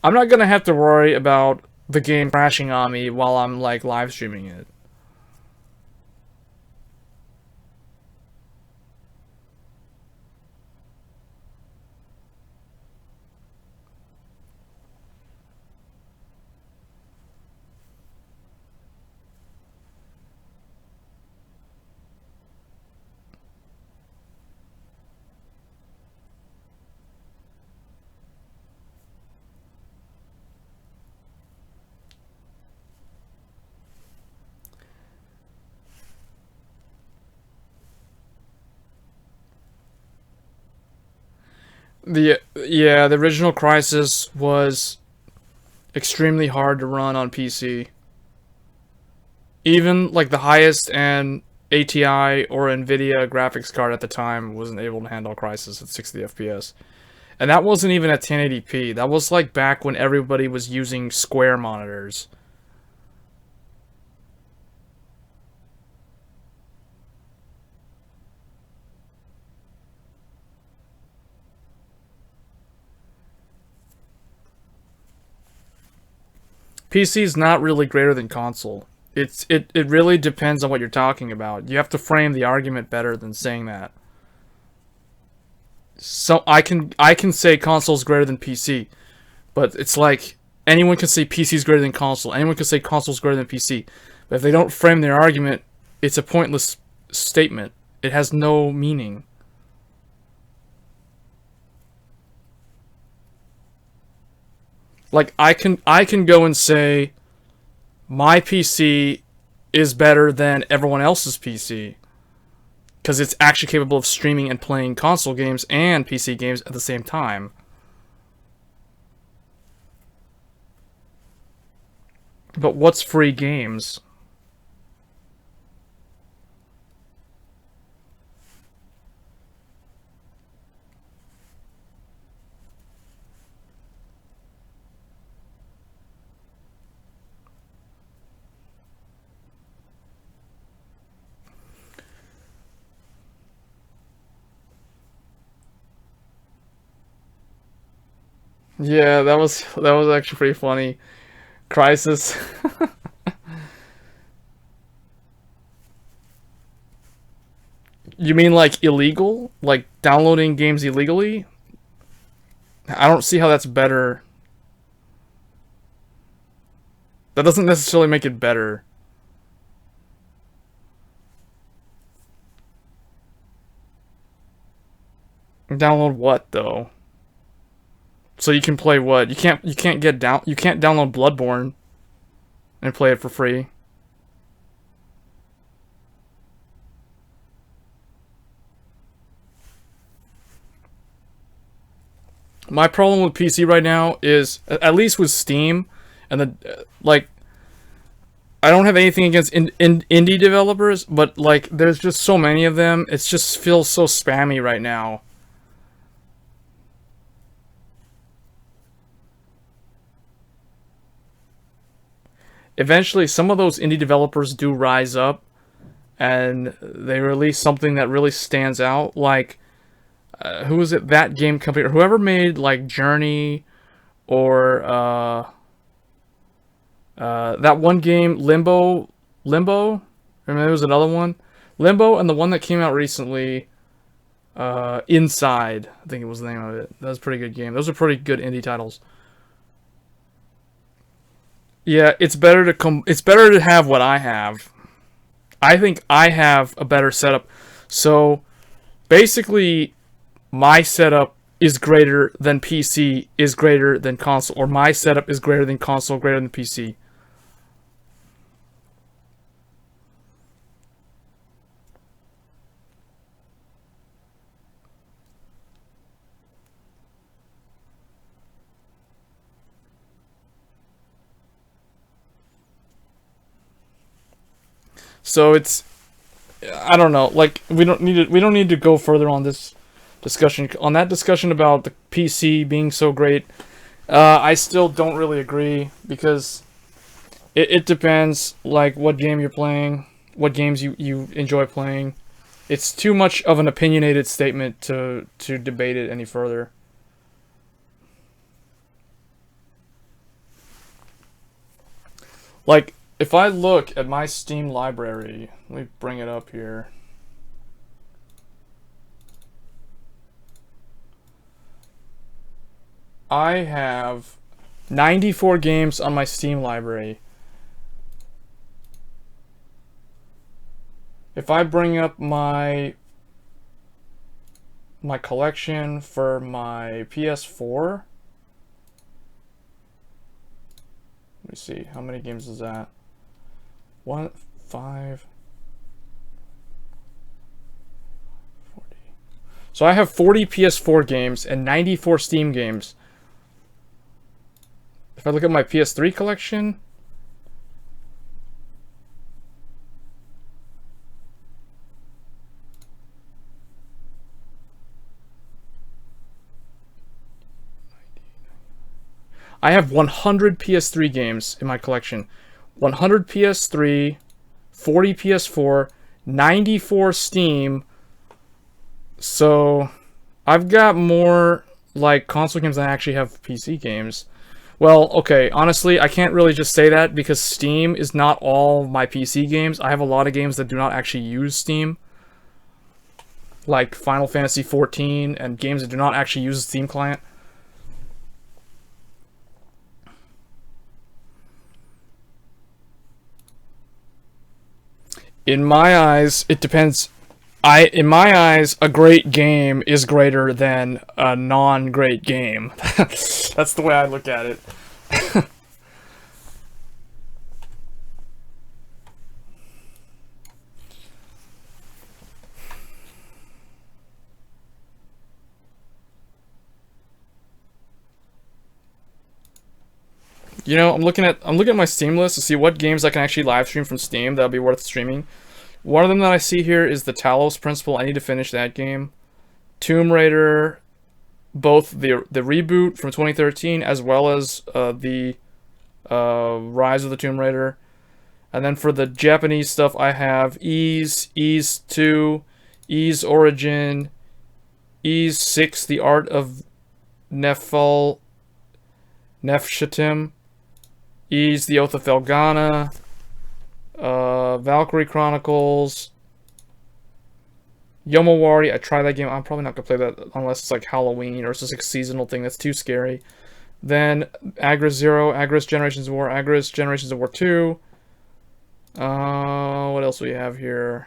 Speaker 1: I'm not gonna have to worry about the game crashing on me while I'm like live streaming it. The original Crysis was extremely hard to run on PC. Even like the highest end ATI or Nvidia graphics card at the time wasn't able to handle Crysis at 60 FPS. And that wasn't even at 1080p. That was like back when everybody was using square monitors. PC is not really greater than console. It really depends on what you're talking about. You have to frame the argument better than saying that. So I can say console is greater than PC, but it's like anyone can say PC is greater than console. Anyone can say console is greater than PC. But if they don't frame their argument, it's a pointless statement. It has no meaning. Like I can go and say my PC is better than everyone else's PC because it's actually capable of streaming and playing console games and PC games at the same time. But what's free games? Yeah, that was actually pretty funny. Crisis. You mean like illegal? Like downloading games illegally? I don't see how that's better. That doesn't necessarily make it better. Download what though? So you can play what? You can't download Bloodborne and play it for free. My problem with PC right now is at least with Steam and the like I don't have anything against indie developers, but like there's just so many of them. It just feels so spammy right now. Eventually some of those indie developers do rise up and they release something that really stands out, like who is it, that game company or whoever made like Journey or That one game, Limbo. Remember there was another one, Limbo, and the one that came out recently, Inside. I think it was the name of it. That was a pretty good game. Those are pretty good indie titles. Yeah, it's better to It's better to have what I have. I think I have a better setup. So basically, my setup is greater than PC is greater than console, or my setup is greater than console greater than PC. So it's, I don't know, like we don't need to go further on this discussion, on that discussion about the PC being so great. I still don't really agree, because it depends, like, what game you're playing, what games you enjoy playing. It's too much of an opinionated statement to debate it any further. Like, if I look at my Steam library, let me bring it up here. I have 94 games on my Steam library. If I bring up my collection for my PS4, let me see, how many games is that? 1, 5, 40. So I have 40 PS4 games and 94 Steam games. If I look at my PS3 collection, I have 100 PS3 games in my collection. 100 PS3, 40 PS4, 94 Steam. So I've got more like console games than I actually have PC games. Well, okay, honestly, I can't really just say that, because Steam is not all my PC games. I have a lot of games that do not actually use Steam, like Final Fantasy XIV, and games that do not actually use the Steam client. In my eyes, it depends. In my eyes, a great game is greater than a non-great game. That's the way I look at it. You know, I'm looking at my Steam list to see what games I can actually live stream from Steam that'll be worth streaming. One of them that I see here is the Talos Principle. I need to finish that game. Tomb Raider, both the reboot from 2013 as well as the Rise of the Tomb Raider. And then for the Japanese stuff, I have Ys 2, Ys Origin, Ys 6, The Art of Nefshatim, Ys The Oath of Felghana, Valkyrie Chronicles, Yomawari. I tried that game. I'm probably not gonna play that unless it's like Halloween or it's just like a seasonal thing. That's too scary. Then Agris Zero, Agris Generations of War, Agris Generations of War 2. What else do we have here?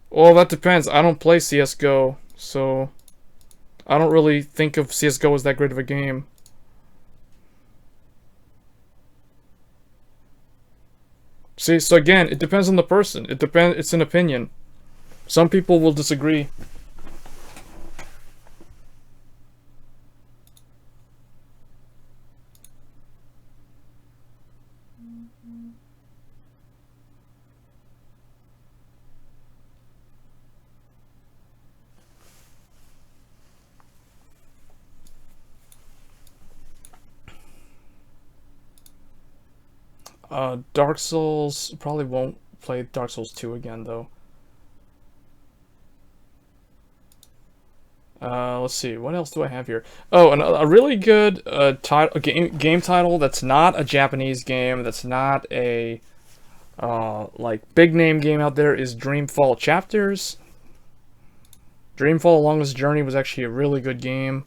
Speaker 1: Well, that depends. I don't play CSGO, so I don't really think of CSGO as that great of a game. See, so again, it depends on the person. It's an opinion. Some people will disagree. Dark Souls, probably won't play Dark Souls 2 again, though. Let's see, what else do I have here? Oh, a really good game title that's not a Japanese game, that's not a like big name game out there is Dreamfall Chapters. Dreamfall Longest Journey was actually a really good game.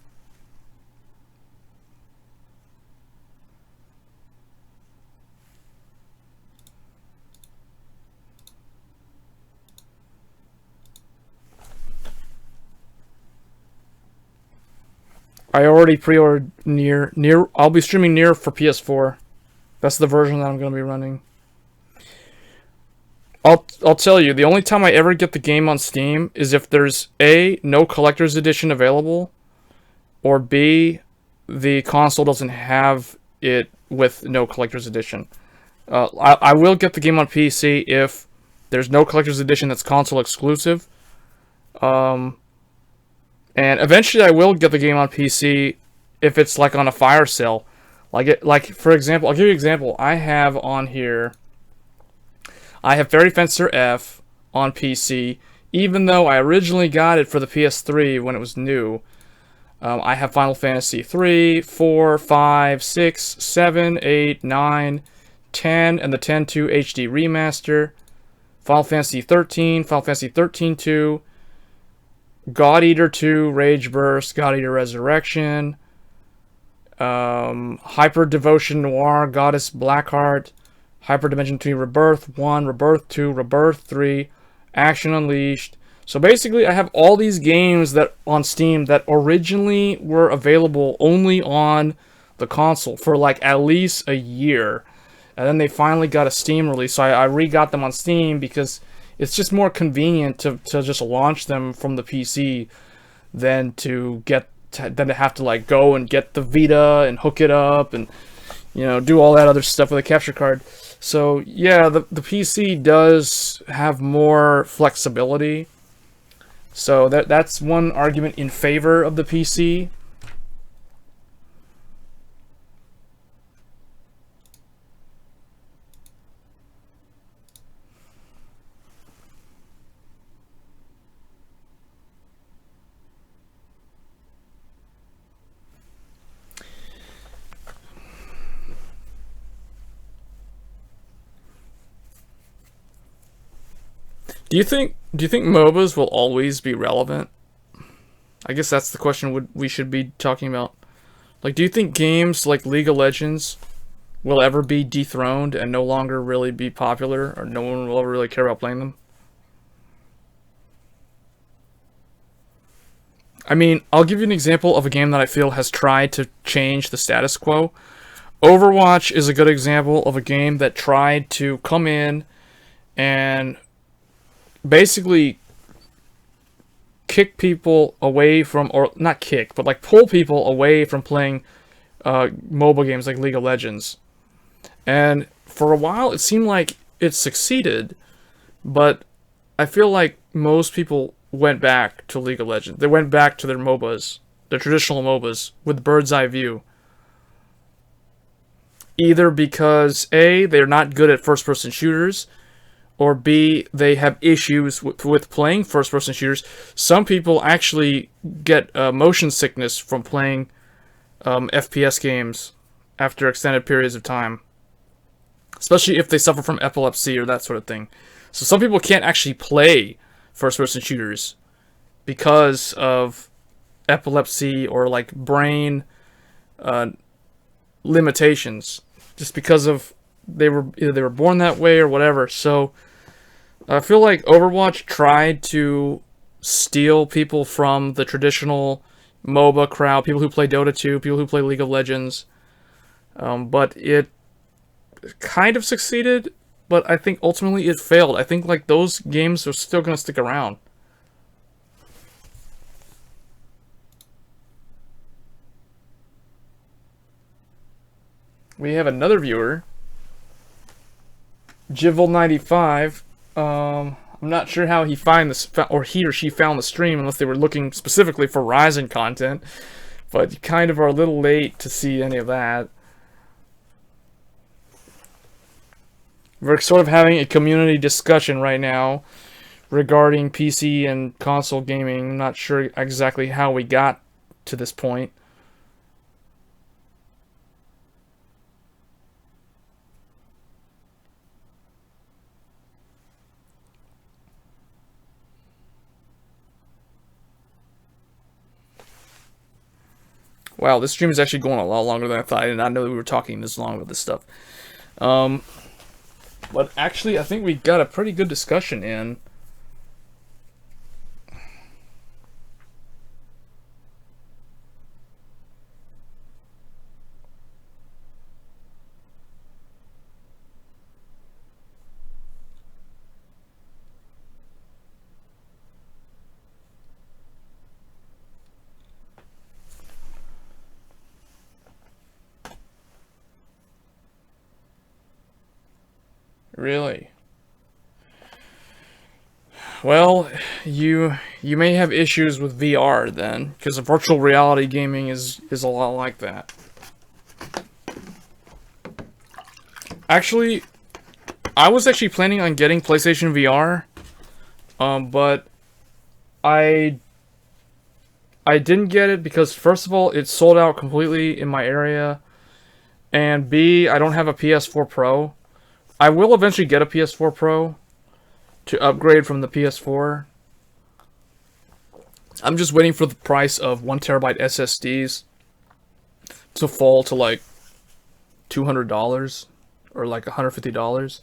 Speaker 1: I already pre-ordered Nier. I'll be streaming Nier for PS4. That's the version that I'm going to be running. I'll tell you, the only time I ever get the game on Steam is if there's A, no collector's edition available, or B, the console doesn't have it with no collector's edition. I will get the game on PC if there's no collector's edition that's console exclusive. And eventually I will get the game on PC if it's like on a fire sale. Like for example, I'll give you an example. I have on here, I have Fairy Fencer F on PC, even though I originally got it for the PS3 when it was new. I have Final Fantasy 3, 4, 5, 6, 7, 8, 9, 10, and the 10-2 HD remaster. Final Fantasy 13, Final Fantasy 13-2, God Eater 2, Rage Burst, God Eater Resurrection, Hyper Devotion Noir, Goddess Blackheart, Hyper Dimension 3 Rebirth 1, Rebirth 2, Rebirth 3, Action Unleashed. So basically I have all these games that on Steam that originally were available only on the console for like at least a year. And then they finally got a Steam release, so I re-got them on Steam because it's just more convenient to just launch them from the PC than to have to like go and get the Vita and hook it up and do all that other stuff with a capture card. So yeah, the PC does have more flexibility. So that's one argument in favor of the PC. Do you think MOBAs will always be relevant? I guess that's the question we should be talking about. Like, do you think games like League of Legends will ever be dethroned and no longer really be popular, or no one will ever really care about playing them? I mean, I'll give you an example of a game that I feel has tried to change the status quo. Overwatch is a good example of a game that tried to come in and basically kick people away from, or not kick, but like pull people away from playing mobile games like League of Legends. And for a while it seemed like it succeeded, but I feel like most people went back to League of Legends. They went back to their MOBAs, their traditional MOBAs, with bird's eye view. Either because A, they're not good at first-person shooters, or B, they have issues with playing first-person shooters. Some people actually get motion sickness from playing FPS games after extended periods of time, especially if they suffer from epilepsy or that sort of thing. So some people can't actually play first-person shooters because of epilepsy or like brain limitations, just because of either they were born that way or whatever. So I feel like Overwatch tried to steal people from the traditional MOBA crowd, people who play Dota 2, people who play League of Legends, but it kind of succeeded, but I think ultimately it failed. I think like those games are still going to stick around. We have another viewer, Jivel95. I'm not sure how he or she found the stream, unless they were looking specifically for RYZEN content, but you kind of are a little late to see any of that. We're sort of having a community discussion right now regarding PC and console gaming. I'm not sure exactly how we got to this point. Wow, this stream is actually going a lot longer than I thought. I did not know we were talking this long about this stuff. But actually, I think we got a pretty good discussion in. Really? Well, you may have issues with VR then, because virtual reality gaming is a lot like that. Actually, I was actually planning on getting PlayStation VR, but I didn't get it because first of all, it sold out completely in my area, and B, I don't have a PS4 Pro. I will eventually get a PS4 Pro to upgrade from the PS4. I'm just waiting for the price of 1TB SSDs to fall to like $200 or like $150.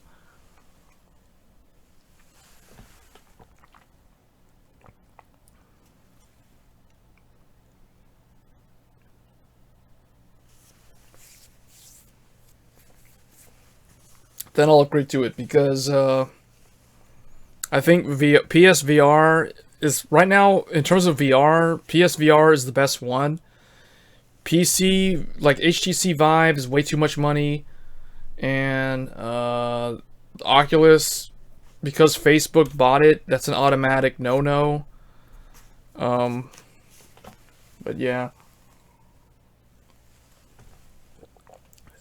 Speaker 1: Then I'll upgrade to it because I think PSVR is right now in terms of VR. PSVR is the best one. PC like HTC Vive is way too much money, and Oculus, because Facebook bought it, that's an automatic no-no. But yeah.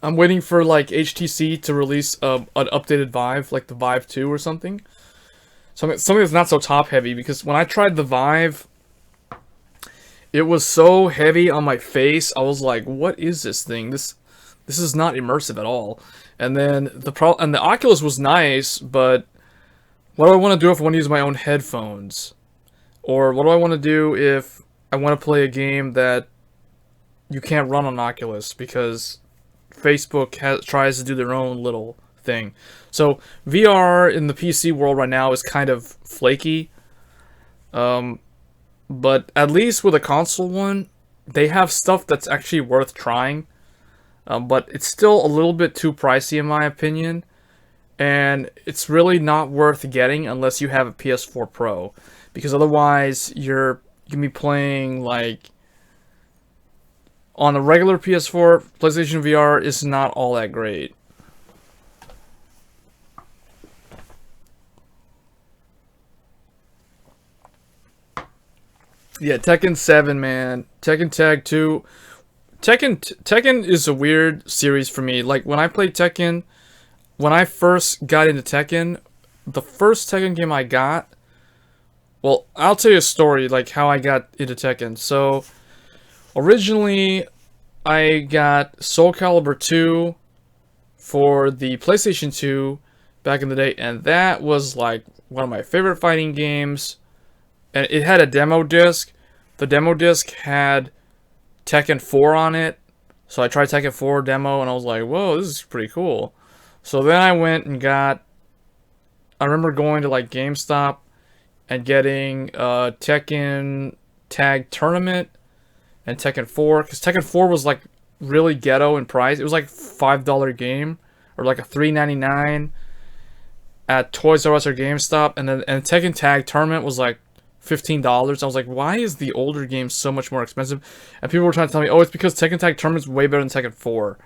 Speaker 1: I'm waiting for like HTC to release an updated Vive, like the Vive 2 or something. Something that's not so top heavy, because when I tried the Vive, it was so heavy on my face. I was like, "What is this thing? This is not immersive at all." And then the Oculus was nice, but what do I want to do if I want to use my own headphones? Or what do I want to do if I want to play a game that you can't run on Oculus because Facebook tries to do their own little thing. So VR in the PC world right now is kind of flaky. But at least with a console one, they have stuff that's actually worth trying. But it's still a little bit too pricey in my opinion. And it's really not worth getting unless you have a PS4 Pro. Because otherwise you're going to be playing like on a regular PS4, PlayStation VR is not all that great. Yeah, Tekken 7, man. Tekken Tag 2. Tekken is a weird series for me. Like, when I played Tekken, when I first got into Tekken, the first Tekken game I got... Well, I'll tell you a story, like, how I got into Tekken. So, originally, I got Soul Calibur 2 for the PlayStation 2 back in the day, and that was like one of my favorite fighting games. And it had a demo disc. The demo disc had Tekken 4 on it, so I tried Tekken 4 demo, and I was like, whoa, this is pretty cool. So then I went and got... I remember going to like GameStop and getting Tekken Tag Tournament and Tekken 4, because Tekken 4 was like really ghetto in price. It was like $5 game, or like a $3.99 at Toys R Us or GameStop, and Tekken Tag Tournament was like $15. I was like, why is the older game so much more expensive? And people were trying to tell me, oh, it's because Tekken Tag Tournament's way better than Tekken 4.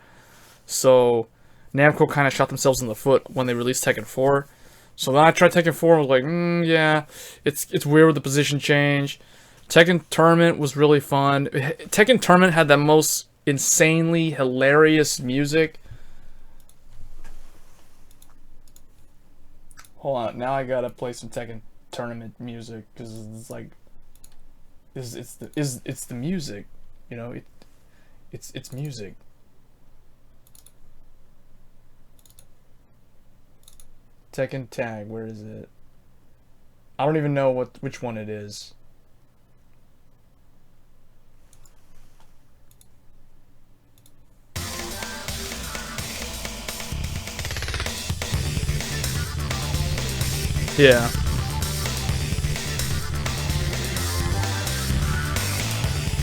Speaker 1: So Namco kind of shot themselves in the foot when they released Tekken 4. So then I tried Tekken 4 and was like, yeah, it's weird with the position change. Tekken Tournament was really fun. Tekken Tournament had the most insanely hilarious music. Hold on, now I gotta play some Tekken. tournament music, because it's like it's the music, you know, it's music. Tekken Tag, where is it? I don't even know which one it is. Yeah.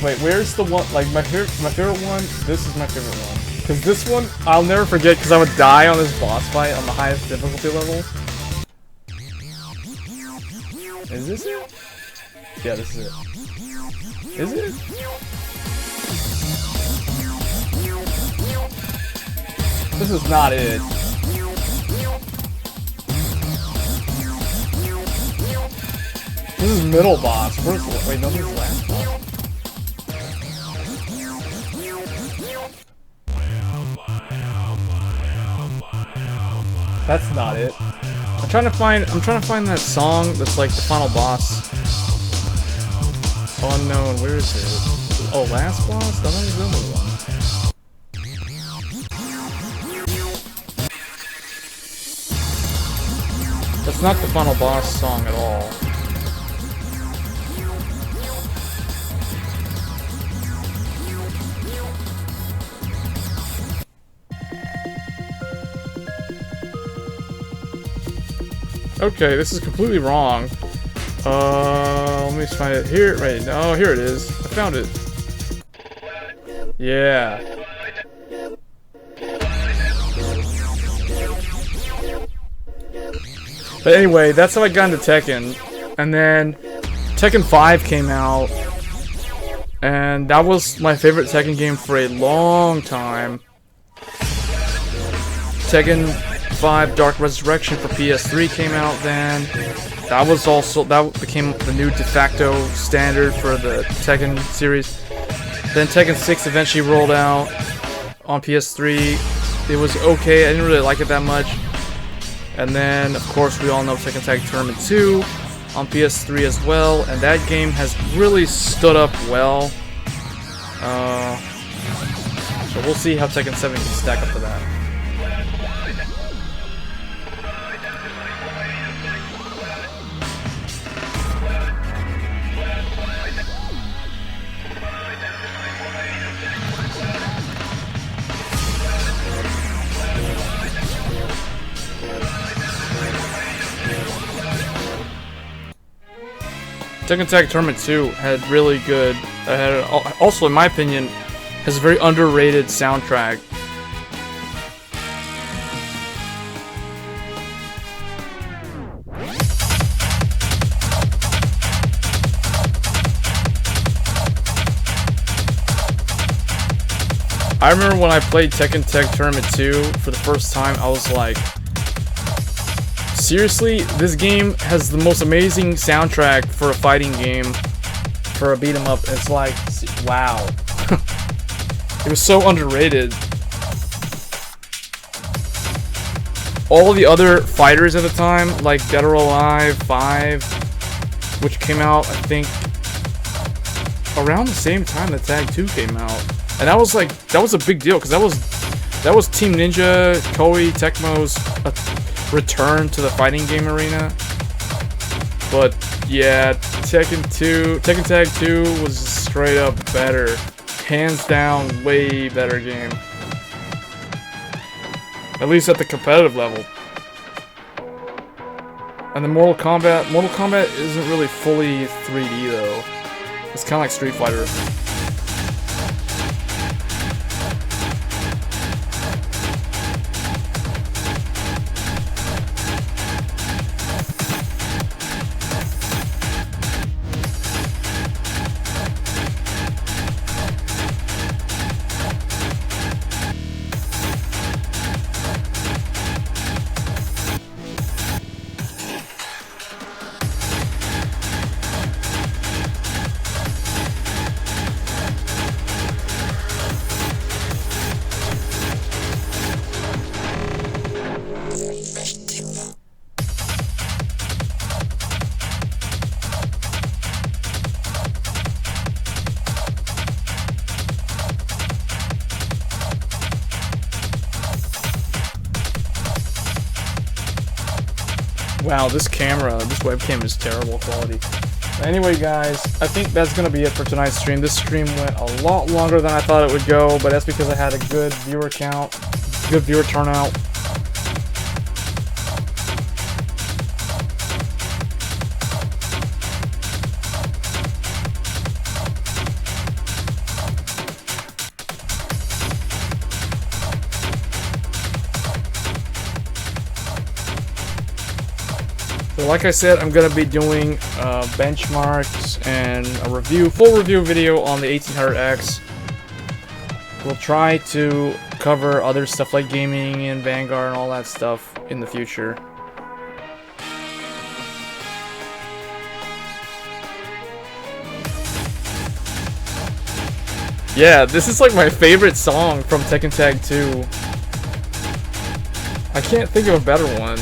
Speaker 1: Wait, where's the one? Like my favorite one. This is my favorite one. Cause this one I'll never forget. Cause I would die on this boss fight on the highest difficulty level. Is this it? Yeah, this is it. Is it? This is not it. This is middle boss. Where's the, wait, no, this is last boss. That's not it. I'm trying to find that song that's like the final boss. Unknown, where is it? Oh, last boss? That might be the other one. That's not the final boss song at all. Okay, this is completely wrong. Let me find it here. Right, oh, here it is. I found it. Yeah. But anyway, that's how I got into Tekken. And then Tekken 5 came out. And that was my favorite Tekken game for a long time. Tekken 5 Dark Resurrection for PS3 came out then. That became the new de facto standard for the Tekken series. Then Tekken 6 eventually rolled out on PS3. It was okay, I didn't really like it that much. And then, of course, we all know Tekken Tag Tournament 2 on PS3 as well, and that game has really stood up well. So we'll see how Tekken 7 can stack up to that. Tekken Tag Tournament 2 had really good, also in my opinion, has a very underrated soundtrack. I remember when I played Tekken Tag Tournament 2 for the first time, I was like, seriously, this game has the most amazing soundtrack for a fighting game, for a beat 'em up. It's like, wow. It was so underrated. All the other fighters at the time, like Dead or Alive 5, which came out, I think, around the same time that Tag 2 came out. And that was like, that was a big deal, because that was Team Ninja, Koei Tecmo's return to the fighting game arena. But yeah, Tekken Tag 2 was straight up better. Hands down, way better game. At least at the competitive level. And the Mortal Kombat isn't really fully 3D though. It's kind of like Street Fighter. Wow, this webcam is terrible quality. Anyway, guys, I think that's going to be it for tonight's stream. This stream went a lot longer than I thought it would go, but that's because I had a good viewer count, good viewer turnout. So like I said, I'm going to be doing benchmarks and a full review video on the 1800X. We'll try to cover other stuff like gaming and Vanguard and all that stuff in the future. Yeah, this is like my favorite song from Tekken Tag 2. I can't think of a better one.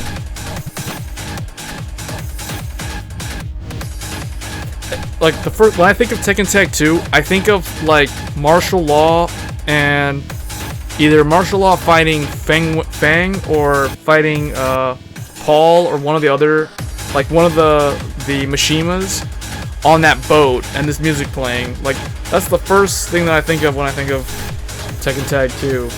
Speaker 1: Like when I think of Tekken Tag 2, I think of like martial law and either martial law fighting Fang or fighting Paul or one of the other, like one of the Mishimas on that boat and this music playing. Like that's the first thing that I think of when I think of Tekken Tag 2.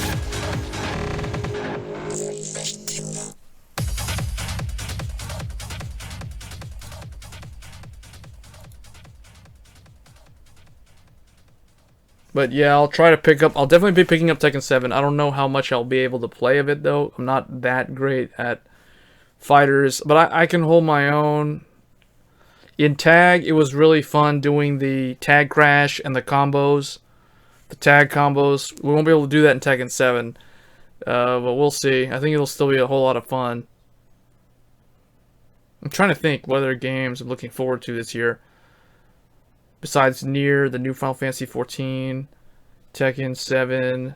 Speaker 1: But yeah, I'll definitely be picking up Tekken 7. I don't know how much I'll be able to play of it though. I'm not that great at fighters, but I can hold my own. In tag, it was really fun doing the tag crash and the combos. The tag combos. We won't be able to do that in Tekken 7. But we'll see. I think it'll still be a whole lot of fun. I'm trying to think what other games I'm looking forward to this year. Besides Nier, the new Final Fantasy 14, Tekken 7.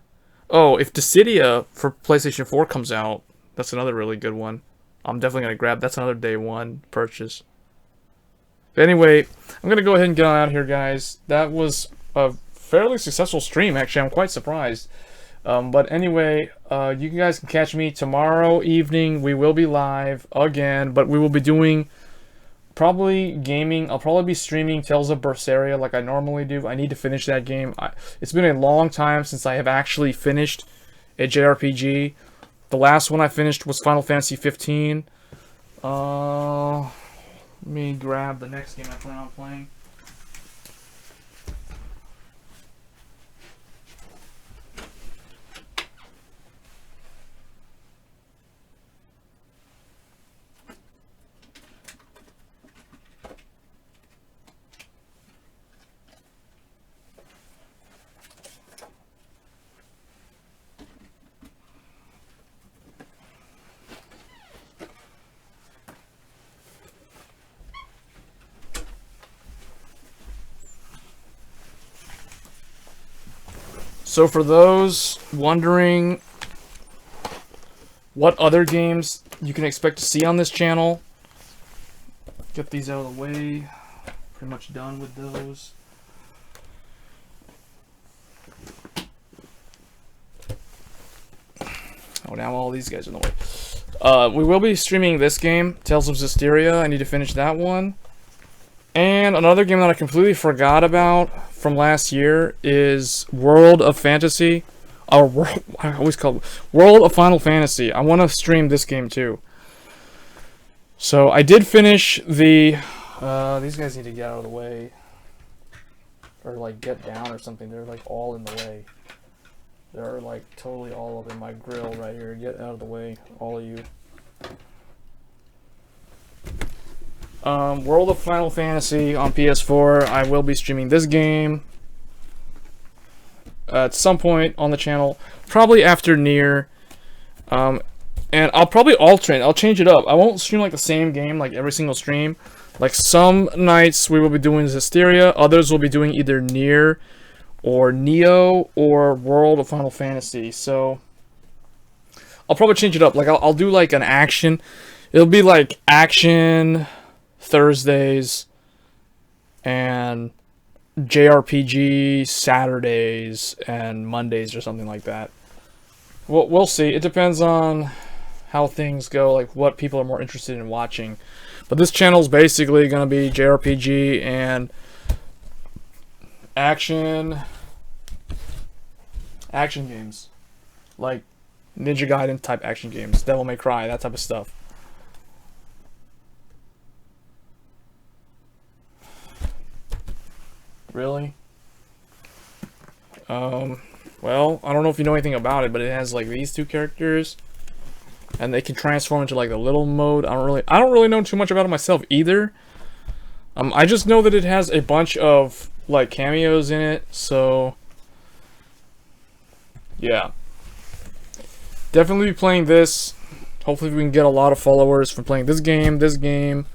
Speaker 1: Oh, if Dissidia for PlayStation 4 comes out, that's another really good one. I'm definitely going to grab. That's another day one purchase. But anyway, I'm going to go ahead and get on out of here, guys. That was a fairly successful stream, actually. I'm quite surprised. But anyway, you guys can catch me tomorrow evening. We will be live again, but we will be doing probably gaming. I'll probably be streaming Tales of Berseria like I normally do. I need to finish that game. It's been a long time since I have actually finished a JRPG. The last one I finished was Final Fantasy 15. Let me grab the next game I plan on playing. So for those wondering what other games you can expect to see on this channel, get these out of the way. Pretty much done with those. Oh, now all these guys are in the way. We will be streaming this game, Tales of Zestiria. I need to finish that one. And another game that I completely forgot about from last year is World of Fantasy. I always call it World of Final Fantasy. I want to stream this game too. So I did finish the... these guys need to get out of the way. Or like get down or something. They're like all in the way. They're like totally all up in my grill right here. Get out of the way, all of you. World of Final Fantasy on PS4. I will be streaming this game at some point on the channel, probably after Nier. And I'll probably alternate. I'll change it up. I won't stream like the same game like every single stream. Like some nights we will be doing Zestiria, others will be doing either Nier or Neo or World of Final Fantasy. So I'll probably change it up. Like I'll do like an action. It'll be like action Thursdays and JRPG Saturdays and Mondays or something like that. We'll see. It depends on how things go, like what people are more interested in watching. But this channel is basically going to be JRPG and action games, like Ninja Gaiden type action games, Devil May Cry, that type of stuff. Really? Well, I don't know if you know anything about it, but it has like these two characters, and they can transform into like the little mode. I don't really know too much about it myself either. I just know that it has a bunch of like cameos in it, so yeah. Definitely be playing this. Hopefully we can get a lot of followers from playing this game.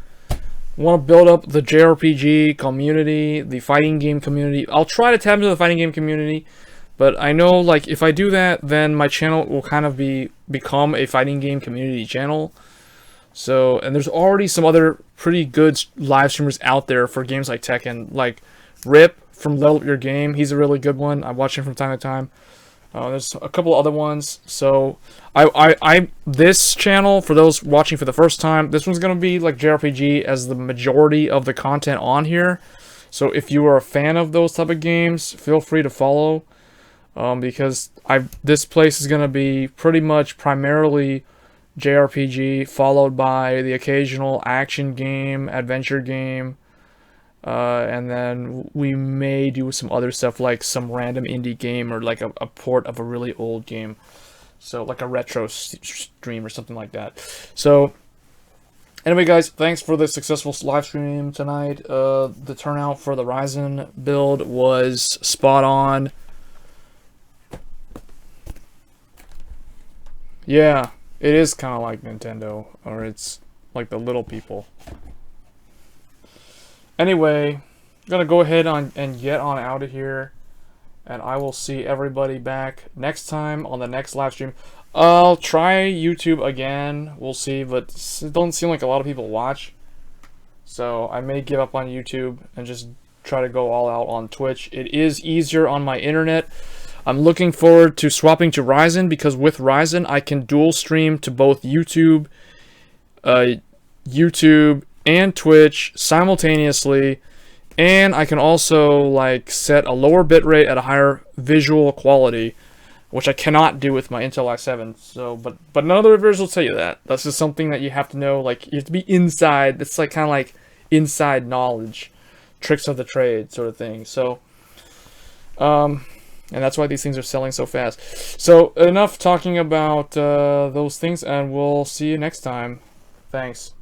Speaker 1: Want to build up the JRPG community, the fighting game community. I'll try to tap into the fighting game community, but I know like if I do that, then my channel will kind of become a fighting game community channel. So, and there's already some other pretty good live streamers out there for games like Tekken, like Rip from Level Up Your Game. He's a really good one. I watch him from time to time. There's a couple other ones. So this channel, for those watching for the first time, this one's gonna be like JRPG as the majority of the content on here. So if you are a fan of those type of games, feel free to follow, because this place is gonna be pretty much primarily JRPG, followed by the occasional action game, adventure game. And then we may do some other stuff like some random indie game or like a port of a really old game. So like a retro stream or something like that. So anyway guys, thanks for the successful live stream tonight. The turnout for the RYZEN build was spot on. Yeah, it is kind of like Nintendo, or it's like the little people. Anyway, I'm gonna go ahead and get on out of here, and I will see everybody back next time on the next live stream. I'll try YouTube again, we'll see, but it doesn't seem like a lot of people watch, so I may give up on YouTube and just try to go all out on Twitch. It is easier on my internet. I'm looking forward to swapping to RYZEN, because with RYZEN I can dual stream to both YouTube and Twitch simultaneously, and I can also like set a lower bitrate at a higher visual quality, which I cannot do with my Intel i7. So, but none of the reviewers will tell you that. That's just something that you have to know. Like, you have to be inside. It's like kind of like inside knowledge, tricks of the trade sort of thing. So, and that's why these things are selling so fast. So enough talking about those things, and we'll see you next time. Thanks.